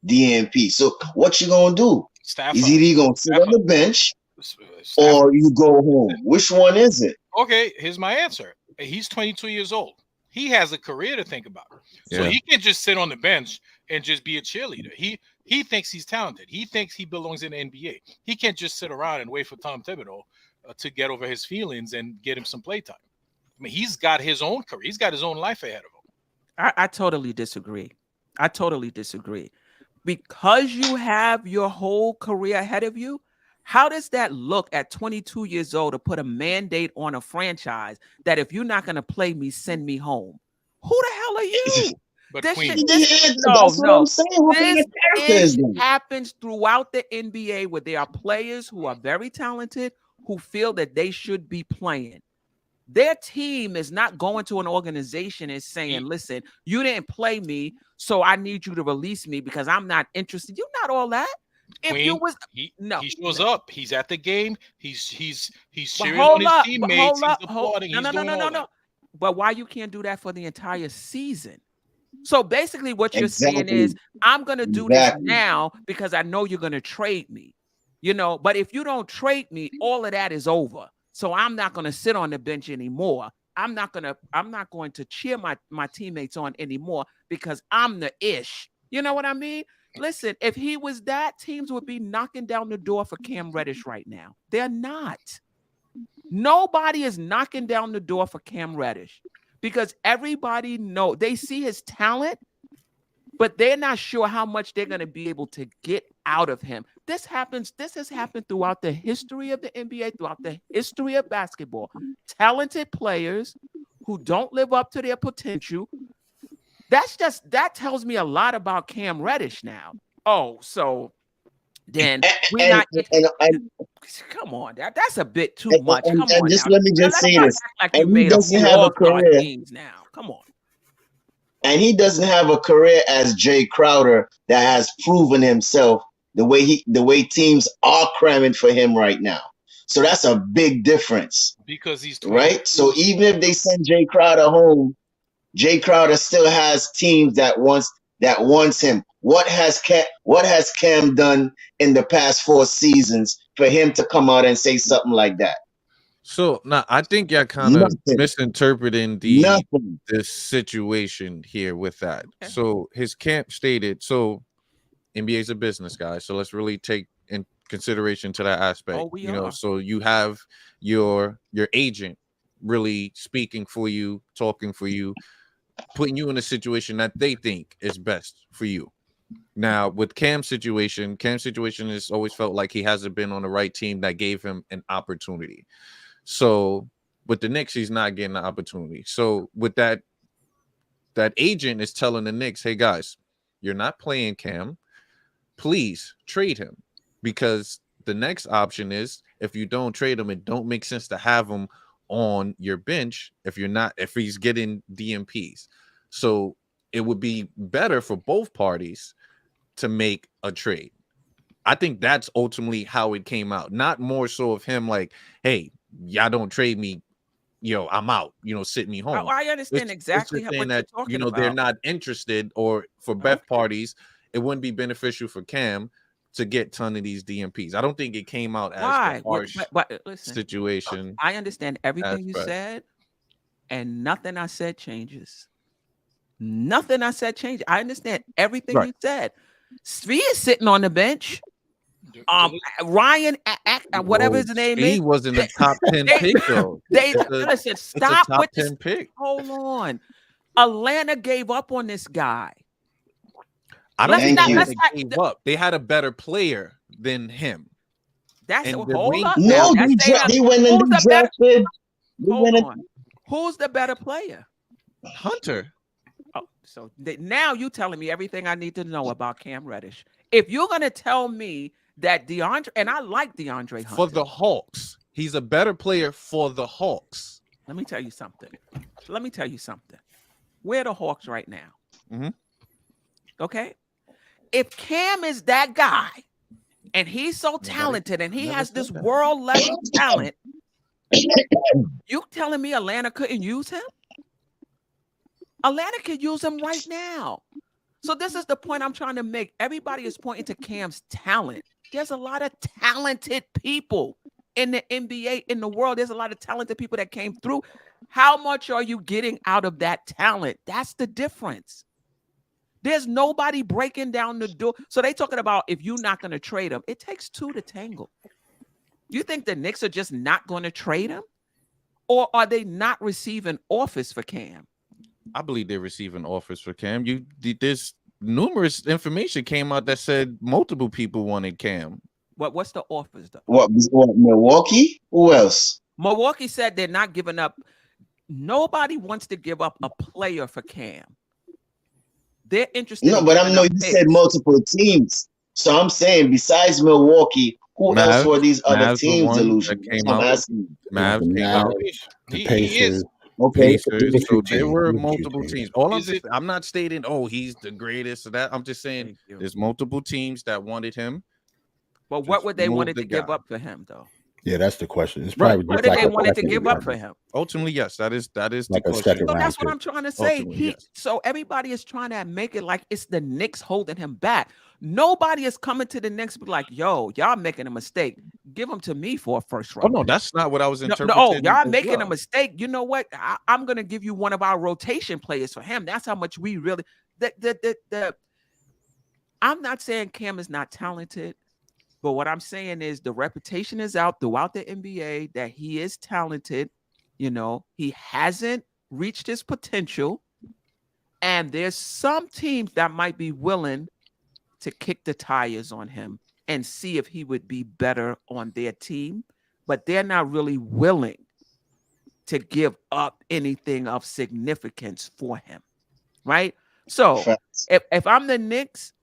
E: DNP. So what you gonna do?
D: Staffa,
E: is either you gonna sit on the bench or you go home? Which one is it?
D: Okay, here's my answer. He's 22 years old. He has a career to think about. So he can't just sit on the bench and just be a cheerleader. He thinks he's talented. He thinks he belongs in the NBA. He can't just sit around and wait for Tom Thibodeau to get over his feelings and get him some playtime. I mean, he's got his own career. He's got his own life ahead of him.
C: I totally disagree. Because you have your whole career ahead of you, how does that look at 22 years old to put a mandate on a franchise that if you're not going to play me, send me home? Who the hell are you?
D: But
C: This happens throughout the NBA where there are players who are very talented who feel that they should be playing. Their team is not going to an organization and saying, listen, you didn't play me, so I need you to release me because I'm not interested. You're not all that. If
D: Queen,
C: you was
D: he shows up. He's at the game. He's cheering on his teammates. He's applauding.
C: No. But why you can't do that for the entire season? So basically what you're saying is, I'm going to do this now because I know you're going to trade me. But if you don't trade me, all of that is over. So I'm not going to sit on the bench anymore. I'm not going to cheer my teammates on anymore because I'm the ish. You know what I mean? Listen, if he was that, teams would be knocking down the door for Cam Reddish right now. They're not. Nobody is knocking down the door for Cam Reddish because everybody knows they see his talent, but they're not sure how much they're going to be able to get out of him. This has happened throughout the history of the NBA, throughout the history of basketball. Talented players who don't live up to their potential. That tells me a lot about Cam Reddish now. Oh, so then we're not. Come on, that's a bit too much. Come on,
E: just
C: now.
E: let me just say this.
C: Like you made a all-star teams now. Come on.
E: And he doesn't have a career as Jay Crowder that has proven himself the way teams are cramming for him right now. So that's a big difference,
D: because he's 20.
E: right? So even if they send Jay Crowder home, Jay Crowder still has teams that wants him. What has Cam done in the past 4 seasons for him to come out and say something like that?
G: So now I think you're kind of
E: Nothing.
G: misinterpreting
E: Nothing.
G: the situation here with that.
C: Okay.
G: So his camp stated, so NBA is a business, guy. So let's really take in consideration to that aspect.
C: Oh, we
G: you know,
C: are.
G: so you have your agent really speaking for you, talking for you, putting you in a situation that they think is best for you. Now, with Cam's situation has always felt like he hasn't been on the right team that gave him an opportunity. So with the Knicks, he's not getting the opportunity. So with that agent is telling the Knicks, hey guys, you're not playing Cam. Please trade him, because the next option is if you don't trade him, it don't make sense to have him on your bench if he's getting DMPs. So it would be better for both parties to make a trade. I think that's ultimately how it came out, not more so of him like, hey, y'all don't trade me, I'm out, sit me home.
C: I understand exactly
G: what
C: you're talking about.
G: They're not interested, or for both parties, it wouldn't be beneficial for Cam to get ton of these DMPs. I don't think it came out as
C: Why?
G: the harsh
C: But listen,
G: situation.
C: I understand everything you
G: aspect.
C: said, and nothing I said changes. Nothing I said changes. I understand everything
G: Right.
C: you said. Svi is sitting on the bench. Ryan, whatever his name
G: He
C: is,
G: wasn't a top 10 pick though.
C: listen.
G: It's a
C: Stop
G: top
C: with
G: 10
C: this.
G: pick.
C: Hold on. Atlanta gave up on this guy.
G: I don't think
E: Thank you.
G: Atlanta gave up. They had a better player than him.
C: That's
G: And
C: hold up.
E: No,
C: Now.
E: they went and
C: Who's the better?
E: drafted.
C: Hold on. Who's the better player?
G: Hunter.
C: Oh, so now you telling me everything I need to know about Cam Reddish. If you're gonna tell me that DeAndre, and I like DeAndre Hunter
G: For the Hawks. He's a better player for the Hawks.
C: Let me tell you something. We're the Hawks right now.
G: Mm-hmm.
C: Okay? If Cam is that guy, and he's so talented, and he has this world-level talent, you telling me Atlanta couldn't use him? Atlanta could use him right now. So this is the point I'm trying to make. Everybody is pointing to Cam's talent. There's a lot of talented people in the NBA, in the world. There's a lot of talented people that came through. How much are you getting out of that talent? That's the difference. There's nobody breaking down the door. So they talking about if you're not going to trade him, it takes 2 to tangle. You think the Knicks are just not going to trade him? Or are they not receiving offers for Cam?
G: I believe they're receiving offers for Cam. There's numerous information came out that said multiple people wanted Cam.
C: What's the offers though?
E: What Milwaukee? Who else?
C: Milwaukee said they're not giving up. Nobody wants to give up a player for Cam. They're interested.
E: No, but I know you said multiple teams. So I'm saying besides Milwaukee, who else were these other teams? Illusion.
G: Mavs came out.
F: The Pacers.
E: Okay.
G: Pacers. So there were multiple teams. I'm not stating, he's the greatest or that. I'm just saying there's multiple teams that wanted him.
C: But what would they wanted to give up for him, though?
F: Yeah, that's the question. It's probably
C: what did they wanted to give up for him?
G: Ultimately, yes, that is
F: like
G: the question.
C: So that's what I'm trying to say.
G: Yes.
C: So everybody is trying to make it like it's the Knicks holding him back. Nobody is coming to the Knicks be like, yo, y'all making a mistake. Give him to me for a first round.
G: Oh, no, that's not what I was interpreting.
C: No, y'all making a mistake. You know what? I'm going to give you one of our rotation players for him. That's how much we really... I'm not saying Cam is not talented, but what I'm saying is the reputation is out throughout the NBA that he is talented. He hasn't reached his potential. And there's some teams that might be willing to kick the tires on him and see if he would be better on their team, but they're not really willing to give up anything of significance for him, right? So if I'm the Knicks,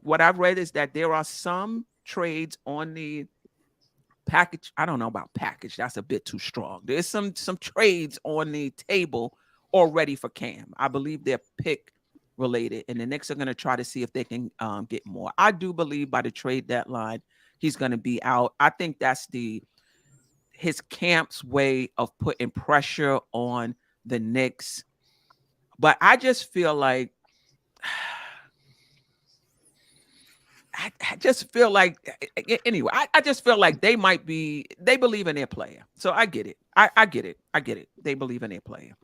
C: what I've read is that there are some trades on the package. I don't know about package. That's a bit too strong. There's some trades on the table already for Cam. I believe they're pick related, and the Knicks are going to try to see if they can get more. I do believe by the trade deadline he's going to be out. I think that's the his camp's way of putting pressure on the Knicks. But I just feel like I just feel like anyway, I just feel like they believe in their player. So I get it. I get it. I get it. They believe in their player.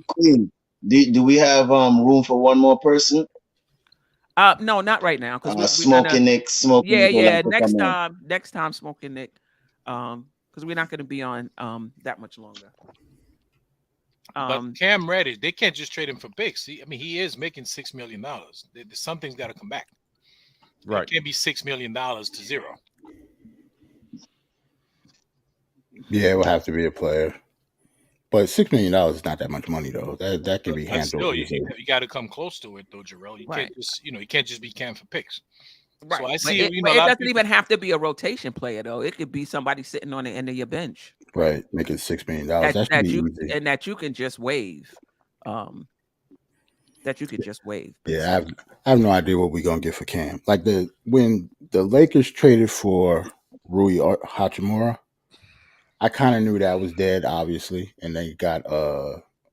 E: Queen, do we have room for one more person?
C: No, not right now, because we're gonna
E: Smoking Nick, Smoking Nick will have to
C: next
E: come on.
C: time Smoking Nick. Because we're not gonna be on that much longer.
D: But Cam Reddish, they can't just trade him for picks. I mean, he is making $6 million. Something's got to come back.
G: Right.
D: It can't be $6 million to zero.
F: Yeah, it will have to be a player. But $6 million is not that much money, though. That can be
D: But
F: handled.
D: still, you
F: easily.
D: got to come close to it, though, Jarrell. You
C: Right.
D: can't just, you can't just be Cam for picks.
C: Right.
D: So I
C: But
D: see,
C: it,
D: a
C: but it
D: lot of
C: doesn't
D: people,
C: even have to be a rotation player, though. It could be somebody sitting on the end of your bench
F: Right, make it $6 million. That should
C: that
F: be
C: you
F: easy.
C: and that you can just waive. That you could just waive.
F: Yeah, I have no idea what we're gonna get for Cam. Like when the Lakers traded for Rui Hachimura, I kind of knew that was dead, obviously, and they got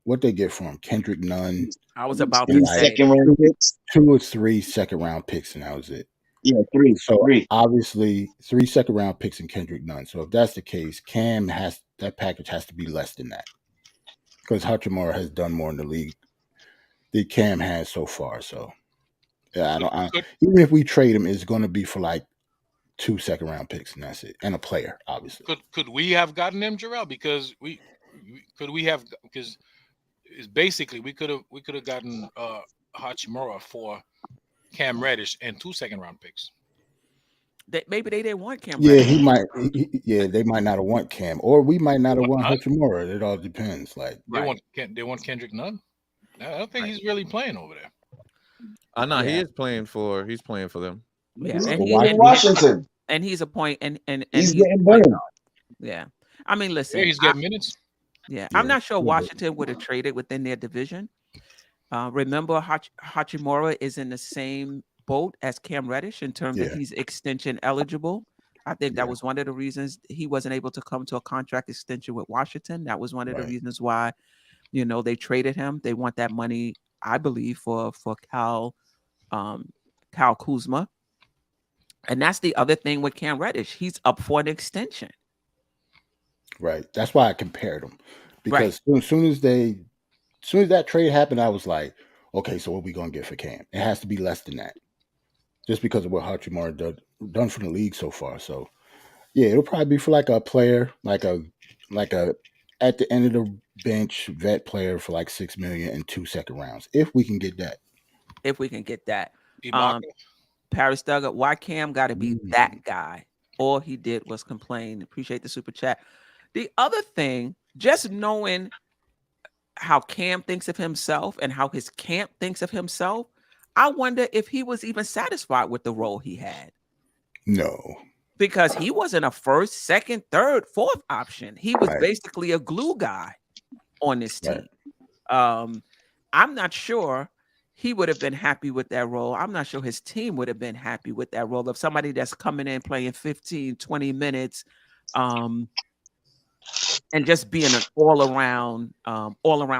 F: what they get for him, Kendrick Nunn,
C: I was about
E: Three
C: to say
E: second round picks.
F: 2 or 3 second-round picks, and that was it.
E: Yeah, three.
F: So obviously 3 second-round picks and Kendrick Nunn. So if that's the case, that package has to be less than that, because Hachimura has done more in the league than Cam has so far. So yeah, even if we trade him, it's going to be for like 2 second-round picks, and that's it, and a player, obviously.
D: could we have gotten him, Jarrell? Because because it's basically we could have gotten Hachimura for Cam Reddish and 2 second-round picks.
C: maybe they didn't want Cam.
F: Yeah,
C: Reddish.
F: they might not have want Cam, or we might not have want Hachimura. It all depends. Like
D: They want Kendrick Nunn. I don't think he's really playing over there.
G: No, he's playing for them.
C: Yeah,
E: Washington.
C: And he's a point, and
E: he's getting burned.
C: Yeah, I mean, listen,
D: he's getting minutes.
C: Yeah, I'm not sure Washington would have traded within their division. Remember, Hachimura is in the same boat as Cam Reddish in terms of he's extension eligible. I think that was one of the reasons he wasn't able to come to a contract extension with Washington. That was one of the reasons why, they traded him. They want that money, I believe, for Kyle Kuzma. And that's the other thing with Cam Reddish. He's up for an extension.
F: Right. That's why I compared them, because as soon as that trade happened, I was like, okay, so what are we gonna get for Cam? It has to be less than that, just because of what Hachimura done for the league so far. So yeah, it'll probably be for like a player, like a at the end of the bench vet player for like $6 million and 2 second rounds, if we can get that.
C: Paris Duggar, why Cam got to be that guy? All he did was complain. Appreciate the super chat. The other thing, just knowing how Cam thinks of himself and how his camp thinks of himself, I wonder if he was even satisfied with the role he had.
F: No.
C: Because he wasn't a first, second, third, fourth option. He was basically a glue guy on this team. I'm not sure he would have been happy with that role. I'm not sure his team would have been happy with that role of somebody that's coming in playing 15, 20 minutes, and just being an all-around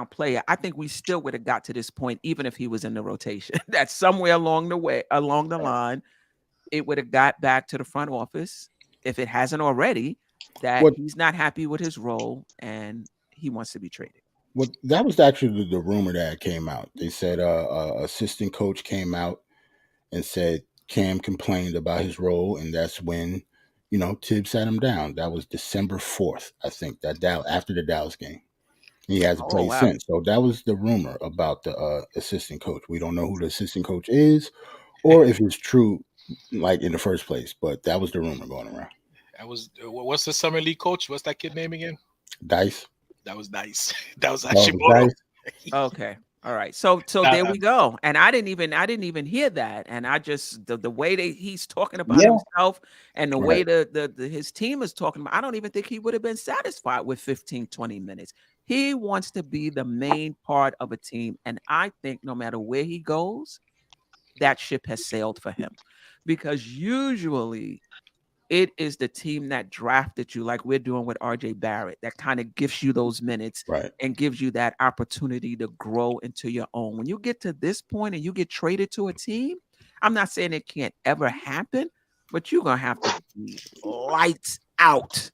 C: player. I think we still would have got to this point, even if he was in the rotation. That somewhere along the line, it would have got back to the front office, if it hasn't already, that he's not happy with his role and he wants to be traded.
F: Well, that was actually the rumor that came out. They said assistant coach came out and said Cam complained about his role, and that's when, Tibbs sat him down. That was December 4th, I think, after the Dallas game. He hasn't played since. So that was the rumor about the assistant coach. We don't know who the assistant coach is or if it's true, like, in the first place, but that was the rumor going around.
D: What's the summer league coach? What's that kid name again?
F: Dice.
D: That was Dice. That was actually
C: Okay. All right. So there we go. And I didn't even hear that. And I just the way that he's talking about himself and the way his team is talking about, I don't even think he would have been satisfied with 15, 20 minutes. He wants to be the main part of a team. And I think no matter where he goes, that ship has sailed for him. Because usually it is the team that drafted you, like we're doing with RJ Barrett, that kind of gives you those minutes
F: Right.
C: and gives you that opportunity to grow into your own. When you get to this point and you get traded to a team, I'm not saying it can't ever happen, but you're gonna have to be lights out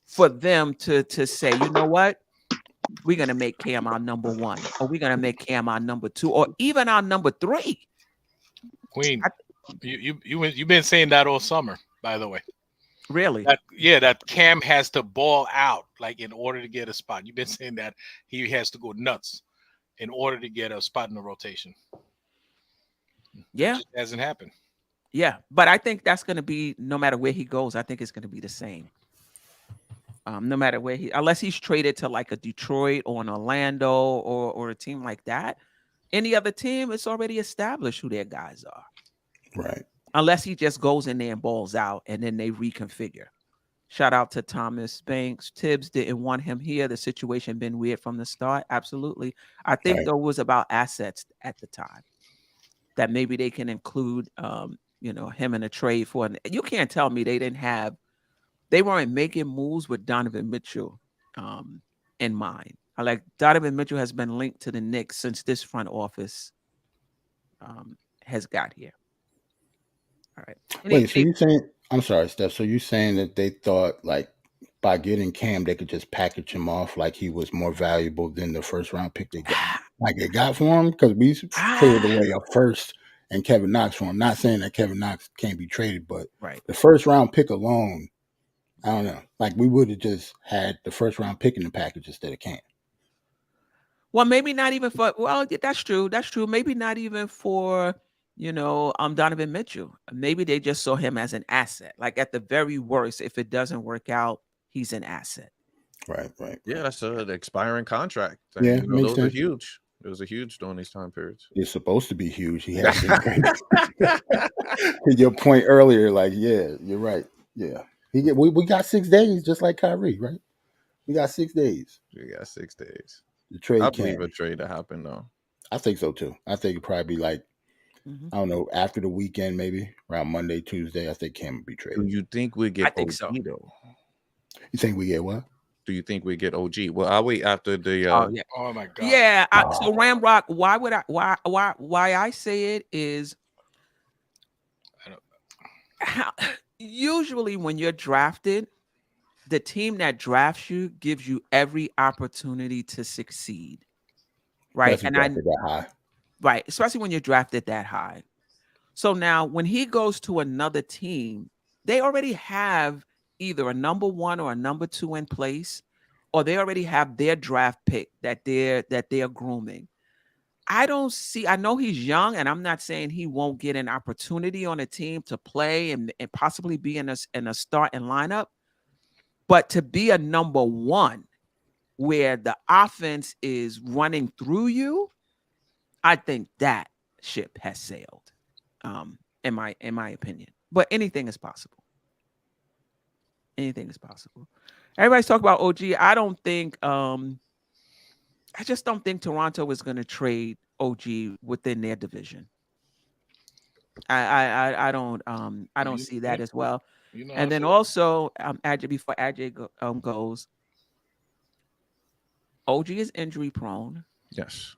C: for them to say, you know what? We're gonna make Cam our number one, or we're gonna make Cam our number two, or even our number three.
D: Queen, you've been saying that all summer, by the way.
C: Really?
D: That Cam has to ball out like in order to get a spot. You've been saying that he has to go nuts in order to get a spot in the rotation.
C: Yeah.
D: It just hasn't happened.
C: Yeah, but I think that's going to be, no matter where he goes, I think it's going to be the same. No matter where unless he's traded to like a Detroit or an Orlando or a team like that, any other team, it's already established who their guys are.
F: Right.
C: Unless he just goes in there and balls out and then they reconfigure. Shout out to Thomas Banks. Tibbs didn't want him here. The situation been weird from the start. Absolutely. I think
F: Right.
C: though it was about assets at the time, that maybe they can include him in a trade for. You can't tell me they weren't making moves with Donovan Mitchell in mind. Donovan Mitchell has been linked to the Knicks since this front office has got here. All right.
F: Wait, so you saying, I'm sorry, Steph. So you saying that they thought like by getting Cam, they could just package him off like he was more valuable than the first round pick they got for him? Because we traded away a first and Kevin Knox for him. Not saying that Kevin Knox can't be traded, but the first round pick alone, I don't know. Like we would have just had the first round pick in the package instead of Cam.
C: Well, maybe not even for. Well, that's true. That's true. Maybe not even for Donovan Mitchell. Maybe they just saw him as an asset. Like at the very worst, if it doesn't work out, he's an asset.
F: Right.
G: Yeah, that's an expiring contract.
F: Yeah,
G: those
F: makes sense.
G: are huge. Those are huge during these time periods.
F: It's supposed to be huge. He has to. To your point earlier, like, yeah, you're right. Yeah, we got 6 days, just like Kyrie, right? We got 6 days.
G: We got 6 days.
F: The trade.
G: I believe a trade to happen though.
F: I think so too. I think it'd probably be like, I don't know, after the weekend, maybe around Monday, Tuesday. I think Cam would be traded.
G: Do you think we get OG though?
F: You think we get what?
G: Do you think we get OG? Well, I'll wait after the.
D: Oh my god.
C: Yeah. So Ramrock, why I say it is, usually when you're drafted, the team that drafts you gives you every opportunity to succeed, right?
F: That high.
C: Right, especially when you're drafted that high. So now when he goes to another team, they already have either a number one or a number two in place, or they already have their draft pick that they're grooming. I know he's young, and I'm not saying he won't get an opportunity on a team to play and possibly be in a starting lineup. But to be a number one where the offense is running through you, I think that ship has sailed, in my opinion. But anything is possible. Anything is possible. Everybody's talking about OG. I just don't think Toronto is going to trade OG within their division. I don't see that as well. And then also, before Ajay goes, OG is injury prone.
G: Yes.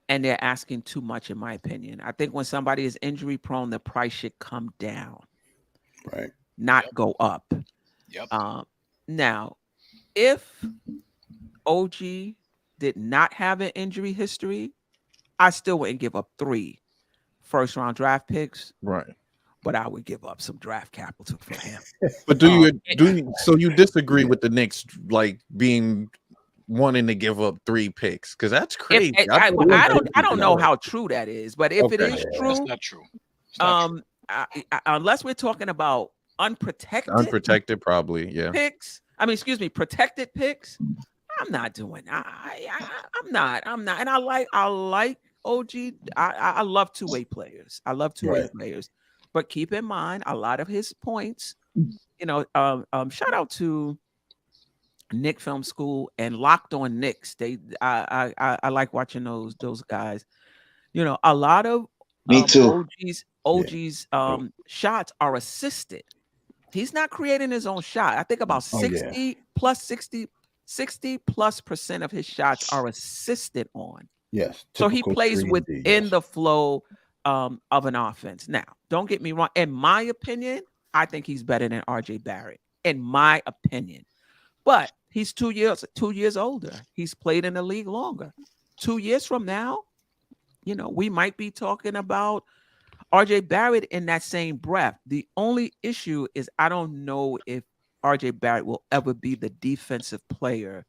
C: And they're asking too much, in my opinion. I think when somebody is injury prone, the price should come down,
F: right?
C: Not go up.
D: Yep.
C: Now, if OG did not have an injury history, I still wouldn't give up 3 first-round draft picks.
G: Right.
C: But I would give up some draft capital for him.
G: But so you disagree with the Knicks like wanting to give up 3 picks? Because that's crazy.
C: I don't know how true that is, but if it is true,
D: that's not true. Not
C: true. Unless we're talking about unprotected
G: probably, yeah.
C: Picks. I mean, excuse me, protected picks. I'm not doing. I'm not. And I like OG. I love two-way players. Players. But keep in mind, a lot of his points, shout out to Knick Film School and Locked On Knicks. I like watching those guys. A lot of
E: Me too.
C: OG's shots are assisted. He's not creating his own shot. I think about
F: Oh, yeah.
C: 60+ % of his shots are assisted on.
F: Yes.
C: So he
F: Typical
C: plays
F: 3 and D,
C: within
F: yes.
C: the flow of an offense. Now, don't get me wrong. In my opinion, I think he's better than RJ Barrett. In my opinion. But he's 2 years older. He's played in the league longer. 2 years from now, we might be talking about RJ Barrett in that same breath. The only issue is I don't know if RJ Barrett will ever be the defensive player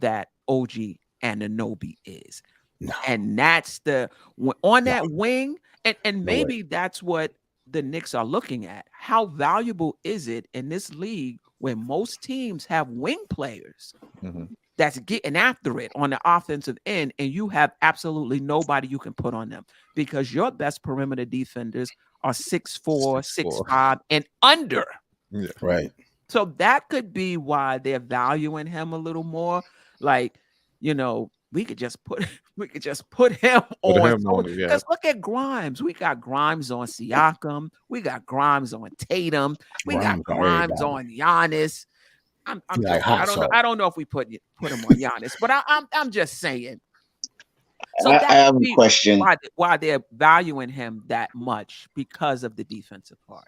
C: that OG Anunoby is.
F: No.
C: And that's on that
F: No.
C: wing, and
F: No way.
C: maybe that's what the Knicks are looking at. How valuable is it in this league where most teams have wing players that's getting after it on the offensive end, and you have absolutely nobody you can put on them because your best perimeter defenders are 6'4", 6'5", and under.
G: Yeah.
F: Right.
C: So that could be why they're valuing him a little more. Like, we could just put him on.
G: Yeah.
C: Because look at Grimes. We got Grimes on Siakam. We got Grimes on Tatum. We got Grimes on Giannis. I'm
F: like
C: just, I don't know if we put him on Giannis, but I'm just saying. So
E: I have a question.
C: Why they're valuing him that much because of the defensive part.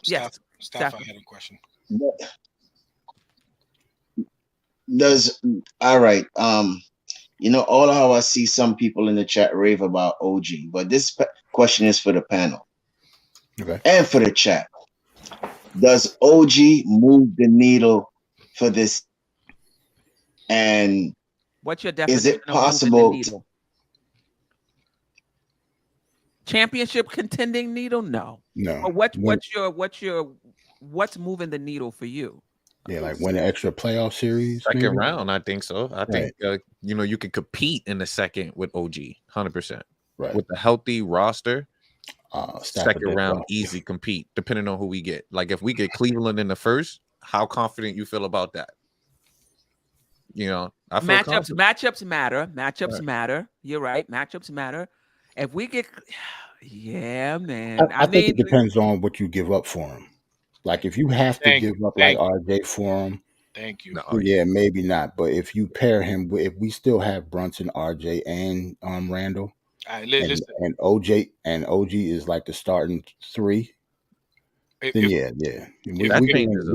C: Yes,
D: Steph, I had a question.
E: All right. All how I see some people in the chat rave about OG, but this question is for the panel,
F: okay,
E: and for the chat. Does OG move the needle for this? And
C: what's your definition?
E: Is it
C: of moving
E: possible?
C: The needle? Championship contending needle? No.
F: No.
C: But what's moving the needle for you?
F: Yeah, like win an extra playoff series.
G: Second round, I think so. I think you can compete in the second with OG, 100%.
F: Right.
G: With a healthy roster, second round,
F: roster.
G: easy compete, depending on who we get. Like if we get Cleveland in the first, how confident you feel about that? I feel
C: Matchups matter. Matchups matter. You're right. Matchups matter. If we get, yeah, man.
F: I think it depends on what you give up for him. Like if you have to give up like RJ for him,
D: thank you.
F: Yeah, maybe not. But if you pair him with, if we still have Brunson, RJ, and Randle, and OG is like the starting 3, then we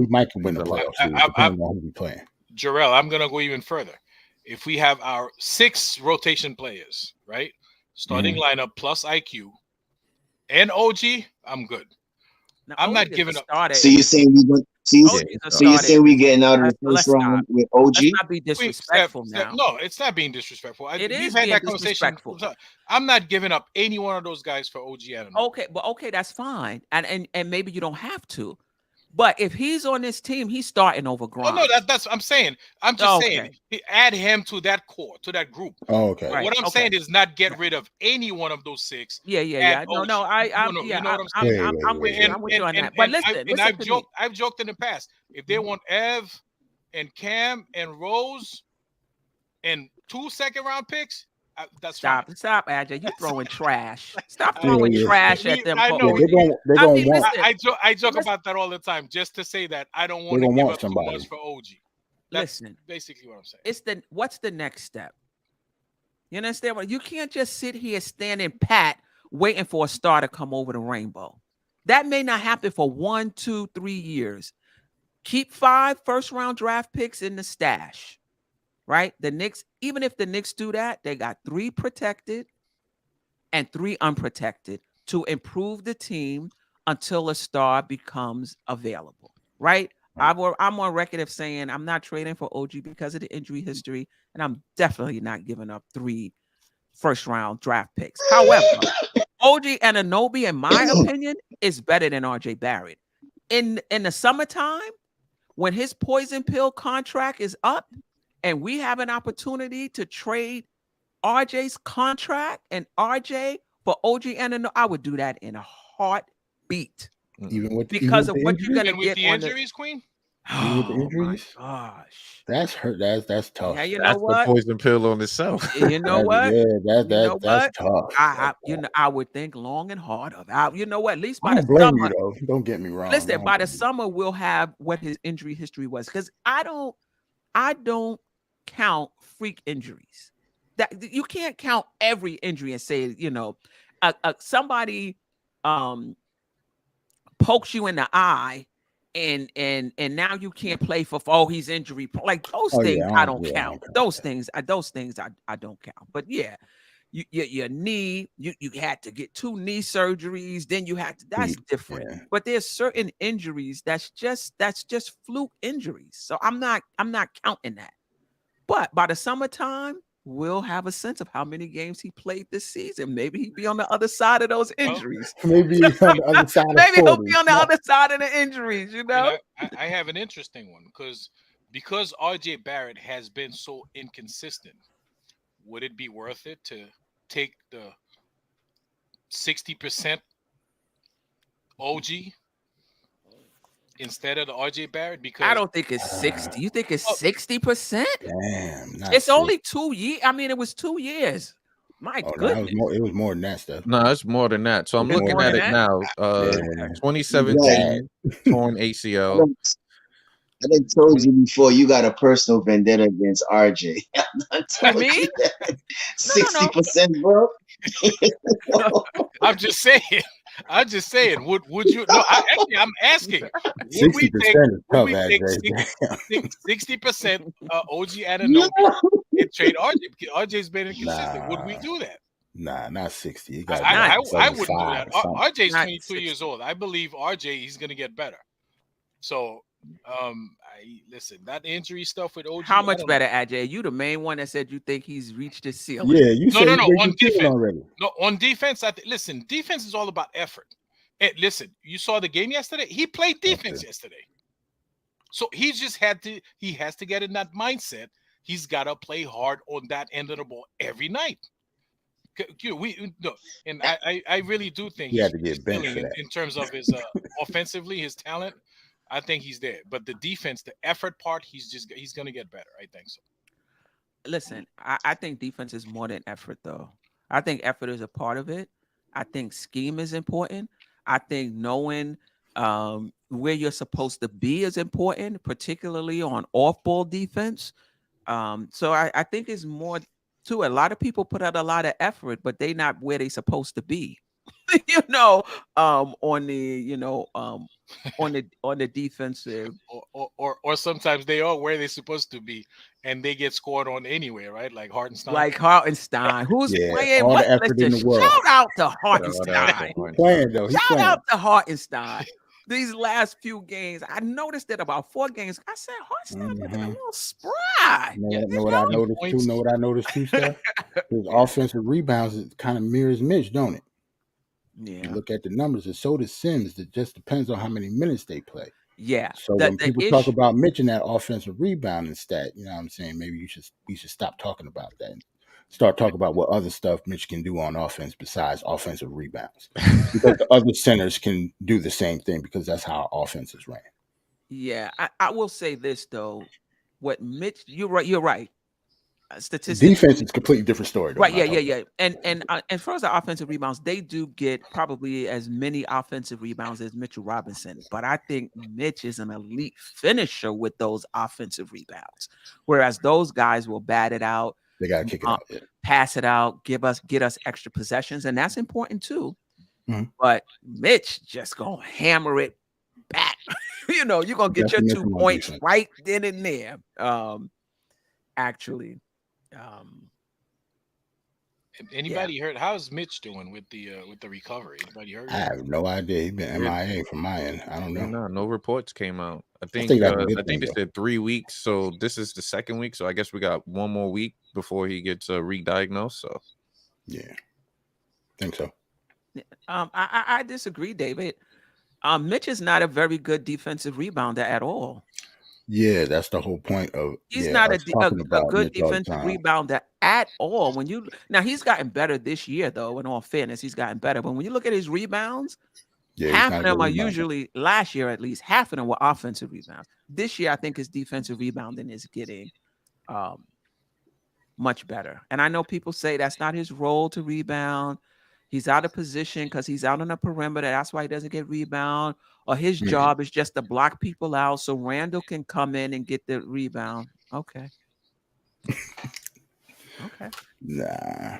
F: might win the playoffs depending on who we playing.
D: Jarrell, I'm gonna go even further. If we have our 6 rotation players, right, starting lineup plus IQ and OG, I'm good.
C: Now,
D: I'm not giving up.
E: So you're saying you're saying we getting out of the first round with OG?
C: Let's not be disrespectful now.
D: No, it's not being disrespectful.
C: It is
D: We've had
C: being
D: that conversation. I'm not giving up any one of those guys for OG. I don't know.
C: Okay, that's fine, and maybe you don't have to. But if he's on this team, he's starting over Grimes.
D: Oh, no, that's I'm saying. I'm just saying, add him to that core, to that group.
F: Oh, okay.
D: Right. What I'm saying is not get rid of any one of those 6.
C: Yeah. No, I'm with you on that. But listen,
D: I've joked in the past. If they want Ev and Cam and Rose and 2 second-round picks, that's
C: Stop, AJ. You throwing trash. Stop throwing trash at them.
D: I know.
F: They're gonna want.
D: I joke about that all the time, just to say that I don't want to give up too much for OG. That's basically what I'm saying.
C: What's the next step? You understand? You can't just sit here standing pat, waiting for a star to come over the rainbow. That may not happen for 1, 2, 3 years. Keep 5 first-round draft picks in the stash. Right? The Knicks, even if the Knicks do that, they got 3 protected and 3 unprotected to improve the team until a star becomes available. Right? I'm on record of saying I'm not trading for OG because of the injury history, and I'm definitely not giving up 3 first-round draft picks. However, OG Anunoby, in my opinion, is better than RJ Barrett. In the summertime, when his poison pill contract is up, and we have an opportunity to trade RJ's contract and RJ for OG Anunoby, I would do that in a heartbeat.
F: Even with
C: because of what you're gonna
D: with
C: get
D: the
C: on
D: injuries, Queen.
F: Even with the
C: Oh my
F: injuries,
C: gosh.
F: that's hurt. That's tough.
C: Yeah, you know
G: That's the
C: what?
G: poison pill on itself.
C: You know
F: That,
C: what?
F: yeah,
C: You know
F: that's
C: what?
F: tough. That's
C: You
F: tough.
C: know, I would think long and hard about. You know what? At least
F: I
C: by the
F: don't blame you
C: summer,
F: though. Don't get me wrong. I
C: listen.
F: don't
C: By the
F: blame you.
C: summer, we'll have what his injury history was. Because I don't count freak injuries. That you can't count every injury and say, somebody pokes you in the eye and now you can't play for he's injury like those
F: Oh
C: things
F: yeah,
C: I don't
F: I
C: count.
F: don't count
C: Those
F: that.
C: things I don't count. But yeah, your knee, you had to get 2 knee surgeries, then you had to, that's different.
F: Yeah.
C: But there's certain injuries that's just fluke injuries. So I'm not counting that. But by the summertime, we'll have a sense of how many games he played this season. Maybe he'd be on the other side of those injuries.
F: Maybe on the other side of
C: Maybe he'll
F: 40.
C: be on the other side of the injuries, you
D: And
C: know?
D: I have an interesting one because RJ Barrett has been so inconsistent. Would it be worth it to take the 60% OG instead of the RJ Barrett? Because
C: I don't think it's 60. You think it's 60%?
F: Damn, not
C: It's
F: 60.
C: only 2 years. I mean, it was 2 years. My
F: Oh, no,
C: goodness.
F: it was more than that stuff.
G: No, it's more than that. So I'm
F: It's
G: looking
F: more
G: at
F: than
G: it
C: that?
G: now.
F: Yeah.
G: 2017 torn
E: I
G: ACL.
E: done, I done told you before, you got a personal vendetta against RJ. I done
C: For
E: told
C: me?
E: you that.
C: No.
E: 60%, bro.
D: I'm just saying. I'm just saying. Would you? No, I'm asking. Would we
F: 60%
D: take?
F: is
D: Would
F: tough,
D: we take
F: AJ.
D: 60% OG
E: No.
D: Anunoby and trade RJ? Because RJ's been inconsistent. Would we do that?
F: Nah, not 60. You got
C: not
D: I wouldn't do that.
F: 75 or something.
D: RJ's
C: Not
D: 22
C: 60.
D: years old. I believe RJ he's gonna get better. So, listen, that injury stuff with OG.
C: How
D: I
C: much
D: don't
C: better, Ajay? You the main one that said you think he's reached his ceiling.
F: Yeah, you said
D: No.
F: he
D: On
F: breaking ceiling
D: defense,
F: already.
D: no. On defense, listen. Defense is all about effort. Listen, you saw the game yesterday. He played defense yesterday, so he just he has to get in that mindset. He's got to play hard on that end of the ball every night. And I really do think
F: He
D: he's
F: had to get benched
D: ceiling
F: for that.
D: in terms of his offensively, his talent. I think he's there, but the defense, the effort part, he's going to get better. I think so.
C: Listen, I think defense is more than effort, though. I think effort is a part of it. I think scheme is important. I think knowing where you're supposed to be is important, particularly on off-ball defense. So I think it's more to it. A lot of people put out a lot of effort, but they not where they supposed to be. On the defensive.
D: Or sometimes they are where they're supposed to be, and they get scored on anyway, right? Like Hartenstein.
C: Like Hartenstein, who's
F: Yeah,
C: playing.
F: all the
C: What?
F: effort in
C: Listen,
F: the world.
C: shout out to
G: Yeah,
C: Hartenstein.
F: He's playing though. He's
C: Shout
F: playing.
C: out to Hartenstein. These last few games, I noticed it about 4 games. I said Hartenstein looking a little spry.
F: Know what I noticed too? Know what I noticed too, Steph? His offensive rebounds it kind of mirrors Mitch, don't it? You
C: Yeah,
F: look at the numbers, and so does Sims. It just depends on how many minutes they play.
C: yeah.
F: So when people talk about Mitch and that offensive rebounding stat, you know what I'm saying? Maybe we should stop talking about that and start talking about what other stuff Mitch can do on offense besides offensive rebounds. Because the other centers can do the same thing because that's how our offense is ran.
C: Yeah, I will say this though. What Mitch, you're right. Statistics.
F: Defense is a completely different story. Though,
C: Right, yeah. And as far as the offensive rebounds, they do get probably as many offensive rebounds as Mitchell Robinson. But I think Mitch is an elite finisher with those offensive rebounds. Whereas those guys will bat it out.
F: They gotta kick it out. Yeah.
C: Pass it out, get us extra possessions, and that's important too.
F: Mhm.
C: But Mitch just gonna hammer it back. You're gonna get your 2 points right then and there. Actually.
D: Anybody heard? How's Mitch doing with the recovery? Anybody heard?
F: I have no idea. He's been MIA from my end. I don't know.
G: No reports came out. I think
F: that's a good
G: I think
F: thing,
G: they
F: though.
G: said 3 weeks. So this is the second week. So I guess we got one more week before he gets re-diagnosed. So
F: Yeah, think so.
C: I disagree, David. Mitch is not a very good defensive rebounder at all.
F: Yeah, that's the whole point of.
C: He's
F: yeah,
C: not
F: us
C: a
F: talking about
C: good
F: Mitch all the
C: defensive
F: time.
C: rebounder at all. Now he's gotten better this year, though. In all fairness, he's gotten better. But when you look at his rebounds,
F: Yeah, he's
C: Half
F: not
C: of
F: a good
C: them are
F: rebounder.
C: usually, last year at least, half of them were offensive rebounds. This year, I think his defensive rebounding is getting much better. And I know people say that's not his role to rebound. He's out of position because he's out on the perimeter. That's why he doesn't get rebound. Or his job is just to block people out so Randle can come in and get the rebound. Okay. Okay.
F: Nah.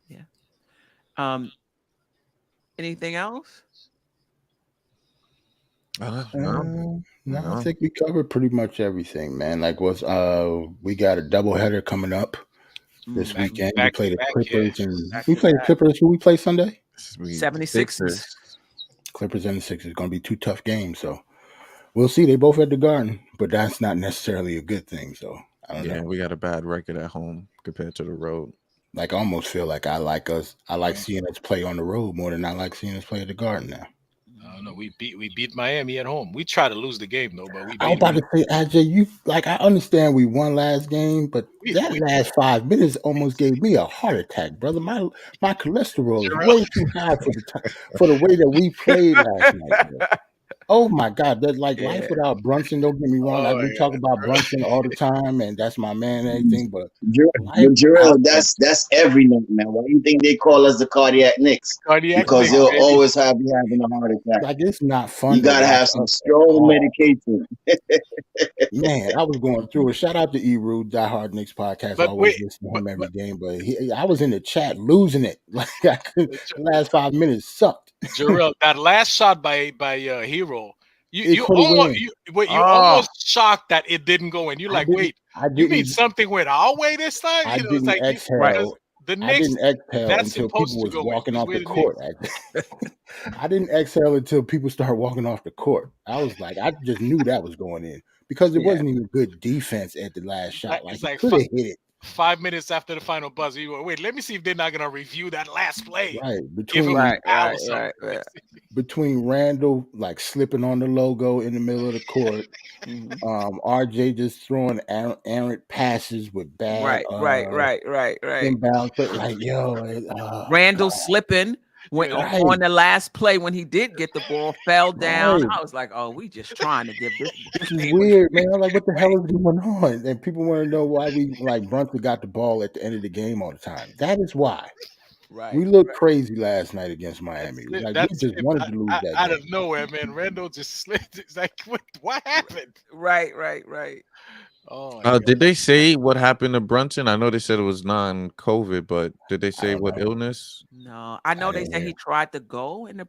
C: Yeah. Anything else?
F: No, I
G: No.
F: think we covered pretty much everything, man. Like, we got a doubleheader coming up this
C: Mm,
F: weekend. We
D: back
F: play
D: to
F: the
D: back,
F: Clippers,
D: yeah.
F: and
C: back
F: we
C: to
F: play the
C: back.
F: Clippers. Who we play Sunday?
C: 76ers.
F: Clippers and the Sixers. Going to be 2 tough games, so we'll see. They both at the Garden, but that's not necessarily a good thing. So I don't
G: Yeah,
F: know.
G: we got a bad record at home compared to the road.
F: Like, I almost feel like I like seeing us play on the road more than I like seeing us play at the Garden now.
D: No, we beat Miami at home. We try to lose the game though, but we
F: I was
D: beat
F: about to say, AJ, I understand we won last game, but that last 5 minutes almost gave me a heart attack, brother. My cholesterol is way too high for the way that we played last night, bro. Oh my God, that's like life without Brunson. Don't get me wrong. We talk about Brunson all the time, and that's my man and everything, but life
E: But
F: without
E: Jarrell, that's every night, man. Why do you think they call us the cardiac Knicks?
D: cardiac
E: Because
D: Knicks,
E: they'll
D: baby.
E: always be having a heart attack.
F: like it's not fun
E: You
F: to
E: gotta
F: watch
E: have some
F: us at
E: strong
F: all.
E: medication.
F: Man, I was going through it. Shout out to E-Roo, Die Hard Knicks podcast.
D: But
F: Always
D: wait,
F: listen to him every game. But I was in the chat losing it. Like the last 5 minutes sucked.
D: Jarrell, that last shot by Hero,
F: It
D: you
F: could have went
D: almost
F: in.
D: you almost shocked that it didn't go in. You're
F: I
D: like,
F: didn't.
D: wait,
F: I
D: you mean
F: didn't.
D: something went our way this time?
F: I
D: It's
F: didn't
D: like because
F: exhale.
D: the
F: I
D: Knicks,
F: didn't exhale
D: that's
F: until people
D: supposed to
F: was
D: go in.
F: walking
D: Because
F: off
D: we're
F: the
D: the Knicks.
F: court. I didn't exhale until people started walking off the court. I was like, I just knew that was going in because it wasn't even good defense at the last shot. Like
D: It's
F: he
D: like
F: could have hit it.
D: 5 minutes after the final buzzer, you went, wait, let me see if they're not gonna review that last play.
F: Right
D: Give him
F: between
D: right.
F: between Randall like slipping on the logo in the middle of the court, RJ just throwing errant passes with bad
C: Right.
F: inbounds, but like
C: Randall slipping went
F: Right.
C: on the last play when he did get the ball, fell down.
F: Right.
C: I was like, oh, we just trying to give this.
F: This is weird, man. I'm like, what the hell is going on? And people want to know why we like Brunson got the ball at the end of the game all the time. That is why.
C: Right.
F: We looked crazy last night against Miami. Like we just wanted to lose that
D: out
F: game.
D: of nowhere, man. Randall just slipped. It's like, what happened?
C: Right.
D: Oh,
G: Did they say what happened to Brunson? I know they said it was non-COVID, but did they say
F: don't
G: what
F: know.
G: illness?
C: No, I know they
F: didn't
C: said
F: hear.
C: he tried to go in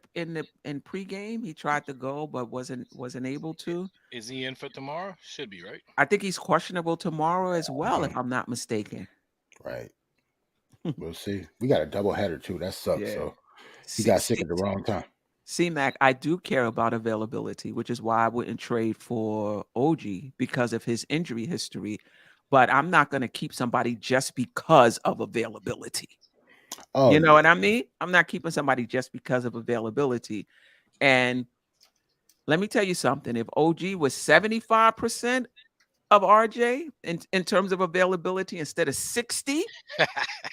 C: pregame. He tried to go, but wasn't able to.
D: Is he in for tomorrow? Should be, right?
C: I think he's questionable tomorrow as well, if I'm not mistaken.
F: Right. We'll see. We got a double header too. That sucks.
C: Yeah.
F: So he got sick at the wrong time.
C: C-Mac, I do care about availability, which is why I wouldn't trade for OG because of his injury history. But I'm not going to keep somebody just because of availability.
F: Oh,
C: You know what I mean? I'm not keeping somebody just because of availability. And let me tell you something. If OG was 75% of RJ in terms of availability instead of 60,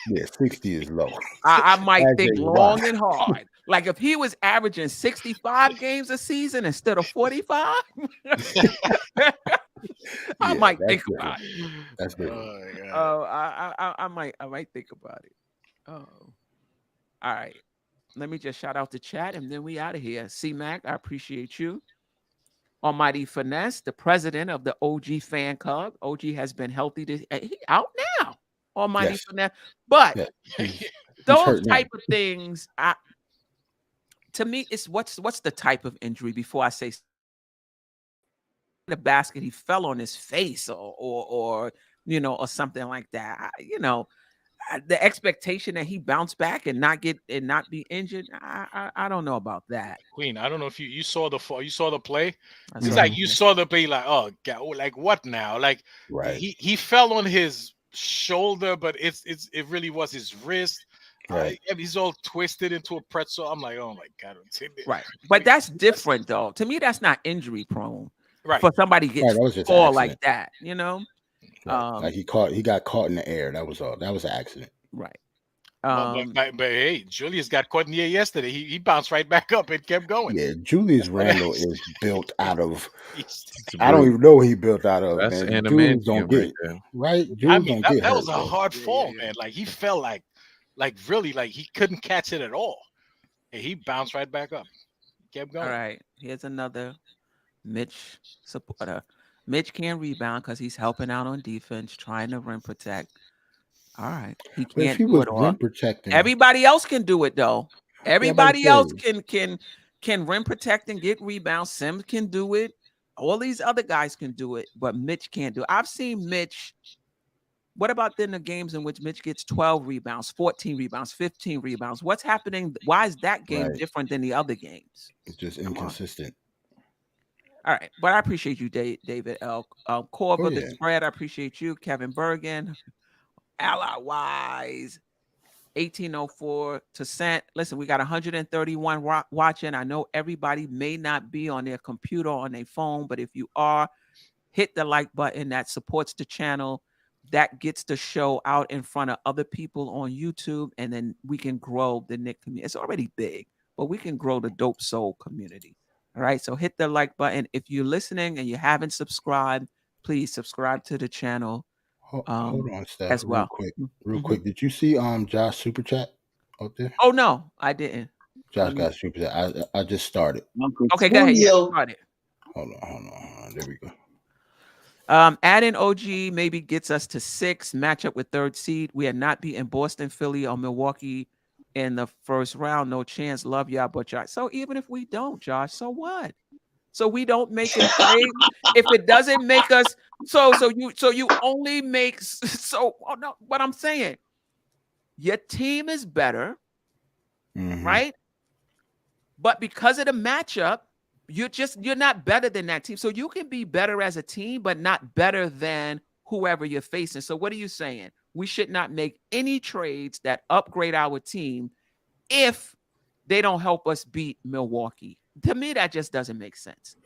F: yeah, 60 is low.
C: I might think
F: RJ,
C: long
F: why?
C: and hard. Like if he was averaging 65 games a season instead of 45, I might think about it.
F: That's good.
C: Oh, I might think about it. Oh, all right. Let me just shout out the chat and then we out of here. C-Mac, I appreciate you. Almighty Finesse, the president of the OG fan club. OG has been healthy. He out now. Almighty Finesse. But those type of things, to me, it's what's the type of injury before I say the basket, he fell on his face or or something like that. The expectation that he bounced back and not be injured, I don't know about that.
D: Queen, I don't know if you saw the play.
C: That's
D: It's
C: right.
D: like you saw the play, like, oh God, like what now? Like he fell on his shoulder, but it really was his wrist.
F: Right.
D: He's all twisted into a pretzel. I'm like, oh my God.
C: Right. But that's different though. To me, that's not injury prone.
D: Right.
C: For somebody to get fall like that,
F: Right. Like he got caught in the air. That was all. That was an accident.
C: Right.
D: But hey, Julius got caught in the air yesterday. He bounced right back up and kept going.
F: Yeah, Julius Randle is built out of.
D: He's-
F: I don't even know what he built out of,
G: That's
F: man. Jules don't
G: adamantium right
F: get
G: there.
F: right.
D: I
F: Jules
D: mean,
F: don't get
D: that
F: hurt.
D: was a hard fall, man. Like he fell like really like he couldn't catch it at all. And he bounced right back up. Kept going.
C: All right. Here's another Mitch supporter. Mitch can't rebound because he's helping out on defense, trying to rim protect. All right. He
F: But if
C: can't
F: he
C: do
F: was
C: it all.
F: rim protecting,
C: Everybody else can do it though. Everybody
F: say.
C: else can rim protect and get rebounds. Sims can do it. All these other guys can do it, but Mitch can't do it. I've seen Mitch. What about then the games in which Mitch gets 12 rebounds, 14 rebounds, 15 rebounds? What's happening? Why is that game
F: Right.
C: different than the other games?
F: it's just
C: Come on.
F: inconsistent.
C: All right, but I appreciate you, David L. Corva, the
F: yeah.
C: spread. I appreciate you, Kevin Bergen, Ally Wise, 1804 to cent. Listen, we got 131 watching. I know everybody may not be on their computer or on their phone, but if you are, hit the like button. That supports the channel. That gets the show out in front of other people on YouTube, and then we can grow the Knick community. It's already big, but we can grow the Dope Soul community. All right, so hit the like button. If you're listening and you haven't subscribed, please subscribe to the channel
F: Hold on, Steph,
C: as well.
F: real quick. Did you see Josh super chat up there?
C: Oh no, I didn't.
F: Josh got super chat. I just started.
E: Uncle
C: Okay, go ahead. Yeah,
E: Tulio.
C: start it.
F: Hold on. There we go.
C: Adding OG maybe gets us to 6, matchup with 3rd seed. We are not beating Boston, Philly, or Milwaukee in the first round. No chance. Love y'all, but y'all. So even if we don't, Josh, so what? So we don't make a trade. If it doesn't make us, so you only make so. Oh no, what I'm saying, your team is better, right? But because of the matchup, you're not better than that team. So you can be better as a team, but not better than whoever you're facing. So what are you saying? We should not make any trades that upgrade our team if they don't help us beat Milwaukee. To me, that just doesn't make sense.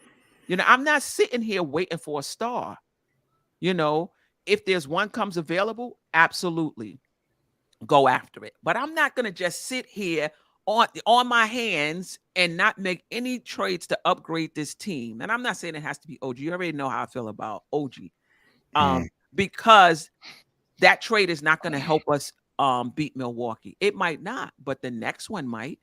C: You know, I'm not sitting here waiting for a star. You know, if there's one comes available, absolutely go after it. But I'm not going to just sit here on my hands and not make any trades to upgrade this team. And I'm not saying it has to be OG. You already know how I feel about OG. Because that trade is not going to help us beat Milwaukee. It might not, but the next one might.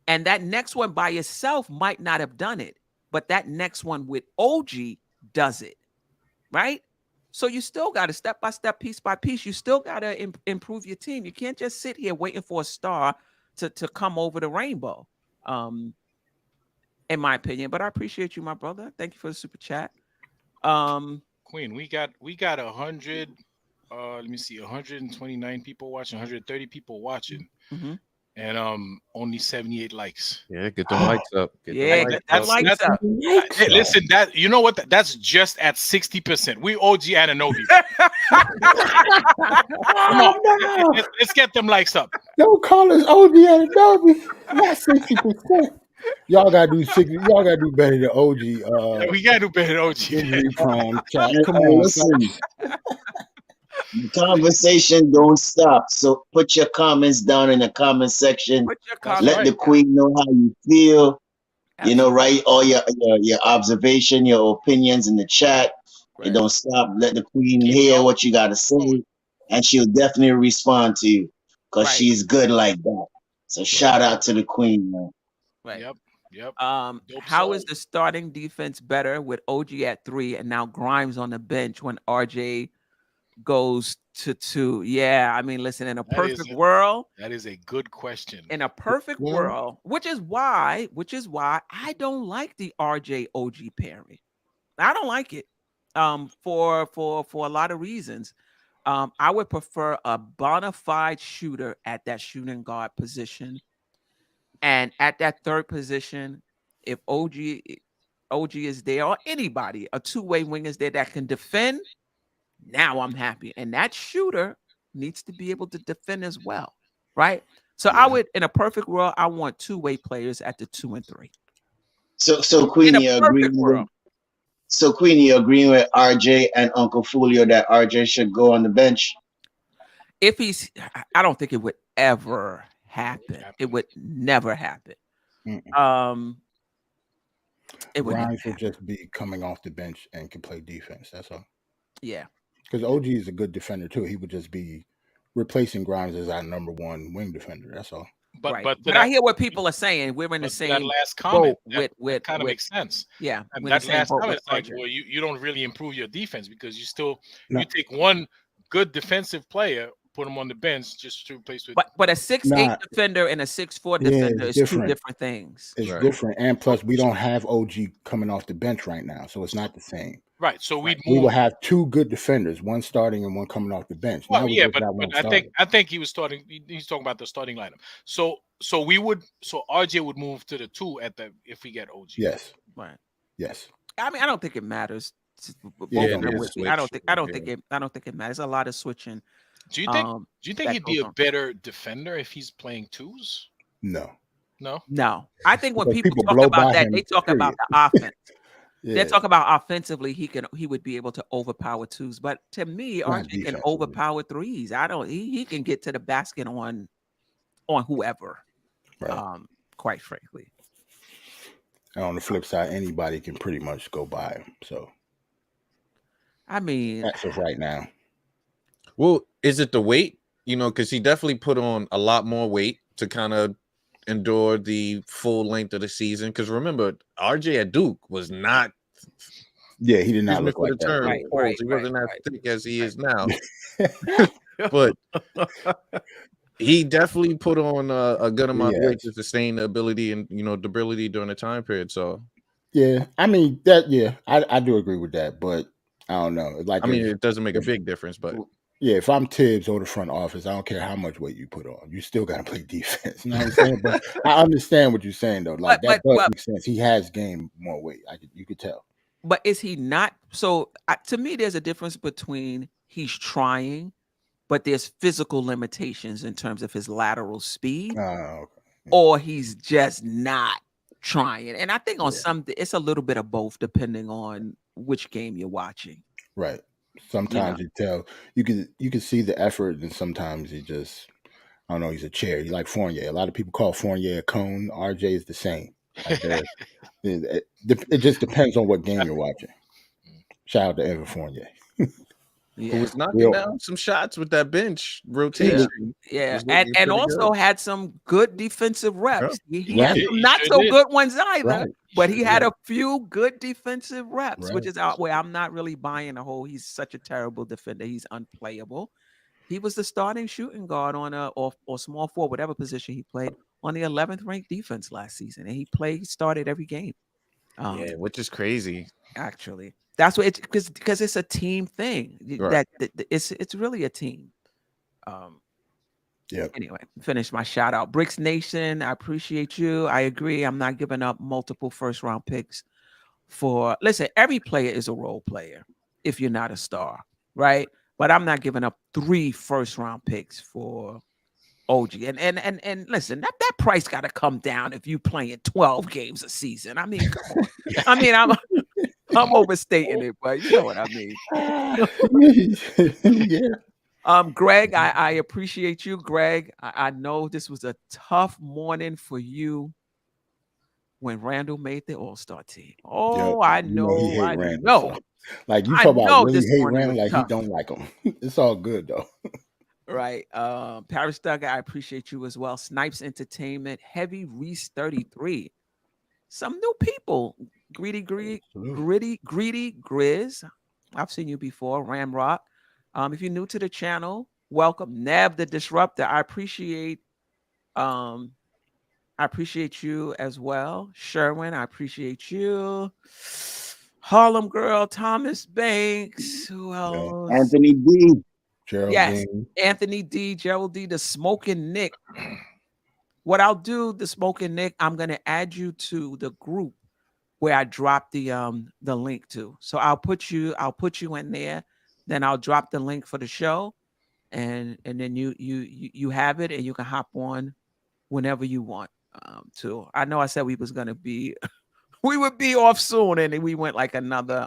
C: And that next one by itself might not have done it, but that next one with OG does it, right? So you still got to step by step, piece by piece. You still got to improve your team. You can't just sit here waiting for a star to come over the rainbow, in my opinion. But I appreciate you, my brother. Thank you for the super chat.
D: Queen, we got 100. Let me see, 129 people watching, 130 people watching. And only 78 likes.
G: Yeah, get them likes up. Get
C: them likes up.
D: Hey, listen, that you know what? That's just at 60%. We OG Ananobi. Come on, let's get them likes up.
F: Don't call us OG Ananobi. Not 60%. Y'all gotta do 60. Y'all gotta do better than OG.
D: We gotta do better than OG.
F: Injury prone chat. Come
E: Hey,
F: on,
E: listen. The conversation don't stop. So put your comments down in the comment section. Let the queen know how you feel. You know, write all your observation, your opinions in the chat. It don't stop. Let the queen hear what you got to say, and she'll definitely respond to you because she's good like that. So shout out to the queen, man.
C: Right.
D: Yep.
C: How is the starting defense better with OG at 3 and now Grimes on the bench when RJ goes to 2? Yeah, I mean, listen, in a perfect world,
D: that is a good question.
C: In a perfect world, which is why I don't like the RJ OG pairing. I don't like it. For a lot of reasons. I would prefer a bona fide shooter at that shooting guard position. And at that third position, if OG is there, or anybody, a two-way wing is there that can defend, now I'm happy. And that shooter needs to be able to defend as well, right? So I would, in a perfect world, I want two-way players at the 2 and 3.
E: So Queen, you agreeing? So Queen, you agreeing with RJ and Uncle Fulio that RJ should go on the bench?
C: If he's, I don't think it would ever happen. It would never happen.
F: Mm-mm.
C: It would never
F: Grimes will
C: happen.
F: just be coming off the bench and can play defense. That's all.
C: Yeah.
F: Because OG is a good defender too. He would just be replacing Grimes as our number one wing defender. That's all.
D: But
C: Right.
D: but to
C: But I
D: that
C: hear what people are saying. We're in the
D: but to that
C: same
D: last comment,
C: boat
D: that
C: with
D: kind of makes sense.
C: yeah,
D: And
C: we're in the
D: that
C: same
D: last
C: boat
D: comment
C: with
D: is like,
C: RJ.
D: well, you don't really improve your defense because you
F: No,
D: take one good defensive player, put him on the bench just to replace with.
C: But a 6'8"
F: nah,
C: defender and a 6'4"
F: yeah,
C: defender
F: it's
C: is two
F: different.
C: different things.
F: It's
G: Right.
F: different, and
D: So,
F: plus we
D: so
F: don't have OG coming off the bench right now, so it's not the same.
D: right, so
C: Right.
D: we'd
F: We will
D: move.
F: have two good defenders, one starting and one coming off the bench. Now
D: Well,
F: we
D: yeah,
F: just got one
D: I
F: starting.
D: think he was starting. He's talking about the starting lineup. So RJ would move to the 2 if we get OG.
F: Yes,
C: Right.
F: yes.
C: I mean, I don't think it matters. Both
F: Yeah,
C: of
F: don't
C: them
F: matter.
C: would be. I don't
G: Switch.
C: think. I don't
G: Yeah.
C: think it. I don't think it matters. A lot of switching.
D: Do you think
C: That
D: he'd be
C: goes
D: a
C: on.
D: better defender if he's playing 2s?
F: No,
D: No.
C: No, I think when
F: because
C: people
F: people
C: talk
F: blow
C: about
F: by
C: that,
F: him.
C: they talk about
F: Period.
C: the offense. They
F: Yeah,
C: talk about offensively. He would be able to overpower 2s, but to me,
F: not
C: RJ can
F: defensively.
C: overpower 3s. I don't. He can get to the basket on whoever.
F: Right.
C: Quite frankly.
F: And on the flip side, anybody can pretty much go by him. So
C: I mean,
F: that's of right now.
G: Well, is it the weight? You know, because he definitely put on a lot more weight to kind of endure the full length of the season. Because remember, RJ at Duke was not.
F: Yeah, he did
G: Excuse
F: not
G: me
F: look
G: for
F: like
G: the term.
F: that.
C: right,
G: Pause.
C: right,
G: He
C: right,
G: wasn't as
C: right.
G: thick as he is now,
F: Yeah.
G: but he definitely put on a good amount of weight
F: Yes.
G: to sustain the ability and the ability during the time period. So
F: Yeah, I mean that. Yeah, I do agree with that, but I don't know. Like
G: I mean,
F: if
G: it doesn't make a
F: if
G: big difference, but
F: yeah, if I'm Tibbs or the front office, I don't care how much weight you put on. You still got to play defense. You know what I'm saying? But I understand what you're saying though. Like that does make sense. He has gained more weight. You could tell.
C: But is he not? So to me, there's a difference between he's trying, but there's physical limitations in terms of his lateral speed,
F: Okay.
C: or he's just not trying. And I think on
F: Yeah.
C: some, it's a little bit of both, depending on which game you're watching.
F: Right. Sometimes you tell you can see the effort, and sometimes he just I don't know. He's a chair. He like Fournier. A lot of people call Fournier a cone. RJ is the same. Like it just depends on what game you're watching. Shout out to Evan Fournier.
G: who
C: Yeah,
G: was knocking
F: Real-
G: down some shots with that bench rotation.
C: yeah,
G: was looking
C: and
G: pretty
C: also
G: good.
C: had some good defensive reps. He had
F: Right.
C: some not
D: He
C: so
D: sure did.
C: good ones either,
F: Right.
C: but he
D: Sure
C: had
D: did.
C: a few good defensive reps, which
F: Right.
C: is out where I'm not really buying the whole. He's such a terrible defender. He's unplayable. He was the starting shooting guard on a or small forward, whatever position he played, on the 11th ranked defense last season, and he started every game.
G: Yeah, which is crazy.
C: Actually, that's what it's because it's a team thing.
G: Right.
C: That it's really a team.
F: Yep.
C: Anyway, finish my shout out. Bricks Nation, I appreciate you. I agree. I'm not giving up multiple first round picks for. Listen, every player is a role player if you're not a star, right? But I'm not giving up 3 first round picks for OG. And listen, that price got to come down if you playing 12 games a season. I mean, come on. I mean, I'm overstating it, but you know what I mean.
F: Yeah.
C: Greg, I appreciate you, Greg. I know this was a tough morning for you when Randle made the All-Star team. Oh,
F: Yep.
C: I
F: You know he
C: know,
F: hate
C: I
F: Randle,
C: know.
F: so. Like you
C: I
F: talk about
C: know
F: really
C: this
F: hate
C: morning
F: Randle,
C: was
F: like
C: tough.
F: he don't like him. It's all good though.
C: Right. Paris Duggar, I appreciate you as well. Snipes Entertainment, Heavy Reese 33. Some new people. Greedy Grizz. I've seen you before. Ramrock. If you're new to the channel, welcome. Nab the Disruptor. I appreciate you as well. Sherwin, I appreciate you. Harlem Girl, Thomas Banks. Who else?
E: Anthony D.
F: Geraldine.
C: Yes, Anthony D, Gerald D, the Smoking Nick. What I'll do, the Smoking Nick, I'm gonna add you to the group where I dropped the link to. So I'll put you in there. Then I'll drop the link for the show, and then you have it, and you can hop on whenever you want. To I know I said we was gonna be we would be off soon, and then we went like another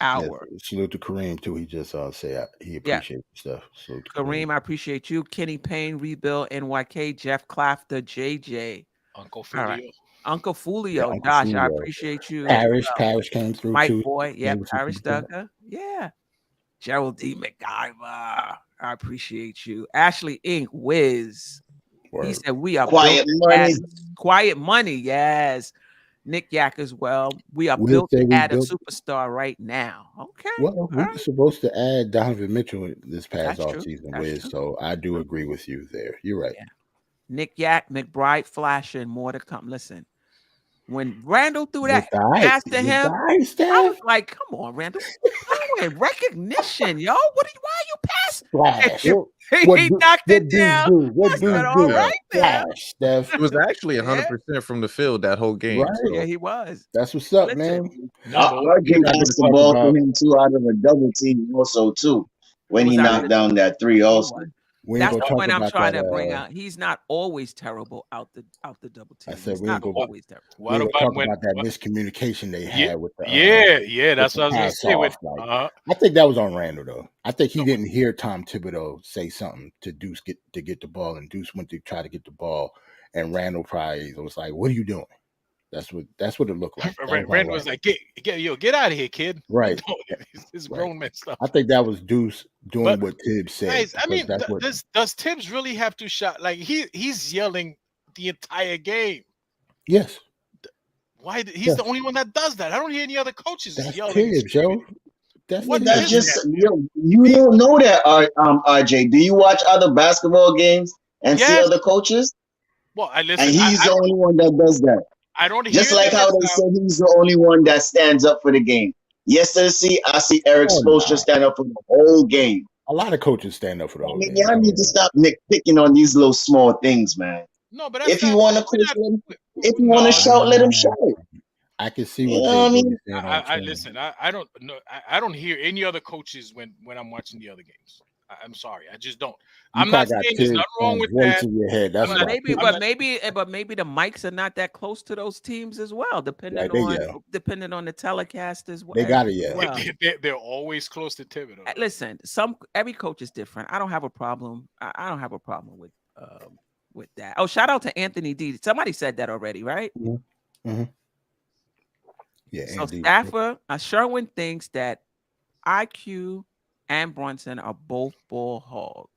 C: hour.
F: Salute to Kareem too. He just say he appreciates stuff. Salute to
C: Kareem, I appreciate you. Kenny Payne, Rebuild, NYK, Jeff Clafter, JJ.
D: Uncle
C: All right.
D: Fulio.
C: Uncle Fulio,
F: Yeah, Uncle
C: Josh, I
F: Fulio.
C: appreciate you.
F: Parish came through
C: Mike
F: too.
C: Boy, yeah,
F: Gave us some
C: Parish
F: support.
C: Duggar, yeah. Gerald D. McIver, I appreciate you. Ashley Inc. Wiz, he
F: Word.
C: said we are
E: Quiet
C: built to add
E: money.
C: quiet money, yes. Nick Yak as well. We are
F: We'll
C: built
F: say
C: to
F: we
C: add a
F: built.
C: superstar right now. Okay,
F: Well,
C: all
F: we were
C: right.
F: supposed to add Donovan Mitchell this past
C: That's true.
F: offseason,
C: That's
F: Wiz.
C: true.
F: So I do agree with you there. You're right.
C: Yeah. Nick Yak, McBride, Flasher, and more to come. Listen, when Randall threw that pass to him, I was like, "Come on, Randall, recognition, yo. Why are you passing?"
F: Flash.
C: He knocked it down.
F: What
C: I said,
F: dudes
C: "All
F: do?
C: right, man."
F: Flash, Steph.
G: He was actually 100% from the field that whole game.
F: Right.
G: So.
C: Yeah, he was.
F: That's what's up,
C: Listen,
F: man.
D: No, but
E: RJ
F: We're not
E: passed the
F: gonna talk
E: ball
F: about.
E: to him too out of a double team also too when
C: it was
E: he
C: out of
E: knocked down that three also.
F: We ain't
C: That's
F: gonna
C: the
F: talk
C: point I'm
F: about
C: trying
F: that.
C: to bring out. He's not always terrible out the double team.
F: I said
C: He's
F: we
C: not
F: ain't gonna.
C: always terrible.
F: We
D: what
F: ain't gonna
D: about
F: talk
D: when?
F: about that miscommunication they
D: Yeah,
F: had with the.
D: yeah, that's what I was gonna
F: pass
D: say. With
F: off. Like, I think that was on Randall though. I think he didn't hear Tom Thibodeau say something to Deuce get the ball, and Deuce went to try to get the ball, and Randall probably was like, "What are you doing?" That's what it looked like.
D: Randall was like, get out of here, kid.
F: Right.
D: It's grown man stuff.
F: I think that was Deuce doing
D: But,
F: what Tibbs said.
D: Guys, I mean,
F: that's what,
D: does Tibbs really have to shot? Like he's yelling the entire game.
F: yes.
D: Why? He's the only one that does that. I don't hear any other coaches
F: That's
D: yelling.
F: Tibbs, yo. That's
D: What
E: That's
D: is
E: just
D: that?
E: you don't know that, RJ. Do you watch other basketball games and see
D: Yes.
E: other coaches?
D: Well, I listen.
E: And he's the only one that does that.
D: I don't hear
E: Just like
D: them
E: how
D: as
E: they
D: loud.
E: said he's the only one that stands up for the game. Yesterday, I see Eric Spoelstra stand up for the whole game.
F: A lot of coaches stand up for the whole game.
E: Y'all need to stop nitpicking on these little small things, man.
D: No, but that's
E: if you want to if you want to shout, let him shout.
F: I can see
E: You
F: what
E: know what I mean?
D: I listen. I don't know. I don't hear any other coaches when I'm watching the other games. I'm sorry, I just don't. I'm not saying there's nothing wrong with that.
F: In your head. That's
C: but maybe the mics are not that close to those teams as well, depending on the telecast as well.
F: They got it,
D: They're always close to Thibodeau.
C: Listen, every coach is different. I don't have a problem. I don't have a problem with that. Oh, shout out to Anthony D. Somebody said that already, right?
F: Mm-hmm. Yeah.
C: So Stafford, Sherwin thinks that IQ and Brunson are both ball hogs.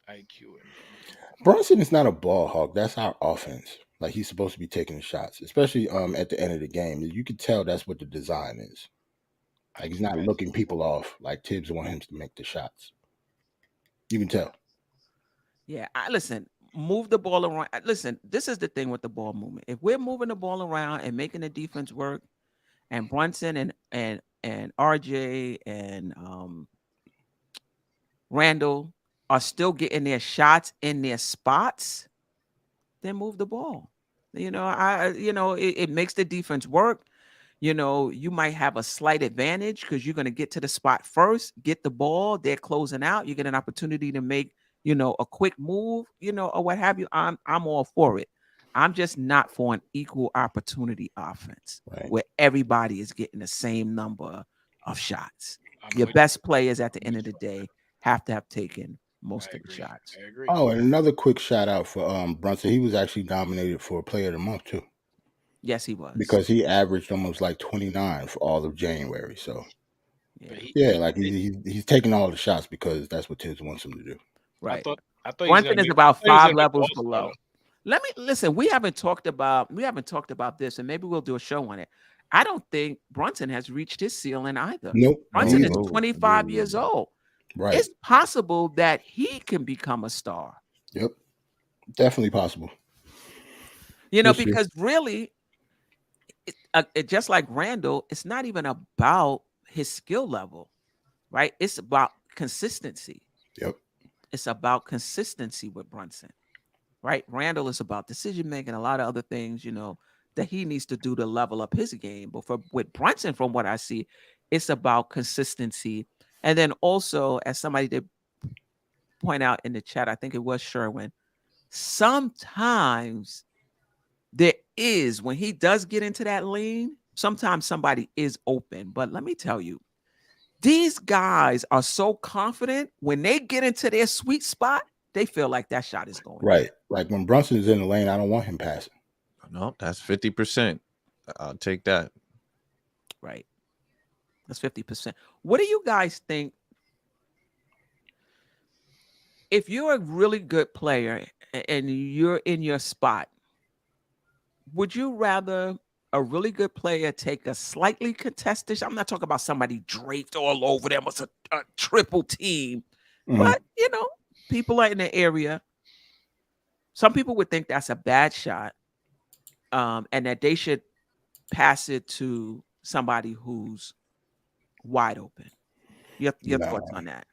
D: IQ and
F: Brunson is not a ball hog. That's our offense. Like, he's supposed to be taking the shots, especially at the end of the game. You can tell that's what the design is. Like, he's not looking people off like Tibbs want him to make the shots. You can tell.
C: Yeah, listen, move the ball around. Listen, this is the thing with the ball movement. If we're moving the ball around and making the defense work, and Brunson and RJ and Randall are still getting their shots in their spots, then move the ball. It makes the defense work. You might have a slight advantage because you're going to get to the spot first, get the ball, they're closing out. You get an opportunity to make, a quick move, or what have you. I'm all for it. I'm just not for an equal opportunity offense where everybody is getting the same number of shots. Your best players at the end of the day have to have taken most of the shots.
D: I agree.
F: Oh, and another quick shout out for Brunson. He was actually nominated for Player of the Month too.
C: Yes, he was.
F: Because he averaged almost like 29 for all of January. So he's taking all the shots because that's what Tibbs wants him to do.
C: Right.
D: I thought
C: Brunson is about 5 levels below. Let me listen. We haven't talked about this, and maybe we'll do a show on it. I don't think Brunson has reached his ceiling either.
F: Nope.
C: Brunson is 25 years old.
F: Right.
C: It's possible that he can become a star.
F: Yep. Definitely possible.
C: Because really, just like Randall, it's not even about his skill level, right? It's about consistency.
F: Yep.
C: It's about consistency with Brunson, right? Randall is about decision making, a lot of other things, that he needs to do to level up his game. But with Brunson, from what I see, it's about consistency. And then also, as somebody did point out in the chat, I think it was Sherwin, sometimes there is, when he does get into that lane, sometimes somebody is open. But let me tell you, these guys are so confident when they get into their sweet spot, they feel like that shot is going in.
F: Right. Like when Brunson is in the lane, I don't want him passing.
G: No, that's 50%. I'll take that.
C: Right. That's 50%. What do you guys think? If you're a really good player and you're in your spot, would you rather a really good player take a slightly contested shot? I'm not talking about somebody draped all over them as a triple team, but people are in the area. Some people would think that's a bad shot, and that they should pass it to somebody who's wide open. Your thoughts on that?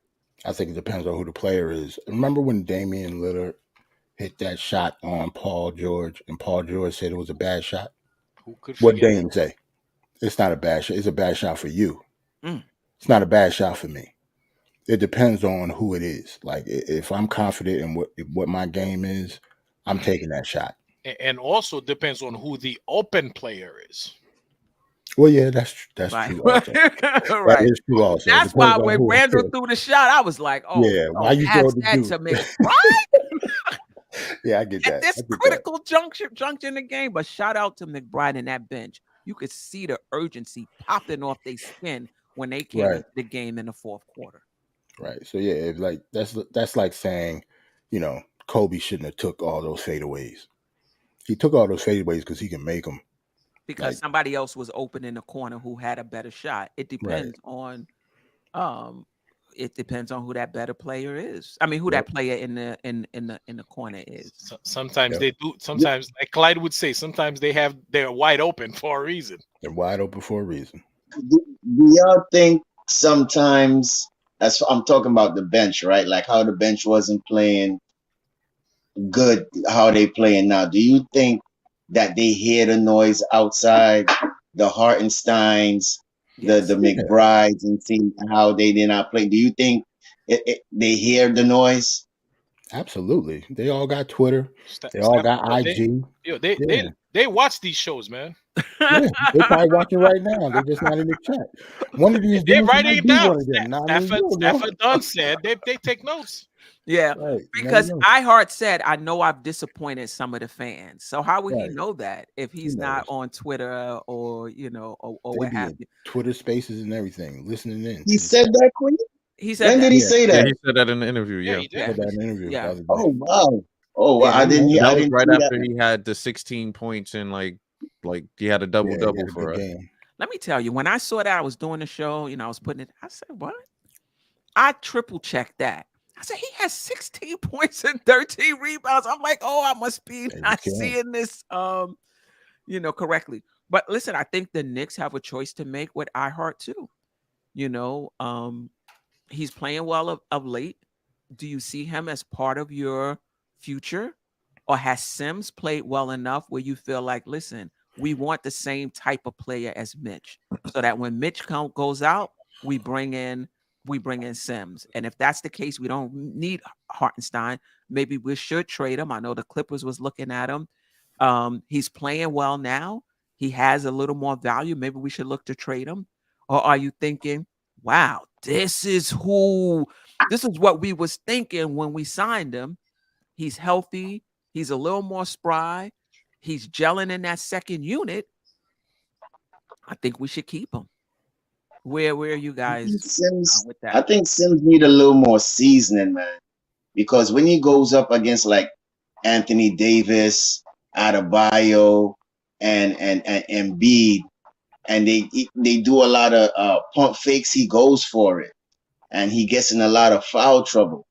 F: I think it depends on who the player is. Remember when Damian Lillard hit that shot on Paul George, and Paul George said it was a bad shot?
D: Who could
F: What
D: forget
F: Dame say? It's not a bad shot. It's a bad shot for you.
C: Mm.
F: It's not a bad shot for me. It depends on who it is. Like if I'm confident in what my game is, I'm taking that shot.
D: And also depends on who the open player is.
F: Well, yeah, that's
C: Right.
F: true. Also.
C: Right.
F: That is true. Also,
C: That's
F: It
C: why
F: depends on
C: when
F: who it
C: Randall
F: is.
C: threw the shot, I was like, "Oh,
F: Yeah, why you
C: pass
F: throw the
C: that
F: dude?
C: to McBride
F: Yeah, I get
C: at
F: that.
C: this
F: I get that.
C: critical juncture in the game." But shout out to McBride and that bench. You could see the urgency popping off their skin when they came
F: Right.
C: into the game in the fourth quarter.
F: Right. So yeah, if like that's like saying, Kobe shouldn't have took all those fadeaways. He took all those fadeaways because he can make them.
C: Because somebody else was open in the corner who had a better shot. It depends on who that better player is. I mean, who that player in the corner is.
D: Sometimes they do. Sometimes, like Clyde would say, sometimes they're wide open for a reason.
F: They're wide open for a reason.
E: Do y'all think sometimes, as I'm talking about the bench, right? Like how the bench wasn't playing good, how they playing now. Do you think that they hear the noise outside, the Hartensteins,
C: Yes.
E: the McBrides, and see how they did not play? Do you think they hear the noise?
F: Absolutely. They all got Twitter. They all got IG.
D: They watch these shows, man.
F: Yeah, they probably watching right now. They're just not in the chat. One of these
D: They're
F: dudes
D: writing
F: might
D: it
F: be
D: down.
F: one of them. Nah, I mean, you don't know.
D: Stafford Dunn said they take notes.
C: Yeah,
F: Right.
C: because
F: You never know.
C: iHeart said, "I know I've disappointed some of the fans." So how would he
F: Right.
C: know that if he's not on Twitter or
F: They
C: what
F: be
C: have
F: in
C: you?
F: Twitter Spaces and everything, listening in.
E: He said that, Queen?
C: He said
E: When
C: that.
E: did he say
G: Yeah,
E: that?
G: he said that in the interview.
D: Yeah,
G: Yeah,
D: he
F: He said
D: did.
F: that in an interview the
C: Yeah.
F: other day.
E: Oh wow! Oh,
F: Yeah,
E: I didn't.
G: that
E: I
G: was
E: didn't
G: right
E: see
G: after
E: that.
G: he had the 16 points and like he had a
F: Yeah,
G: double
F: he
G: double
F: had a
G: for
F: good
G: us.
F: game.
C: Let me tell you, when I saw that I was doing the show, I was putting it. I said, "What?" I triple checked that. I said he has 16 points and 13 rebounds. I'm like, "Oh, I must be
F: Yeah,
C: not
F: you can.
C: seeing this, correctly." But listen, I think the Knicks have a choice to make with iHeart too. He's playing well of late. Do you see him as part of your future? Or has Sims played well enough where you feel like, listen, we want the same type of player as Mitch, so that when Mitch goes out, we bring in Sims. And if that's the case, we don't need Hartenstein. Maybe we should trade him. I know the Clippers was looking at him. He's playing well now. He has a little more value. Maybe we should look to trade him. Or are you thinking, wow, this is what we was thinking when we signed him. He's healthy. He's a little more spry. He's gelling in that second unit. I think we should keep him. Where are you guys with that?
E: I think Sims need a little more seasoning, man. Because when he goes up against like Anthony Davis, Adebayo, and Embiid, and they do a lot of pump fakes, he goes for it, and he gets in a lot of foul trouble.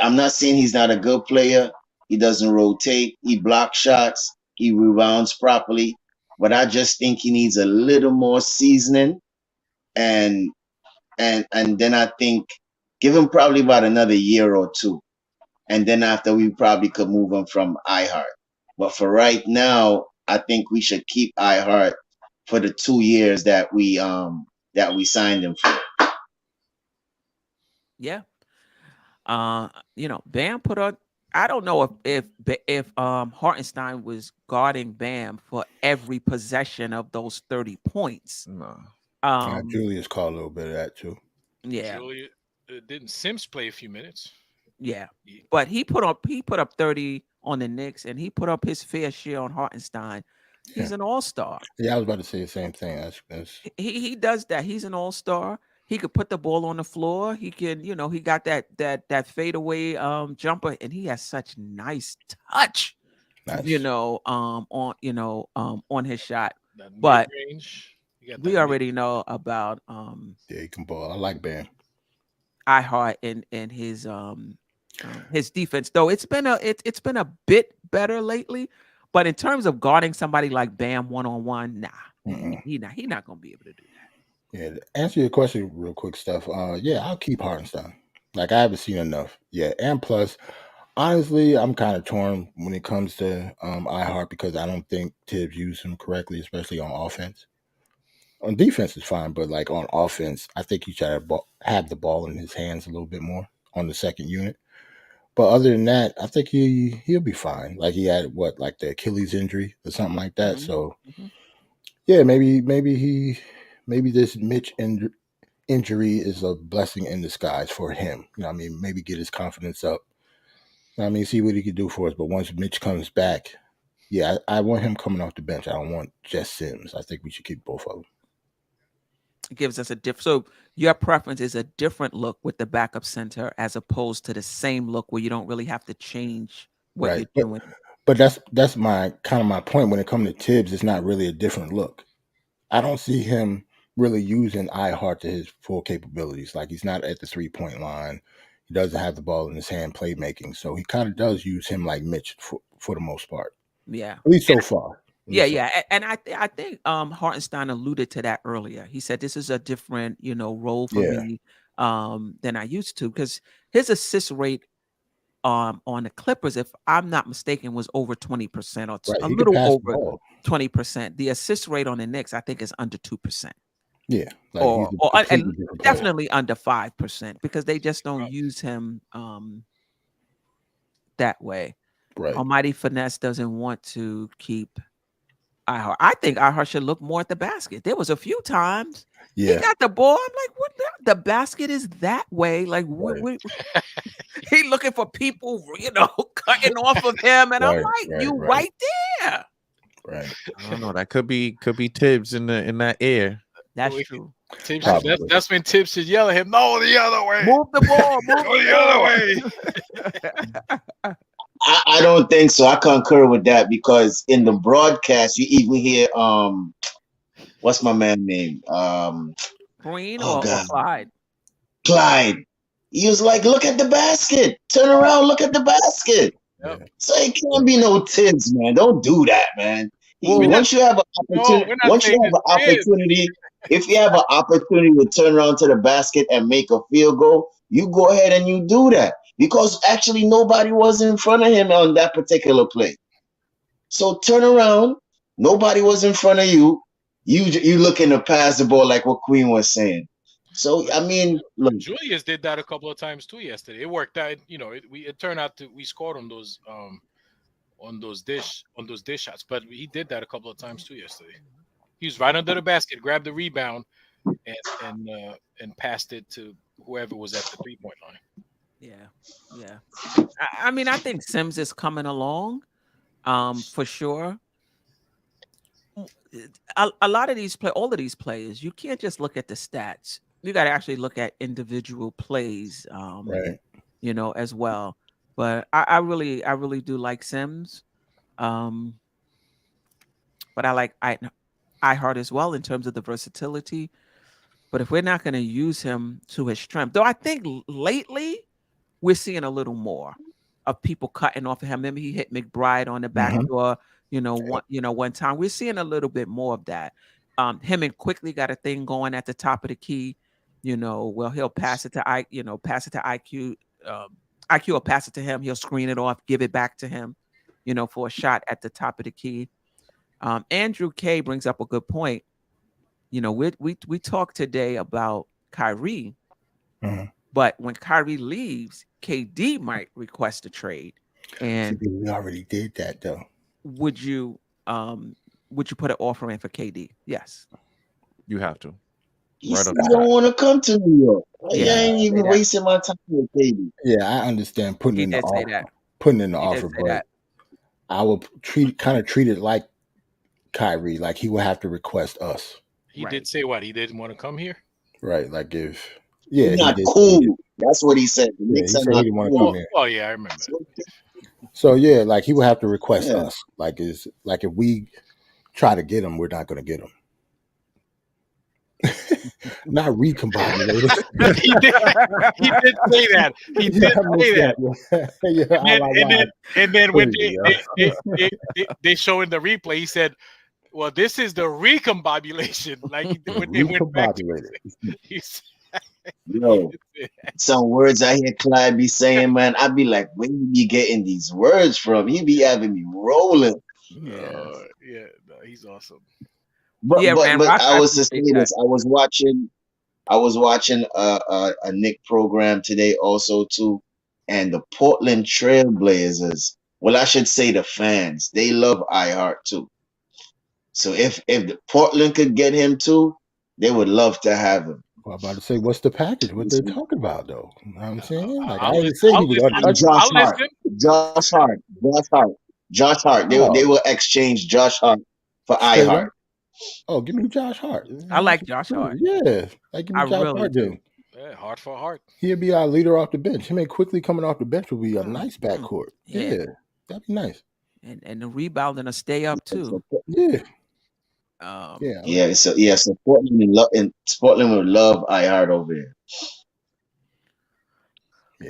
E: I'm not saying he's not a good player. He doesn't rotate. He blocks shots. He rebounds properly. But I just think he needs a little more seasoning. And then I think give him probably about another year or two. And then after we probably could move him from iHeart. But for right now, I think we should keep iHeart for the 2 years that we signed him for.
C: Yeah. Bam put on. I don't know if Hartenstein was guarding Bam for every possession of those 30 points.
G: No.
F: Julius caught a little bit of that too.
C: Yeah,
D: Julia, didn't Sims play a few minutes?
C: yeah.
D: Yeah.
C: But he put up 30 on the Knicks, and he put up his fair share on Hartenstein. He's
F: Yeah.
C: an all-star.
F: Yeah, I was about to say the same thing. That's
C: He does that. He's an all-star. He could put the ball on the floor. He can, he got that fadeaway jumper, and he has such nice touch,
F: nice.
C: on his shot.
D: That
C: But
D: mid-range. You got
C: we
D: that
C: already know about
F: Yeah, he can ball. I like Bam.
C: iHeart and his defense. Though it's been a bit better lately, but in terms of guarding somebody like Bam one-on-one, nah, he not gonna be able to do that.
F: Yeah, to answer your question real quick, Steph. Yeah, I'll keep Hartenstein. Like I haven't seen enough. Yeah, and plus, honestly, I'm kind of torn when it comes to iHeart because I don't think Tibbs used him correctly, especially on offense. On defense is fine, but like on offense, I think he should have the ball in his hands a little bit more on the second unit. But other than that, I think he'll be fine. Like he had like the Achilles injury or something like that.
C: Mhm,
F: So
C: mhm.
F: yeah, maybe this Mitch injury is a blessing in disguise for him. You know what I mean? Maybe get his confidence up. You know what I mean, see what he can do for us. But once Mitch comes back, yeah, I want him coming off the bench. I don't want just Sims. I think we should keep both of them.
C: It gives us a so your preference is a different look with the backup center as opposed to the same look where you don't really have to change what
F: Right.
C: you're doing.
F: But that's my kind of my point when it comes to Tibbs. It's not really a different look. I don't see him really using iHeart to his full capabilities. Like he's not at the 3-point line. He doesn't have the ball in his hand playmaking. So he kind of does use him like Mitch for the most part.
C: Yeah.
F: At least so far.
C: Yeah. And I think Hartenstein alluded to that earlier. He said this is a different, role for
F: Yeah.
C: me than I used to, because his assist rate on the Clippers, if I'm not mistaken, was over 20% or
F: Right.
C: a
F: He could
C: little
F: pass the
C: over
F: ball.
C: 20%. The assist rate on the Knicks, I think, is under 2%.
F: Yeah. Like
C: Or
F: he's a completely different player.
C: definitely under 5% because they just don't use him that way.
F: Right.
C: Almighty Finesse doesn't want to keep iHeart. I think iHeart should look more at the basket. There was a few times he
F: Yeah.
C: got the ball. I'm like, what the basket is that way? Like
F: Right.
C: he looking for people, cutting off of him. And I'm like, you right there.
F: Right.
G: I don't know. That could be Tibbs in that air.
C: That's true.
D: Tibbs, that's when Tibbs should yell at him, no, the other way.
C: Move the ball. Move
D: Go the other way.
E: I don't think so. I concur with that because in the broadcast you even hear what's my man name?
C: Green
E: Oh
C: or
E: God.
C: Clyde?
E: Clyde. He was like, look at the basket. Turn around, look at the basket.
D: Yep.
E: So it can't be no Tibbs, man. Don't do that, man.
C: Well,
E: Once you have an opportunity, if you have an opportunity to turn around to the basket and make a field goal, you go ahead and you do that. Because actually nobody was in front of him on that particular play. So turn around. Nobody was in front of you. You looking to pass the ball like what Queen was saying. So I mean, look,
D: Julius did that a couple of times too yesterday. It worked out. It turned out we scored on those dish shots, but he did that a couple of times too yesterday. He was right under the basket, grabbed the rebound, and passed it to whoever was at the 3-point line.
C: Yeah. I mean, I think Sims is coming along, for sure. A lot of all of these players, you can't just look at the stats. You got to actually look at individual plays,
F: Right.
C: As well. But I really do like Sims, but I like iHeart as well in terms of the versatility. But if we're not going to use him to his strength, though, I think lately we're seeing a little more of people cutting off of him. Remember, he hit McBride on the back door. One time we're seeing a little bit more of that. Him and Quickly got a thing going at the top of the key. Well, he'll pass it to IQ. IQ will pass it to him. He'll screen it off, give it back to him, for a shot at the top of the key. Andrew K brings up a good point. We talked today about Kyrie, but when Kyrie leaves, KD might request a trade. And
F: we already did that though.
C: would you put an offer in for KD? Yes.
G: You have to.
E: He
G: Right
E: said
G: off
E: he
G: the
E: don't
G: bat.
E: want to come to New York. Like,
C: Yeah.
E: I ain't
C: Say
E: even
C: that.
E: wasting my time with KD.
F: Yeah, I understand putting
C: He
F: in the
C: did say
F: offer,
C: that.
F: putting in the
C: He did
F: offer,
C: say
F: but
C: that.
F: I would treat it like Kyrie, like he would have to request us,
D: He
C: Right.
D: did say what? He didn't want to come here.
F: right? Like if
E: We're
F: he
E: not
F: did,
E: cool. That's what he said. The
F: yeah,
E: Knicks
F: he
E: are
F: said he
E: not
F: didn't want to come
E: cool.
F: here.
D: Oh yeah, I remember.
E: That's what he said.
F: So yeah, like he would have to request
E: Yeah.
F: us. Like is like if we try to get him, we're not going to get him. Not recombobulated.
D: he did. He did say that. He did
F: Yeah, I missed
D: say that.
F: that. Yeah,
D: And then when
F: crazy,
D: they showing the replay, he said, "Well, this is the recombobulation." Like when they went back to
F: recombobulated.
D: he said-
E: Yo, some words I hear Clyde be saying, man, I be like, where you be getting these words from? He be having me rolling.
C: Yeah.
D: yeah, no, he's awesome.
E: But
C: Yeah, man. Rock,
E: I
C: I
E: was to say
C: appreciate that.
E: this. I was watching a Knick program today also too, and the Portland Trailblazers. Well, I should say the fans. They love iHeart too. So if the Portland could get him too, they would love to have him.
F: Well, I'm about to say, what's the package? What they talking about though? You know what I'm saying? Like I
D: I'll
F: didn't
D: listen.
F: say
D: I'll
F: he was
D: listen.
F: untouchable.
E: Josh
D: I'll
E: Hart.
D: listen.
E: Josh Hart. They
F: Oh,
E: will exchange Josh Hart for
F: straight
E: iHeart.
F: up. Oh, give me Josh Hart.
C: I like Josh Hart.
F: Yeah, like give me
C: I
F: Josh
C: really
F: Hart.
C: do.
F: Then
D: Yeah, heart for heart.
F: he'll be our leader off the bench. Him and quickly coming off the bench will be a nice backcourt.
C: Yeah.
F: Yeah, that'd be nice.
C: And the rebounding will stay up too.
F: Yeah,
C: Yeah.
E: Yeah. So Portland would love iHeart over there.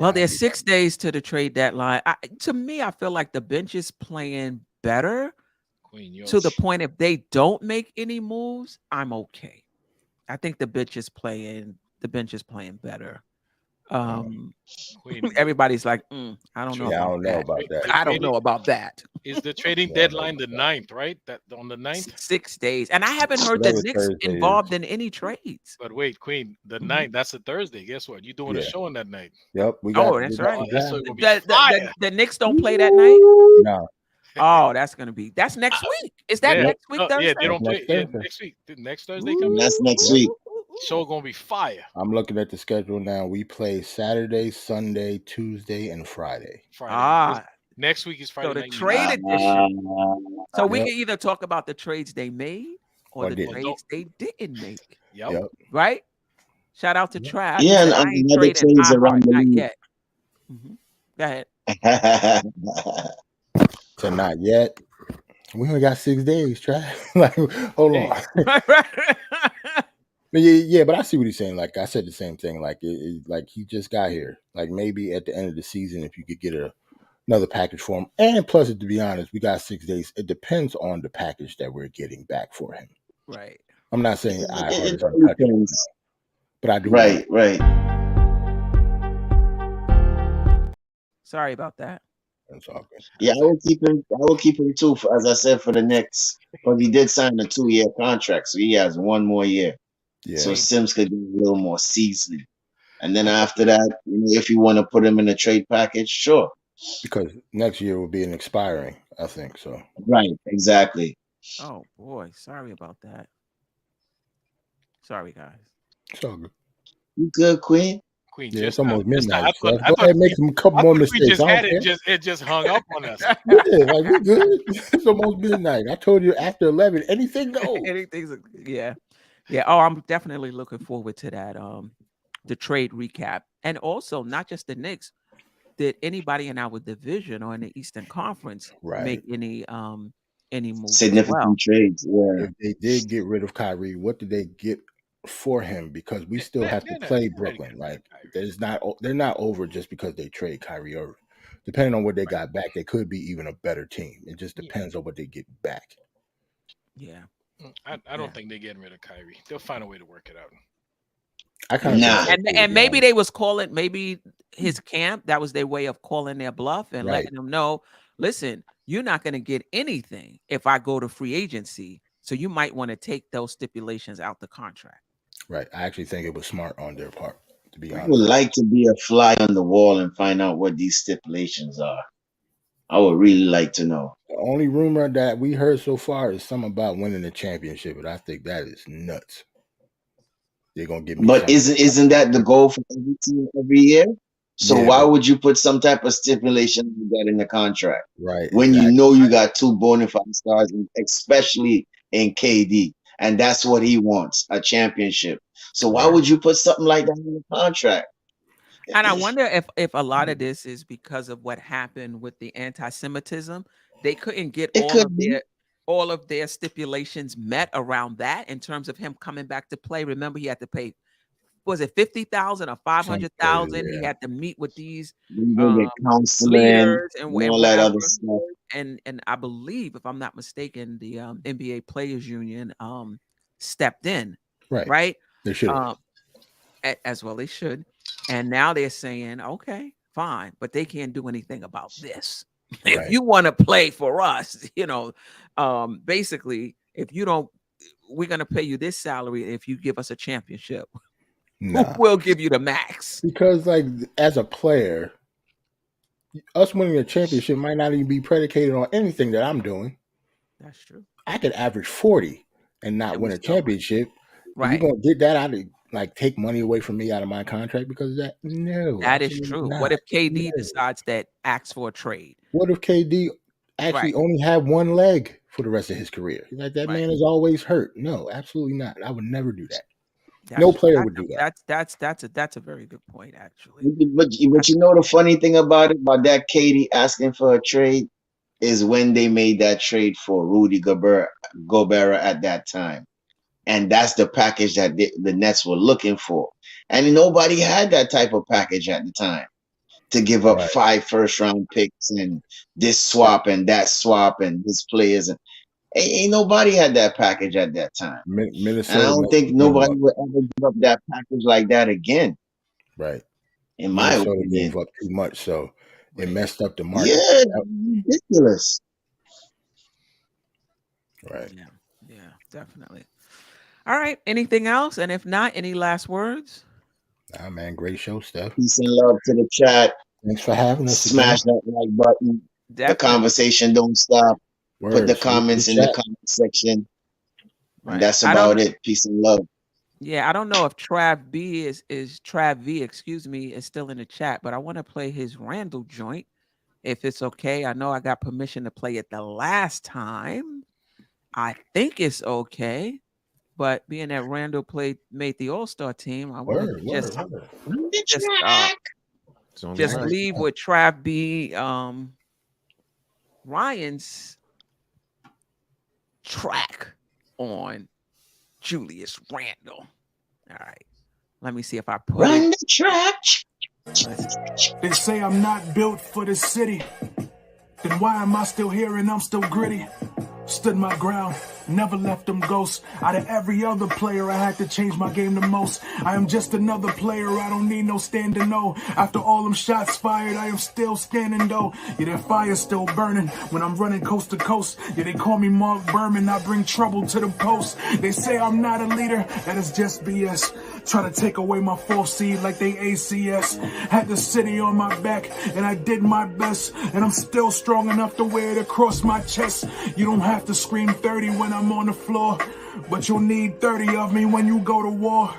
C: Well, there's 6 days to the trade deadline. To me, I feel like the bench is playing better
D: Queen,
C: to the point if they don't make any moves, I'm okay. I think the bench is playing better. Everybody's like, I don't know.
F: Yeah, I don't know about that.
C: I don't know about that.
D: Is the trading deadline the 9th, right? That on the 9th?
C: 6 days. And I haven't heard the Knicks involved in any trades.
D: But wait, Queen, the 9th, that's a Thursday. Guess what? You're doing a show on that night.
F: Yep, we got.
C: That's right.
F: The
C: The Knicks don't play that night?
F: No.
C: Oh, that's next week. Is that next week Thursday?
D: Yeah, they don't play next week. Next Thursday coming.
E: That's next week.
D: Show gonna be fire.
F: I'm looking at the schedule now. We play Saturday, Sunday, Tuesday, and Friday.
D: Next week is Friday.
C: So the
D: night.
C: trade edition. So we can either talk about the trades they made or the trades they didn't make.
D: Yep.
C: Right? Shout out to Trav.
E: Yeah,
C: and
E: I ain't other trades around the
C: not
E: league.
C: yet. Go ahead.
F: So not yet. We only got 6 days, Trav. Like, hold on. But I see what he's saying. Like I said, the same thing. Like like he just got here. Like maybe at the end of the season, if you could get another package for him, and plus, to be honest, we got 6 days. It depends on the package that we're getting back for him.
C: Right.
F: I'm not saying I heard
E: it depends.
F: but I do.
E: Right.
C: Sorry about that.
F: That's all good.
E: Yeah, I will keep him too. As I said, for the Knicks, because he did sign a 2-year contract, so he has 1 more year.
F: Yeah.
E: So Sims could get a little more seasoning, and then after that, if you want to put him in a trade package, sure.
F: Because next year will be an expiring, I think so.
E: Right, exactly.
C: Oh boy, sorry about that. Sorry, guys.
F: It's all good.
E: You good, Queen?
D: Queen,
F: yeah, it's almost midnight.
D: I
F: Go ahead and make a couple more mistakes.
D: It just hung up on us.
F: Yeah, like we good. It's almost midnight. I told you after 11, anything goes.
C: Anything's yeah. Oh, I'm definitely looking forward to that. The trade recap, and also not just the Knicks. Did anybody in our division or in the Eastern Conference make any moves?
E: Significant trades? Yeah.
F: If they did get rid of Kyrie, what did they get for him? Because we still have to play Brooklyn. Like they're not over just because they trade Kyrie Irving. Depending on what they got back, they could be even a better team. It just depends on what they get back.
C: Yeah.
D: I don't think they're getting rid of Kyrie. They'll find a way to work it out.
F: I kind of
C: and maybe they was calling, maybe his camp, that was their way of calling their bluff and letting them know, listen, you're not going to get anything if I go to free agency. So you might want to take those stipulations out the contract.
F: Right. I actually think it was smart on their part, to be honest.
E: I would like to be a fly on the wall and find out what these stipulations are. I would really like to know.
F: The only rumor that we heard so far is something about winning the championship, but I think that is nuts. They're gonna give me
E: But
F: something.
E: isn't that the goal for every team every year? So
F: Yeah,
E: why
F: but
E: would you put some type of stipulation like that in the contract
F: right,
E: when you
F: exactly.
E: know you got two bona fide stars, especially in KD, and that's what he wants, a championship. So why
F: Right.
E: would you put something like that in the contract?
C: And I wonder if a lot of this is because of what happened with the anti-Semitism. They couldn't get
E: It could be.
C: all of their stipulations met around that in terms of him coming back to play. Remember, he had to pay, was it 50,000 or
F: Something crazy,
C: 500,000? He
F: yeah.
C: had to meet with these
E: You go get counseling
C: leaders and
E: and all that
C: whatever.
E: other stuff.
C: And I believe, if I'm not mistaken, the NBA Players Union stepped in,
F: Right.
C: right?
F: They should.
C: As well they should. And now they're saying, okay, fine, but they can't do anything about this. If
F: Right.
C: you want to play for us, basically, if you don't, we're going to pay you this salary if you give us a championship.
F: Nah.
C: We'll give you the max.
F: Because like as a player, us winning a championship might not even be predicated on anything that I'm doing.
C: That's true.
F: I could average 40 and not
C: And
F: win
C: we
F: a
C: still win.
F: championship.
C: Right.
F: You gonna get that out of like take money away from me out of my contract because of that? No,
C: That is
F: absolutely
C: true.
F: not.
C: What if KD
F: No.
C: decides that asks for a trade?
F: What if KD actually
C: Right.
F: only had one leg for the rest of his career? Like that
C: Right.
F: man is always hurt. No, absolutely not. I would never do that.
C: That's
F: No
C: true.
F: player would do that.
C: That's a very good point, actually.
E: But you know the funny thing about that Katie asking for a trade is when they made that trade for Rudy Gobert at that time. And that's the package that the Nets were looking for. And nobody had that type of package at the time to give up
F: Right.
E: 5 first-round picks and this swap and that swap and this players. And ain't nobody had that package at that time.
F: Minnesota.
E: And I don't
F: messed
E: think
F: the game
E: nobody
F: up.
E: would ever give up that package like that again,
F: Right.
E: in my
F: Minnesota
E: opinion.
F: gave up too much, so it messed up the market.
E: Yeah, ridiculous.
F: Right.
C: Yeah, definitely. All right. Anything else? And if not, any last words?
F: Nah, man, great show, Steph.
E: Peace and love to the chat.
F: Thanks for having us.
E: Smash that like button.
C: Definitely.
E: The conversation don't stop.
F: Word.
E: Put the
F: Salute
E: comments
F: the
E: in the
F: chat.
E: comment section.
C: Right.
E: And that's
C: I don't-
E: about it. Peace and love.
C: Yeah, I don't know if Trav B is Trav V, excuse me, is still in the chat, but I want to play his Randle joint if it's okay. I know I got permission to play it the last time. I think it's okay, but being that Randle made the All-Star team, I want
F: Word.
C: to just
G: It's only
C: just
G: right.
C: leave with Trav B Ryan's track on Julius Randle. All right. Let me see if I put
E: Run
C: it.
E: the track.
H: They say I'm not built for this city. Then why am I still here and I'm still gritty? Stood my ground, never left them ghosts. Out of every other player, I had to change my game the most. I am just another player, I don't need no standing no. After all them shots fired, I am still standing though. Yeah, that fire's still burning when I'm running coast to coast. Yeah, they call me Mark Berman, I bring trouble to the post. They say I'm not a leader, that is just BS. Try to take away my 4th seed like they ACS. Had the city on my back, and I did my best. And I'm still strong enough to wear it across my chest. You don't have to scream 30 when I'm on the floor, but you'll need 30 of me when you go to war.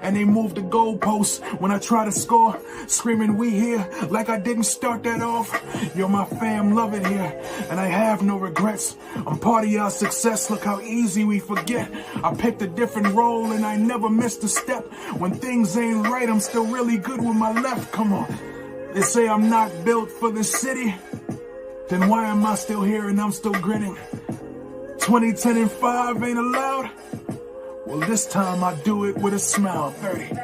H: And they move the goalposts when I try to score, screaming we here like I didn't start that off. You're my fam, love it here, and I have no regrets. I'm part of your success, look how easy we forget. I picked a different role and I never missed a step. When things ain't right, I'm still really good with my left. Come on. They say I'm not built for the city. Then why am I still here and I'm still grinning? 20, 10, and 5 ain't allowed. Well, this time I do it with a smile. 30.